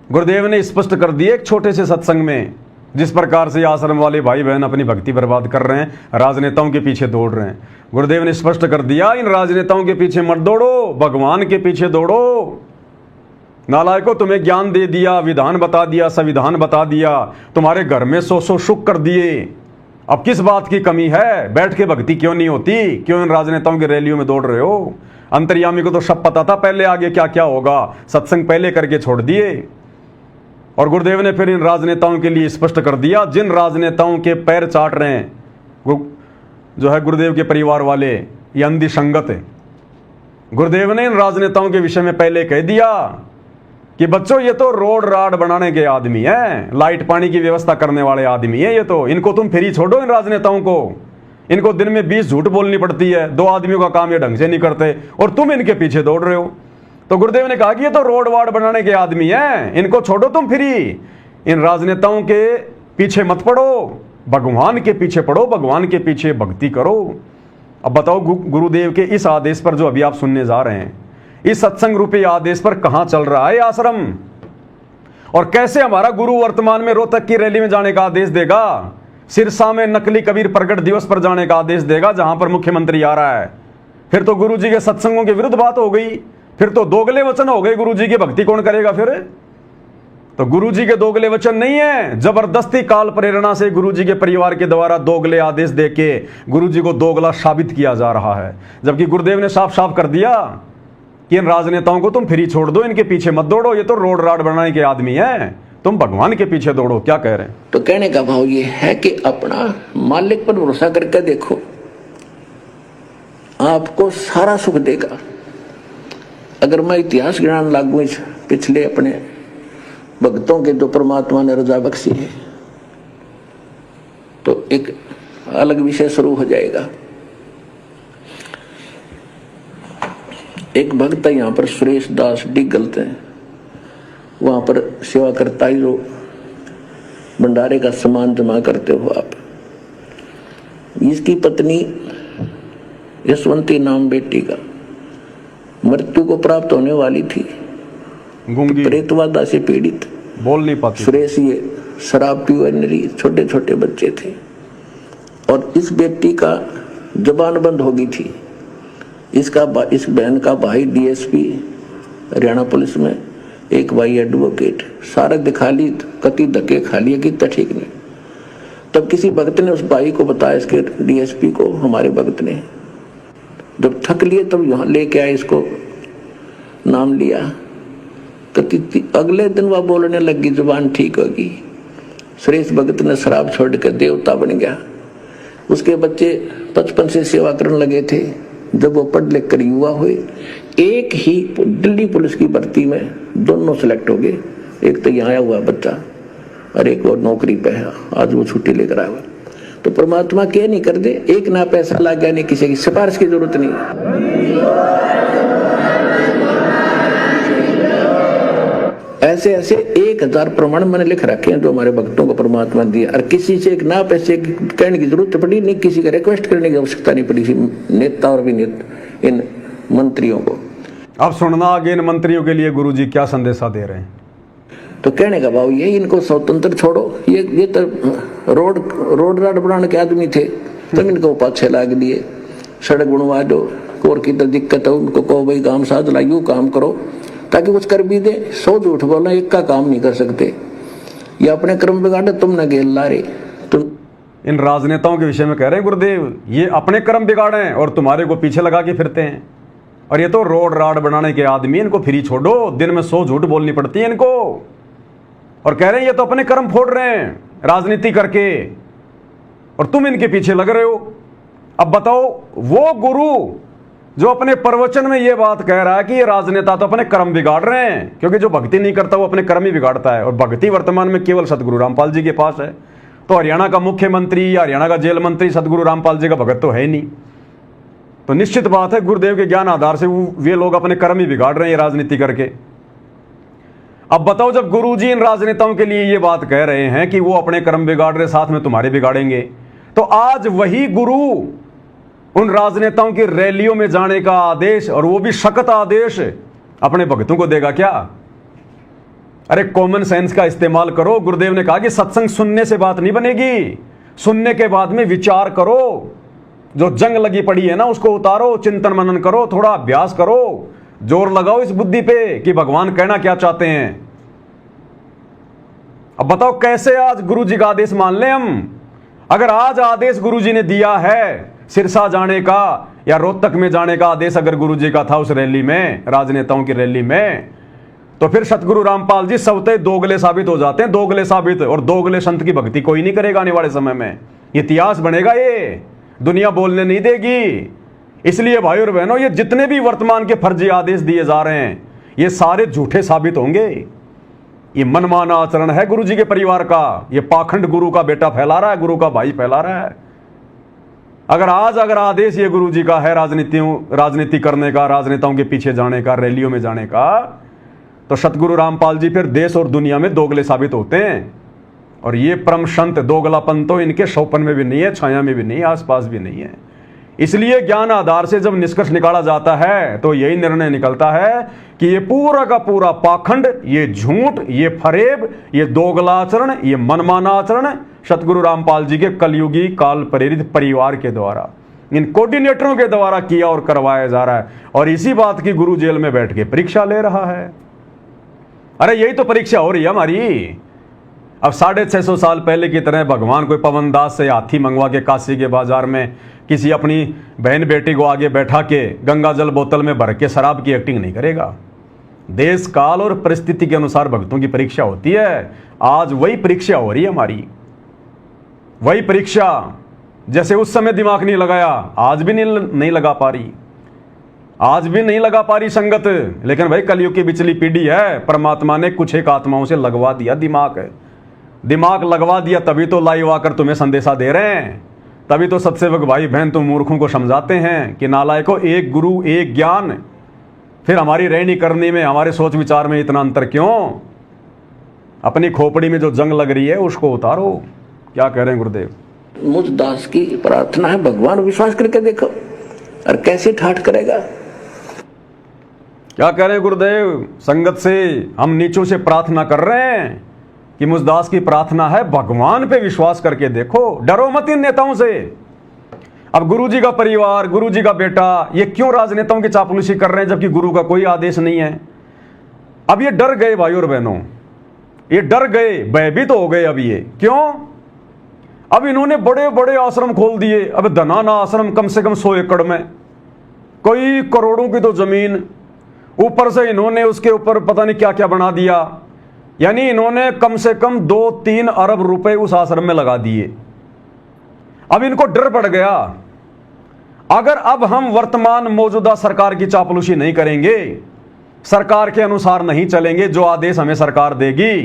गुरुदेव ने स्पष्ट कर दिए एक छोटे से सत्संग में, जिस प्रकार से आश्रम वाले भाई बहन अपनी भक्ति बर्बाद कर रहे हैं, राजनेताओं के पीछे दौड़ रहे हैं। गुरुदेव ने स्पष्ट कर दिया, इन राजनेताओं के पीछे मत दौड़ो, भगवान के पीछे दौड़ो। नालायकों, तुम्हें ज्ञान दे दिया, विधान बता दिया, संविधान बता दिया, तुम्हारे घर में 100 सुख कर दिए। अब किस बात की कमी है? बैठ के भक्ति क्यों नहीं होती? क्यों इन राजनेताओं की रैलियों में दौड़ रहे हो? अंतर्यामी को तो सब पता था पहले आगे क्या क्या होगा, सत्संग पहले करके छोड़ दिए। और गुरुदेव ने फिर इन राजनेताओं के लिए स्पष्ट कर दिया, जिन राजनेताओं के पैर चाट रहे हैं जो है गुरुदेव के परिवार वाले, ये अंधी संगत है। गुरुदेव ने इन राजनेताओं के विषय में पहले कह दिया कि बच्चों ये तो रोड राड बनाने के आदमी हैं, लाइट पानी की व्यवस्था करने वाले आदमी हैं ये तो। इनको तुम फ्री छोड़ो इन राजनेताओं को। इनको दिन में 20 झूठ बोलनी पड़ती है, 2 आदमियों का काम ये ढंग से नहीं करते और तुम इनके पीछे दौड़ रहे हो। तो गुरुदेव ने कहा कि ये तो रोड वार्ड बनाने के आदमी हैं, इनको छोड़ो तुम फ्री। इन राजनेताओं के पीछे मत पड़ो, भगवान के पीछे पड़ो, भगवान के पीछे भक्ति करो। अब बताओ गुरुदेव के इस आदेश पर जो अभी आप सुनने जा रहे हैं, इस सत्संग रूपी आदेश पर कहां चल रहा है आश्रम, और कैसे हमारा गुरु वर्तमान में रोहतक की रैली में जाने का आदेश देगा, सिरसा में नकली कबीर प्रकट दिवस पर जाने का आदेश देगा जहां पर मुख्यमंत्री आ रहा है। फिर तो गुरु जी के सत्संगों के विरुद्ध बात हो गई, फिर तो दोगले वचन हो गए। गुरु जी की भक्ति कौन करेगा फिर? तो गुरु जी के दोगले वचन नहीं है, जबरदस्ती काल प्रेरणा से गुरु जी के परिवार के द्वारा दोगले आदेश देके गुरु जी को दोगला साबित किया जा रहा है। जबकि गुरुदेव ने साफ साफ कर दिया कि इन राजनेताओं को तुम फ्री छोड़ दो, इनके पीछे मत दौड़ो, ये तो रोड राड बनाने के आदमी हैं, तुम भगवान के पीछे दौड़ो। क्या कह रहे हैं? तो कहने का भाव ये है कि अपना मालिक पर भरोसा करके देखो, आपको सारा सुख देगा। अगर मैं इतिहास गिनाने लागू इस पिछले अपने भक्तों के जो परमात्मा ने रजा बख्शी है, तो एक अलग विषय शुरू हो जाएगा। एक भक्त है यहाँ पर सुरेश दास डिगलत हैं, वहां पर सेवा करता ही जो भंडारे का सामान जमा करते हो आप। इसकी पत्नी यशवंती नाम बेटी का मृत्यु को प्राप्त होने वाली थी, गूंगी, प्रेतवादा से पीड़ित, बोल नहीं पाती। सुरेश ये शराब पीवनरी, छोटे छोटे बच्चे थे और इस बेटी का जबान बंद हो गई थी। इस बहन का भाई डीएसपी हरियाणा पुलिस में, एक भाई एडवोकेट, सारा दिखा ली, कति धक्के खा लिए कि ठीक नहीं। तब किसी भक्त ने उस भाई को बताया, इसके डीएसपी को, हमारे भक्त ने जब थक लिए तब यहाँ लेके आए, इसको नाम लिया। अगले दिन वह बोलने लगी, जुबान ठीक होगी। सुरेश भगत ने शराब छोड़ कर देवता बन गया। उसके बच्चे बचपन से सेवा करने लगे थे। जब वो पढ़ लिख कर युवा हुए, एक ही दिल्ली पुलिस की भर्ती में दोनों सिलेक्ट हो गए। एक तो यहाँ आया हुआ बच्चा और एक वो नौकरी पे है, आज वो छुट्टी लेकर आया हुआ। तो परमात्मा क्या नहीं कर दे, एक ना पैसा लग गया, नहीं किसी की सिफारिश की जरूरत नहीं। ऐसे ऐसे 1000 प्रमाण मैंने लिख रखे हैं जो हमारे भक्तों को परमात्मा दिया, और किसी से एक ना पैसे कहने की जरूरत पड़ी नहीं, किसी का रिक्वेस्ट करने की आवश्यकता नहीं पड़ी नेता और भी इन मंत्रियों को। अब सुनना आगे इन मंत्रियों के लिए गुरुजी क्या संदेशा दे रहे हैं। तो कहने का भाव ये, इनको स्वतंत्र छोड़ो। ये तो रोड राड बनाने के आदमी थे, तब इनको पाछे लाग दिए। सड़क बनवा दो, और की तो दिक्कत है उनको कहो भाई काम साध ला, यूं काम करो ताकि कुछ कर भी दे। 100 झूठ बोलना, एक का काम नहीं कर सकते। ये अपने कर्म बिगाड़े, तुम न गेल ला रहे। तुम इन राजनेताओं के विषय में कह रहे हैं गुरुदेव, ये अपने कर्म बिगाड़े और तुम्हारे को पीछे लगा के फिरते हैं। और ये तो रोड राड बनाने के आदमी, इनको फ्री छोड़ो। दिन में 100 झूठ बोलनी पड़ती है इनको, और कह रहे हैं ये तो अपने कर्म फोड़ रहे हैं राजनीति करके, और तुम इनके पीछे लग रहे हो। अब बताओ, वो गुरु जो अपने प्रवचन में ये बात कह रहा है कि ये राजनेता तो अपने कर्म बिगाड़ रहे हैं, क्योंकि जो भक्ति नहीं करता वो अपने कर्म ही बिगाड़ता है, और भक्ति वर्तमान में केवल सदगुरु रामपाल जी के पास है। तो हरियाणा का मुख्यमंत्री या हरियाणा का जेल मंत्री सदगुरु रामपाल जी का भगत तो है ही नहीं। तो निश्चित बात है गुरुदेव के ज्ञान आधार से वे लोग अपने कर्म ही बिगाड़ रहे हैं राजनीति करके। अब बताओ, जब गुरुजी इन राजनेताओं के लिए ये बात कह रहे हैं कि वो अपने कर्म बिगाड़ रहे, साथ में तुम्हारे बिगाड़ेंगे, तो आज वही गुरु उन राजनेताओं की रैलियों में जाने का आदेश, और वो भी सख्त आदेश, अपने भक्तों को देगा क्या? अरे कॉमन सेंस का इस्तेमाल करो। गुरुदेव ने कहा कि सत्संग सुनने से बात नहीं बनेगी, सुनने के बाद में विचार करो। जो जंग लगी पड़ी है ना, उसको उतारो, चिंतन मनन करो, थोड़ा अभ्यास करो, जोर लगाओ इस बुद्धि पे कि भगवान कहना क्या चाहते हैं। अब बताओ कैसे आज गुरु जी का आदेश मान लें हम? अगर आज आदेश गुरु जी ने दिया है सिरसा जाने का या रोहतक में जाने का आदेश अगर गुरु जी का था उस रैली में, राजनेताओं की रैली में, तो फिर सतगुरु रामपाल जी सबते दोगले साबित हो जाते हैं, दोगले साबित। और दोगले संत की भक्ति कोई नहीं करेगा आने वाले समय में, इतिहास बनेगा, ये दुनिया बोलने नहीं देगी। इसलिए भाई और बहनों, ये जितने भी वर्तमान के फर्जी आदेश दिए जा रहे हैं ये सारे झूठे साबित होंगे। ये मनमाना आचरण है गुरु जी के परिवार का, ये पाखंड गुरु का बेटा फैला रहा है, गुरु का भाई फैला रहा है। अगर आदेश ये गुरु जी का है राजनीति करने का, राजनेताओं के पीछे जाने का, रैलियों में जाने का, तो सतगुरु रामपाल जी फिर देश और दुनिया में दोगले साबित होते हैं। और ये परम संत दोगलापन तो इनके शौपन में भी नहीं है, छाया में भी नहीं है, आसपास भी नहीं है। इसलिए ज्ञान आधार से जब निष्कर्ष निकाला जाता है तो यही निर्णय निकलता है कि ये पूरा का पूरा पाखंड, ये झूठ, ये फरेब, ये दोगला आचरण, ये मनमाना आचरण सतगुरु रामपाल जी के कलयुगी काल प्रेरित परिवार के द्वारा, इन कोऑर्डिनेटरों के द्वारा किया और करवाया जा रहा है। और इसी बात की गुरु जेल में बैठ के परीक्षा ले रहा है। अरे यही तो परीक्षा हो रही है हमारी। अब 650 साल पहले की तरह भगवान कोई पवन दास से हाथी मंगवा के काशी के बाजार में किसी अपनी बहन बेटी को आगे बैठा के गंगा जल बोतल में भर के शराब की एक्टिंग नहीं करेगा। देश काल और परिस्थिति के अनुसार भक्तों की परीक्षा होती है। आज वही परीक्षा हो रही है हमारी, वही परीक्षा। जैसे उस समय दिमाग नहीं लगाया, आज भी नहीं लगा पा रही, आज भी नहीं लगा पा रही संगत। लेकिन भाई कलयुग की बिचली पीढ़ी है, परमात्मा ने कुछ एक आत्माओं से लगवा दिया दिमाग लगवा दिया, तभी तो लाइव आकर तुम्हें संदेशा दे रहे हैं। तभी तो सत्सेवक भाई बहन तुम मूर्खों को समझाते हैं कि नालायकों, एक गुरु एक ज्ञान, फिर हमारी रहनी करनी में, हमारे सोच विचार में इतना अंतर क्यों? अपनी खोपड़ी में जो जंग लग रही है उसको उतारो। क्या कह रहे हैं गुरुदेव? मुझ दास की प्रार्थना है, भगवान विश्वास करके देखो और कैसे ठाठ करेगा। क्या कह रहे हैं गुरुदेव? संगत से हम नीचों से प्रार्थना कर रहे हैं कि मुझदास की प्रार्थना है भगवान पे विश्वास करके देखो, डरो मत इन नेताओं से। अब गुरुजी का परिवार, गुरुजी का बेटा, ये क्यों राजनेताओं की चापलूसी कर रहे हैं जबकि गुरु का कोई आदेश नहीं है? अब ये डर गए भाई और बहनों, ये डर गए, भयभीत तो हो गए। अब ये क्यों? अब इन्होंने बड़े बड़े आश्रम खोल दिए। अब धनाना आश्रम कम से कम 100 एकड़ में, कोई करोड़ों की तो जमीन, ऊपर से इन्होंने उसके ऊपर पता नहीं क्या क्या बना दिया। यानी इन्होंने कम से कम 2-3 अरब रुपए उस आश्रम में लगा दिए। अब इनको डर पड़ गया, अगर अब हम वर्तमान मौजूदा सरकार की चापलूसी नहीं करेंगे, सरकार के अनुसार नहीं चलेंगे, जो आदेश हमें सरकार देगी,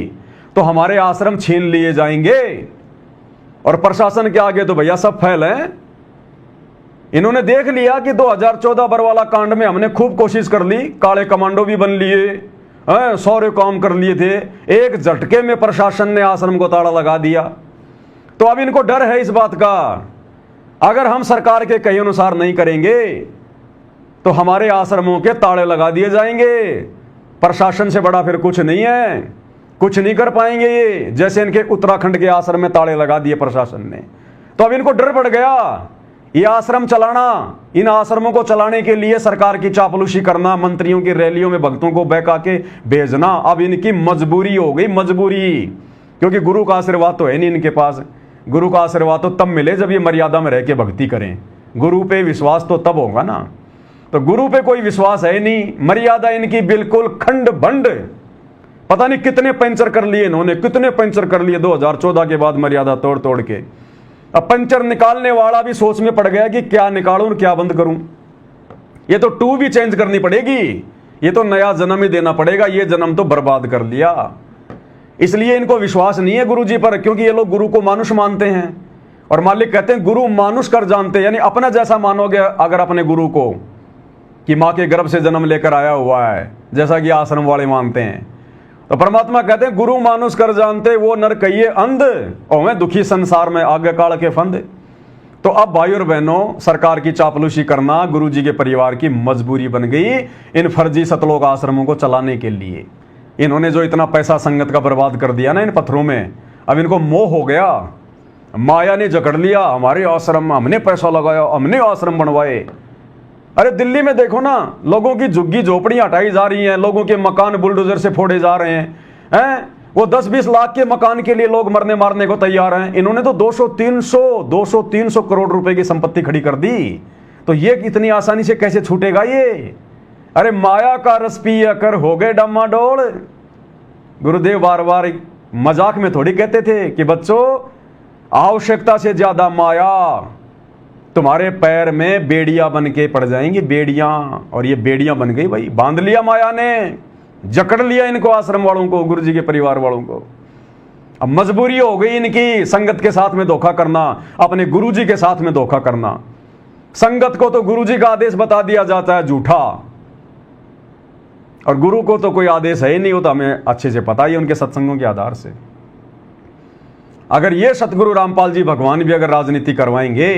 तो हमारे आश्रम छीन लिए जाएंगे। और प्रशासन के आगे तो भैया सब फेल हैं। इन्होंने देख लिया कि 2014 बरवाला कांड में हमने खूब कोशिश कर ली, काले कमांडो भी बन लिए, सारे काम कर लिए थे, एक झटके में प्रशासन ने आश्रम को ताला लगा दिया। तो अब इनको डर है इस बात का, अगर हम सरकार के कहे अनुसार नहीं करेंगे तो हमारे आश्रमों के ताले लगा दिए जाएंगे। प्रशासन से बड़ा फिर कुछ नहीं है, कुछ नहीं कर पाएंगे ये, जैसे इनके उत्तराखंड के आश्रम में ताले लगा दिए प्रशासन ने। तो अब इनको डर पड़ गया, ये आश्रम चलाना, इन आश्रमों को चलाने के लिए सरकार की चापलूसी करना, मंत्रियों की रैलियों में भक्तों को बहका के भेजना, अब इनकी मजबूरी हो गई, मजबूरी। क्योंकि गुरु का आशीर्वाद तो है नहीं इनके पास। गुरु का आशीर्वाद तो तब मिले जब ये मर्यादा में रह के भक्ति करें। गुरु पे विश्वास तो तब होगा ना। तो गुरु पे कोई विश्वास है नहीं, मर्यादा इनकी बिल्कुल खंड भंड। पता नहीं कितने पंचर कर लिए इन्होंने, कितने पंचर कर लिए 2014 के बाद मर्यादा तोड़ तोड़ के। अब पंचर निकालने वाला भी सोच में पड़ गया कि क्या निकालूं और क्या बंद करूं। ये तो टू भी चेंज करनी पड़ेगी, ये तो नया जन्म ही देना पड़ेगा, ये जन्म तो बर्बाद कर लिया। इसलिए इनको विश्वास नहीं है गुरु जी पर, क्योंकि ये लोग गुरु को मानुष मानते हैं। और मालिक कहते हैं गुरु मानुष कर जानते, यानी अपना जैसा मानोगे अगर अपने गुरु को कि माँ के गर्भ से जन्म लेकर आया हुआ है, जैसा कि आश्रम वाले मानते हैं, तो परमात्मा कहते हैं गुरु मानुष कर जानते, वो नर कहिए अंध, और मैं दुखी संसार में आगे काल के फंद। तो अब भाई और बहनों, सरकार की चापलूसी करना गुरु जी के परिवार की मजबूरी बन गई इन फर्जी सतलोक आश्रमों को चलाने के लिए। इन्होंने जो इतना पैसा संगत का बर्बाद कर दिया ना इन पत्थरों में, अब इनको मोह हो गया, माया ने जकड़ लिया। हमारे आश्रम, हमने पैसा लगाया, हमने आश्रम बनवाए। अरे दिल्ली में देखो ना, लोगों की झुग्गी झोपड़ियां हटाई जा रही हैं, लोगों के मकान बुलडोजर से फोड़े जा रहे हैं। वो 10-20 लाख के मकान के लिए लोग मरने मारने को तैयार हैं। इन्होंने तो 200-300 करोड़ रुपए की संपत्ति खड़ी कर दी। तो ये इतनी आसानी से कैसे छूटेगा ये? अरे माया का रस पिया कर हो गए डामाडोल। गुरुदेव बार बार मजाक में थोड़ी कहते थे कि बच्चों, आवश्यकता से ज्यादा माया तुम्हारे पैर में बेड़ियां बन के पड़ जाएंगी, बेड़ियां। और ये बेड़ियां बन गई भाई, बांध लिया माया ने, जकड़ लिया इनको, आश्रम वालों को, गुरु जी के परिवार वालों को। अब मजबूरी हो गई इनकी संगत के साथ में धोखा करना, अपने गुरु जी के साथ में धोखा करना। संगत को तो गुरु जी का आदेश बता दिया जाता है झूठा, और गुरु को तो कोई आदेश है ही नहीं, होता हमें अच्छे से पता ही है उनके सत्संगों के आधार से। अगर ये सतगुरु रामपाल जी भगवान भी अगर राजनीति करवाएंगे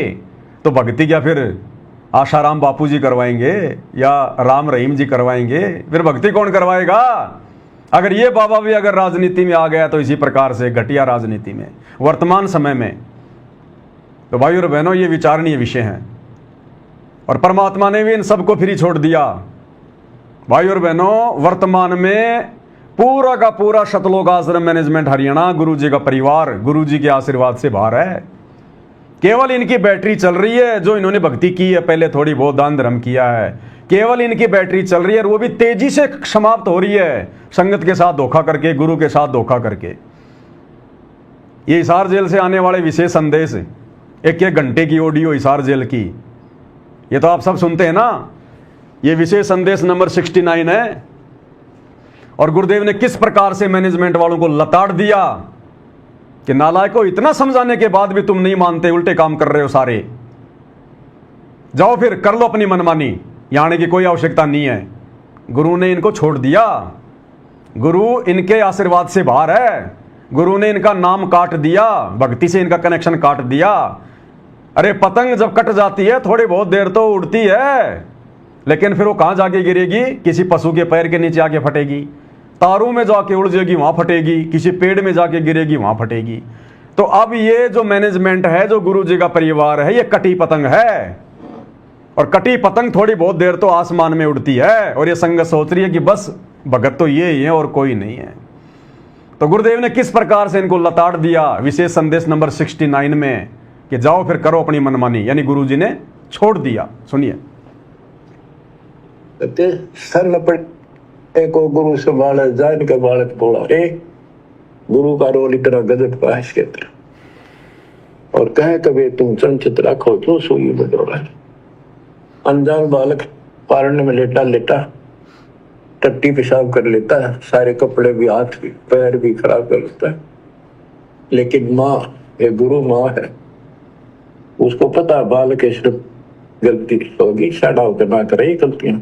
तो भक्ति क्या फिर आशाराम बापू जी करवाएंगे या राम रहीम जी करवाएंगे? फिर भक्ति कौन करवाएगा? अगर ये बाबा भी अगर राजनीति में आ गया तो इसी प्रकार से घटिया राजनीति में वर्तमान समय में, तो भाई और बहनों ये विचारणीय विषय है। और परमात्मा ने भी इन सबको फ्री छोड़ दिया। भाई और बहनों, वर्तमान में पूरा का पूरा शतलोक आश्रम मैनेजमेंट हरियाणा गुरु जी का परिवार गुरु जी के आशीर्वाद से बाहर है। केवल इनकी बैटरी चल रही है, जो इन्होंने भक्ति की है, पहले थोड़ी बहुत दान धर्म किया है, केवल इनकी बैटरी चल रही है, और वो भी तेजी से समाप्त हो रही है, संगत के साथ धोखा करके, गुरु के साथ धोखा करके। ये हिसार जेल से आने वाले विशेष संदेश, एक घंटे की ऑडियो हिसार जेल की, ये तो आप सब सुनते हैं ना। ये विशेष संदेश नंबर 69 है, और गुरुदेव ने किस प्रकार से मैनेजमेंट वालों को लताड़ दिया कि नालायकों, इतना समझाने के बाद भी तुम नहीं मानते, उल्टे काम कर रहे हो सारे, जाओ फिर कर लो अपनी मनमानी, यहाँ आने की कोई आवश्यकता नहीं है। गुरु ने इनको छोड़ दिया, गुरु इनके आशीर्वाद से बाहर है, गुरु ने इनका नाम काट दिया, भक्ति से इनका कनेक्शन काट दिया। अरे पतंग जब कट जाती है थोड़ी बहुत देर तो उड़ती है, लेकिन फिर वो कहाँ जाके गिरेगी? किसी पशु के पैर के नीचे आके फटेगी, तारों में जाके उड़ जाएगी, वहां फटेगी, किसी पेड़ में जाके गिरेगी, वहां फटेगी। तो अब ये जो मैनेजमेंट है, जो गुरु जी का परिवार है, ये कटी पतंग है, और कटी पतंग थोड़ी बहुत देर तो आसमान में उड़ती है, और ये संगत सोच रही है कि बस भगत तो ये ही है और कोई नहीं है। तो गुरुदेव ने किस प्रकार से इनको लताड़ दिया विशेष संदेश नंबर 69 में कि जाओ फिर करो अपनी मनमानी, यानी गुरु जी ने छोड़ दिया। सुनिए। सर लपटे को गुरु संभाले, जान के बालक बोला, गुरु का रोल इतना गजब का है इसके अंदर, और कहे कभी तुम चंचित रखो तो सोई बदौड़ा। अनजान बालक पारने में लेटा लेटा टट्टी पेशाब कर लेता है, सारे कपड़े भी, हाथ भी, पैर भी खराब कर लेता है, लेकिन माँ, ये गुरु माँ है, उसको पता बालक सिर्फ गलती होगी, साड़ा होकर ना करे गलतियां,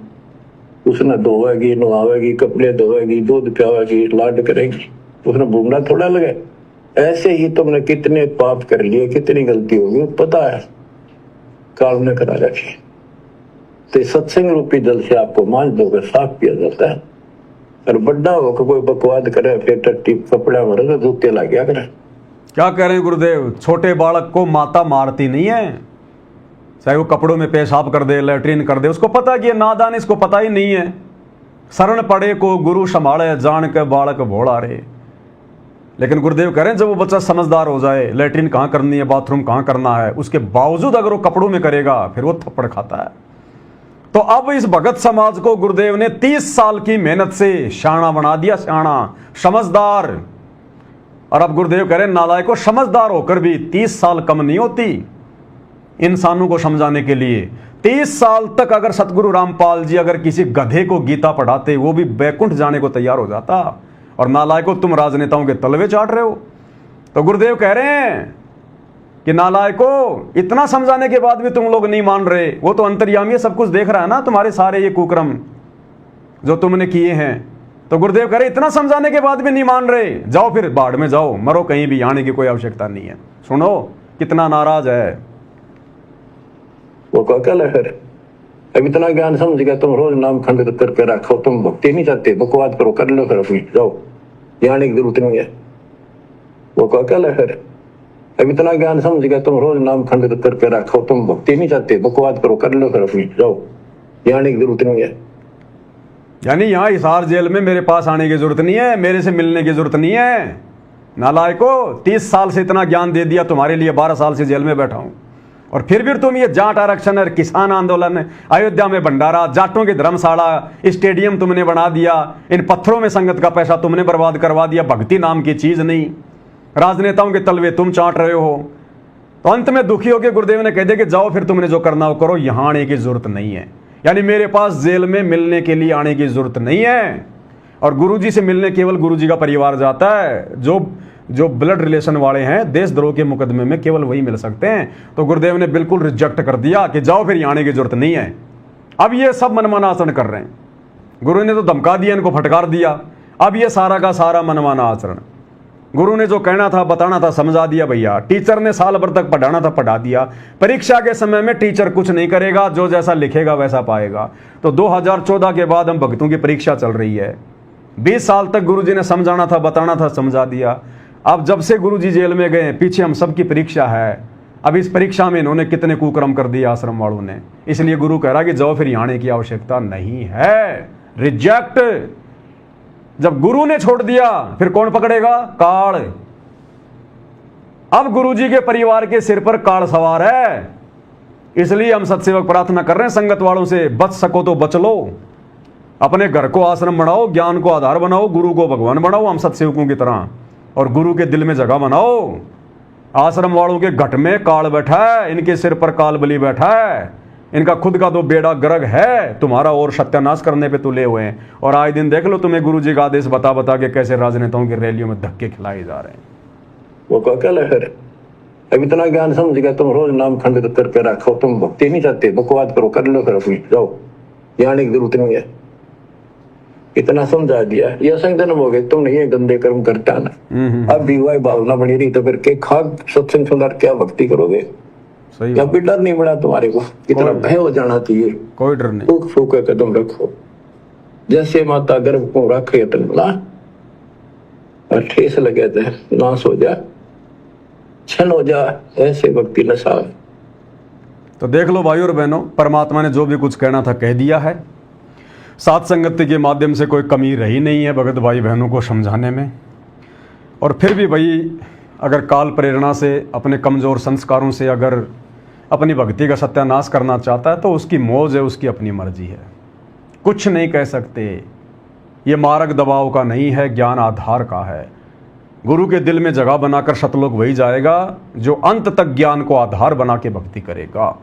उसने धोएगी, नहावेगी, कपड़े धोएगी, दूध पियावेगी, लाड करेगी, उसने भूमना थोड़ा लगे। ऐसे ही तुमने कितने पाप कर लिए, कितनी गलती होगी, पता है, काल ने करा रखी। तो सत्संग रूपी जल से आपको मांझ दोगे, साफ किया जाता है। और बड्डा होकर कोई बकवाद करे, फिर टट्टी कपड़ा भरे तो जूते ला गया करे। क्या कह रहे हैं गुरुदेव? छोटे बालक को माता मारती नहीं है, चाहे वो कपड़ों में पेशाब कर दे, लैट्रिन कर दे, उसको पता कि ये नादान, इसको पता ही नहीं है। शरण पड़े को गुरु संभाले, जान के बालक भोला रे। लेकिन गुरुदेव कह रहे हैं जब वो बच्चा समझदार हो जाए, लैट्रिन कहाँ करनी है, बाथरूम कहाँ करना है, उसके बावजूद अगर वो कपड़ों में करेगा, फिर वो थप्पड़ खाता है। तो अब इस भगत समाज को गुरुदेव ने 30 साल की मेहनत से शाना बना दिया, शाना, समझदार। और अब गुरुदेव कह रहे हैं नालायकों, समझदार होकर भी 30 साल कम नहीं होती इंसानों को समझाने के लिए। 30 साल तक अगर सतगुरु रामपाल जी अगर किसी गधे को गीता पढ़ाते, वो भी बैकुंठ जाने को तैयार हो जाता। और नालायकों, तुम राजनेताओं के तलवे चाट रहे हो। तो गुरुदेव कह रहे हैं कि नालायकों, इतना समझाने के बाद भी तुम लोग नहीं मान रहे। वो तो अंतर्यामी सब कुछ देख रहा है ना, तुम्हारे सारे ये कुकर्म जो तुमने किए हैं। तो गुरुदेव कह रहे इतना समझाने के बाद भी नहीं मान रहे, जाओ फिर बाढ़ में जाओ, मरो कहीं भी, आने की कोई आवश्यकता नहीं है। सुनो कितना नाराज है वो। क्या लहर, अब इतना ज्ञान समझ गया, तुम रोज नाम खंडित करके रखो, तुम भक्ति नहीं चाहते, बकवाद करो, कर लो फिर अपनी, जाओ, जाने की जरूरत नहीं है। वो क्या लहर, अब इतना ज्ञान समझ गया, तुम रोज नाम खंडित करके रखो, तुम भक्ति नहीं चाहते, बकवाद करो, कर लो फिर अपनी, जाओ, जाने की जरूरत नहीं है। यानी यहाँ हिसार जेल में मेरे पास आने की जरूरत नहीं है, मेरे से मिलने की जरूरत नहीं है। नालायकों, 30 साल से इतना ज्ञान दे दिया तुम्हारे लिए, 12 साल से जेल में बैठा हूं, और फिर भी तुम ये जाट आरक्षण और किसान आंदोलन, अयोध्या में भंडारा, जाटों की धर्मशाला, स्टेडियम तुमने बना दिया, इन पत्थरों में संगत का पैसा तुमने बर्बाद करवा दिया, भक्ति नाम की चीज नहीं, राजनेताओं के तलवे तुम चाट रहे हो। तो अंत में दुखी होकर गुरुदेव ने कह दिया कि जाओ फिर तुमने जो करना हो करो, यहां आने की जरूरत नहीं है। यानी मेरे पास जेल में मिलने के लिए आने की जरूरत नहीं है। और गुरुजी से मिलने केवल गुरुजी का परिवार जाता है। जो जो ब्लड रिलेशन वाले हैं, देशद्रोह के मुकदमे में केवल वही मिल सकते हैं। तो गुरुदेव ने बिल्कुल रिजेक्ट कर दिया कि जाओ फिर आने की जरूरत नहीं है। अब ये सब मनमाना आचरण कर रहे हैं। गुरु ने तो धमका दिया, इनको फटकार दिया। अब ये सारा का सारा मनमाना आचरण, गुरु ने जो कहना था बताना था समझा दिया भैया। टीचर ने साल भर तक पढ़ाना था पढ़ा दिया। परीक्षा के समय में टीचर कुछ नहीं करेगा, जो जैसा लिखेगा वैसा पाएगा। तो 2014 के बाद हम भक्तों की परीक्षा चल रही है। 20 साल तक गुरु जी ने समझाना था बताना था समझा दिया। अब जब से गुरु जी जेल में गए, पीछे हम सबकी परीक्षा है। अब इस परीक्षा में इन्होंने कितने कुकर्म कर दिए आश्रम वालों ने। इसलिए गुरु कह रहा कि जाओ फिर आने की आवश्यकता नहीं है। रिजेक्ट। जब गुरु ने छोड़ दिया फिर कौन पकड़ेगा? काल। अब गुरु जी के परिवार के सिर पर काल सवार है। इसलिए हम सत्सेवक प्रार्थना कर रहे हैं संगत वालों से, बच सको तो बच लो। अपने घर को आश्रम बनाओ, ज्ञान को आधार बनाओ, गुरु को भगवान बनाओ हम सत्सेवकों की तरह, और गुरु के दिल में जगह बनाओ। आश्रम वालों के घट में काल बैठा है, इनके सिर पर काल बलि बैठा है। इनका खुद का तो बेड़ा गर्ग है, तुम्हारा और सत्यानाश करने पे तुले हुए हैं। और आए दिन देख लो तुम्हें गुरु जी का आदेश बता बता के कैसे राजनेताओं की रैलियों में धक्के खिलाए जा रहे हैं। वो क्या लहर। अब इतना ज्ञान समझ गया, तुम रोज नाम खंडित करके रखो। तुम भक्ति नहीं चाहते, बकवाद करो, कर लो फिर अपनी, जाओ, जाने की जरूरत नहीं है। इतना समझा दिया, ये असंग जन्म हो गए, तुम नहीं ये गंदे कर्म करता ना। अब भी वही भावना बनी रही तो फिर के खाक सत्संग सुंदर क्या भक्ति करोगे? सही। या भी डर नहीं बना तुम्हारे को? कितना भय हो जाना चाहिए। कोई डर नहीं। फूक फूक कदम रखो, जैसे माता गर्भ को रखे तनला, और ठेस लगे थे नाश हो जा, छन हो जा, ऐसे भक्ति नशा। तो देख लो भाई और बहनों, परमात्मा ने जो भी कुछ कहना था कह दिया है। सात संगति के माध्यम से कोई कमी रही नहीं है भगत भाई बहनों को समझाने में। और फिर भी भाई अगर काल प्रेरणा से, अपने कमज़ोर संस्कारों से अगर अपनी भक्ति का सत्यानाश करना चाहता है तो उसकी मौज है, उसकी अपनी मर्जी है, कुछ नहीं कह सकते। ये मार्ग दबाव का नहीं है, ज्ञान आधार का है। गुरु के दिल में जगह बनाकर सतलोक वही जाएगा जो अंत तक ज्ञान को आधार बना के भक्ति करेगा।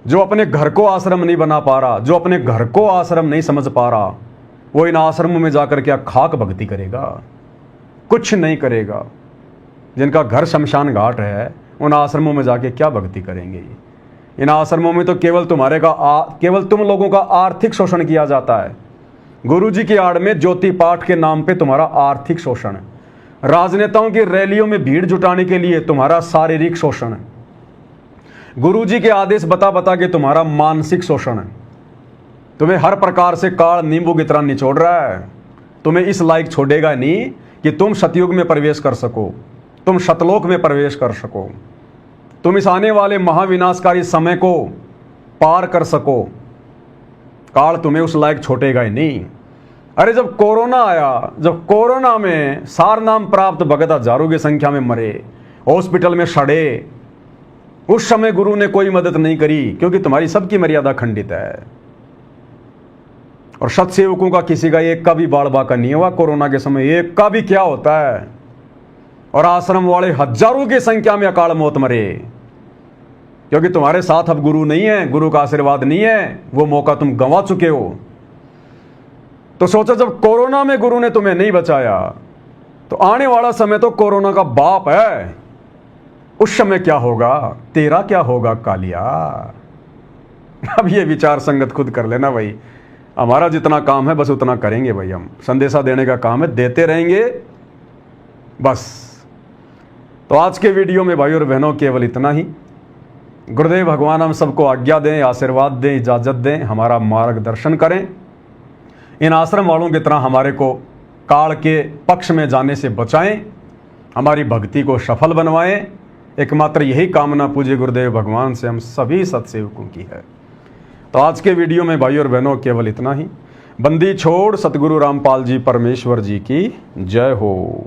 जो अपने घर को आश्रम नहीं बना पा रहा, जो अपने घर को आश्रम नहीं समझ पा रहा, वो इन आश्रमों में जाकर क्या खाक भक्ति करेगा? कुछ नहीं करेगा। जिनका घर शमशान घाट है उन आश्रमों में जाके क्या भक्ति करेंगे? इन आश्रमों में तो केवल केवल तुम लोगों का आर्थिक शोषण किया जाता है। गुरुजी की आड़ में ज्योति पाठ के नाम पे तुम्हारा आर्थिक शोषण है। राजनेताओं की रैलियों में भीड़ जुटाने के लिए तुम्हारा शारीरिक शोषण है। गुरुजी के आदेश बता बता के तुम्हारा मानसिक शोषण है। तुम्हें हर प्रकार से काल नींबू की तरह निचोड़ रहा है। तुम्हें इस लायक छोड़ेगा नहीं कि तुम सतयुग में प्रवेश कर सको, तुम सतलोक में प्रवेश कर सको, तुम इस आने वाले महाविनाशकारी समय को पार कर सको। काल तुम्हें उस लायक छोड़ेगा ही नहीं। अरे जब कोरोना आया, जब कोरोना में सार नाम प्राप्त भगत हजारों की संख्या में मरे, हॉस्पिटल में सड़े, उस समय गुरु ने कोई मदद नहीं करी क्योंकि तुम्हारी सबकी मर्यादा खंडित है। और सत्सेवकों का किसी का एक का भी बाल बाका नहीं हुआ कोरोना के समय, एक का भी क्या होता है। और आश्रम वाले हजारों की संख्या में अकाल मौत मरे क्योंकि तुम्हारे साथ अब गुरु नहीं है, गुरु का आशीर्वाद नहीं है, वो मौका तुम गंवा चुके हो। तो सोचो जब कोरोना में गुरु ने तुम्हें नहीं बचाया तो आने वाला समय तो कोरोना का बाप है। उस समय क्या होगा, तेरा क्या होगा कालिया? अब ये विचार संगत खुद कर लेना भाई। हमारा जितना काम है बस उतना करेंगे भाई। हम संदेशा देने का काम है, देते रहेंगे बस। तो आज के वीडियो में भाई और बहनों केवल इतना ही। गुरुदेव भगवान हम सबको आज्ञा दें, आशीर्वाद दें, इजाज़त दें, हमारा मार्गदर्शन करें। इन आश्रम वालों की तरह हमारे को काल के पक्ष में जाने से बचाएं, हमारी भक्ति को सफल बनवाएं। एकमात्र यही कामना पूज्य गुरुदेव भगवान से हम सभी सत्सेवकों की है। तो आज के वीडियो में भाई और बहनों केवल इतना ही। बंदी छोड़ सतगुरु रामपाल जी परमेश्वर जी की जय हो।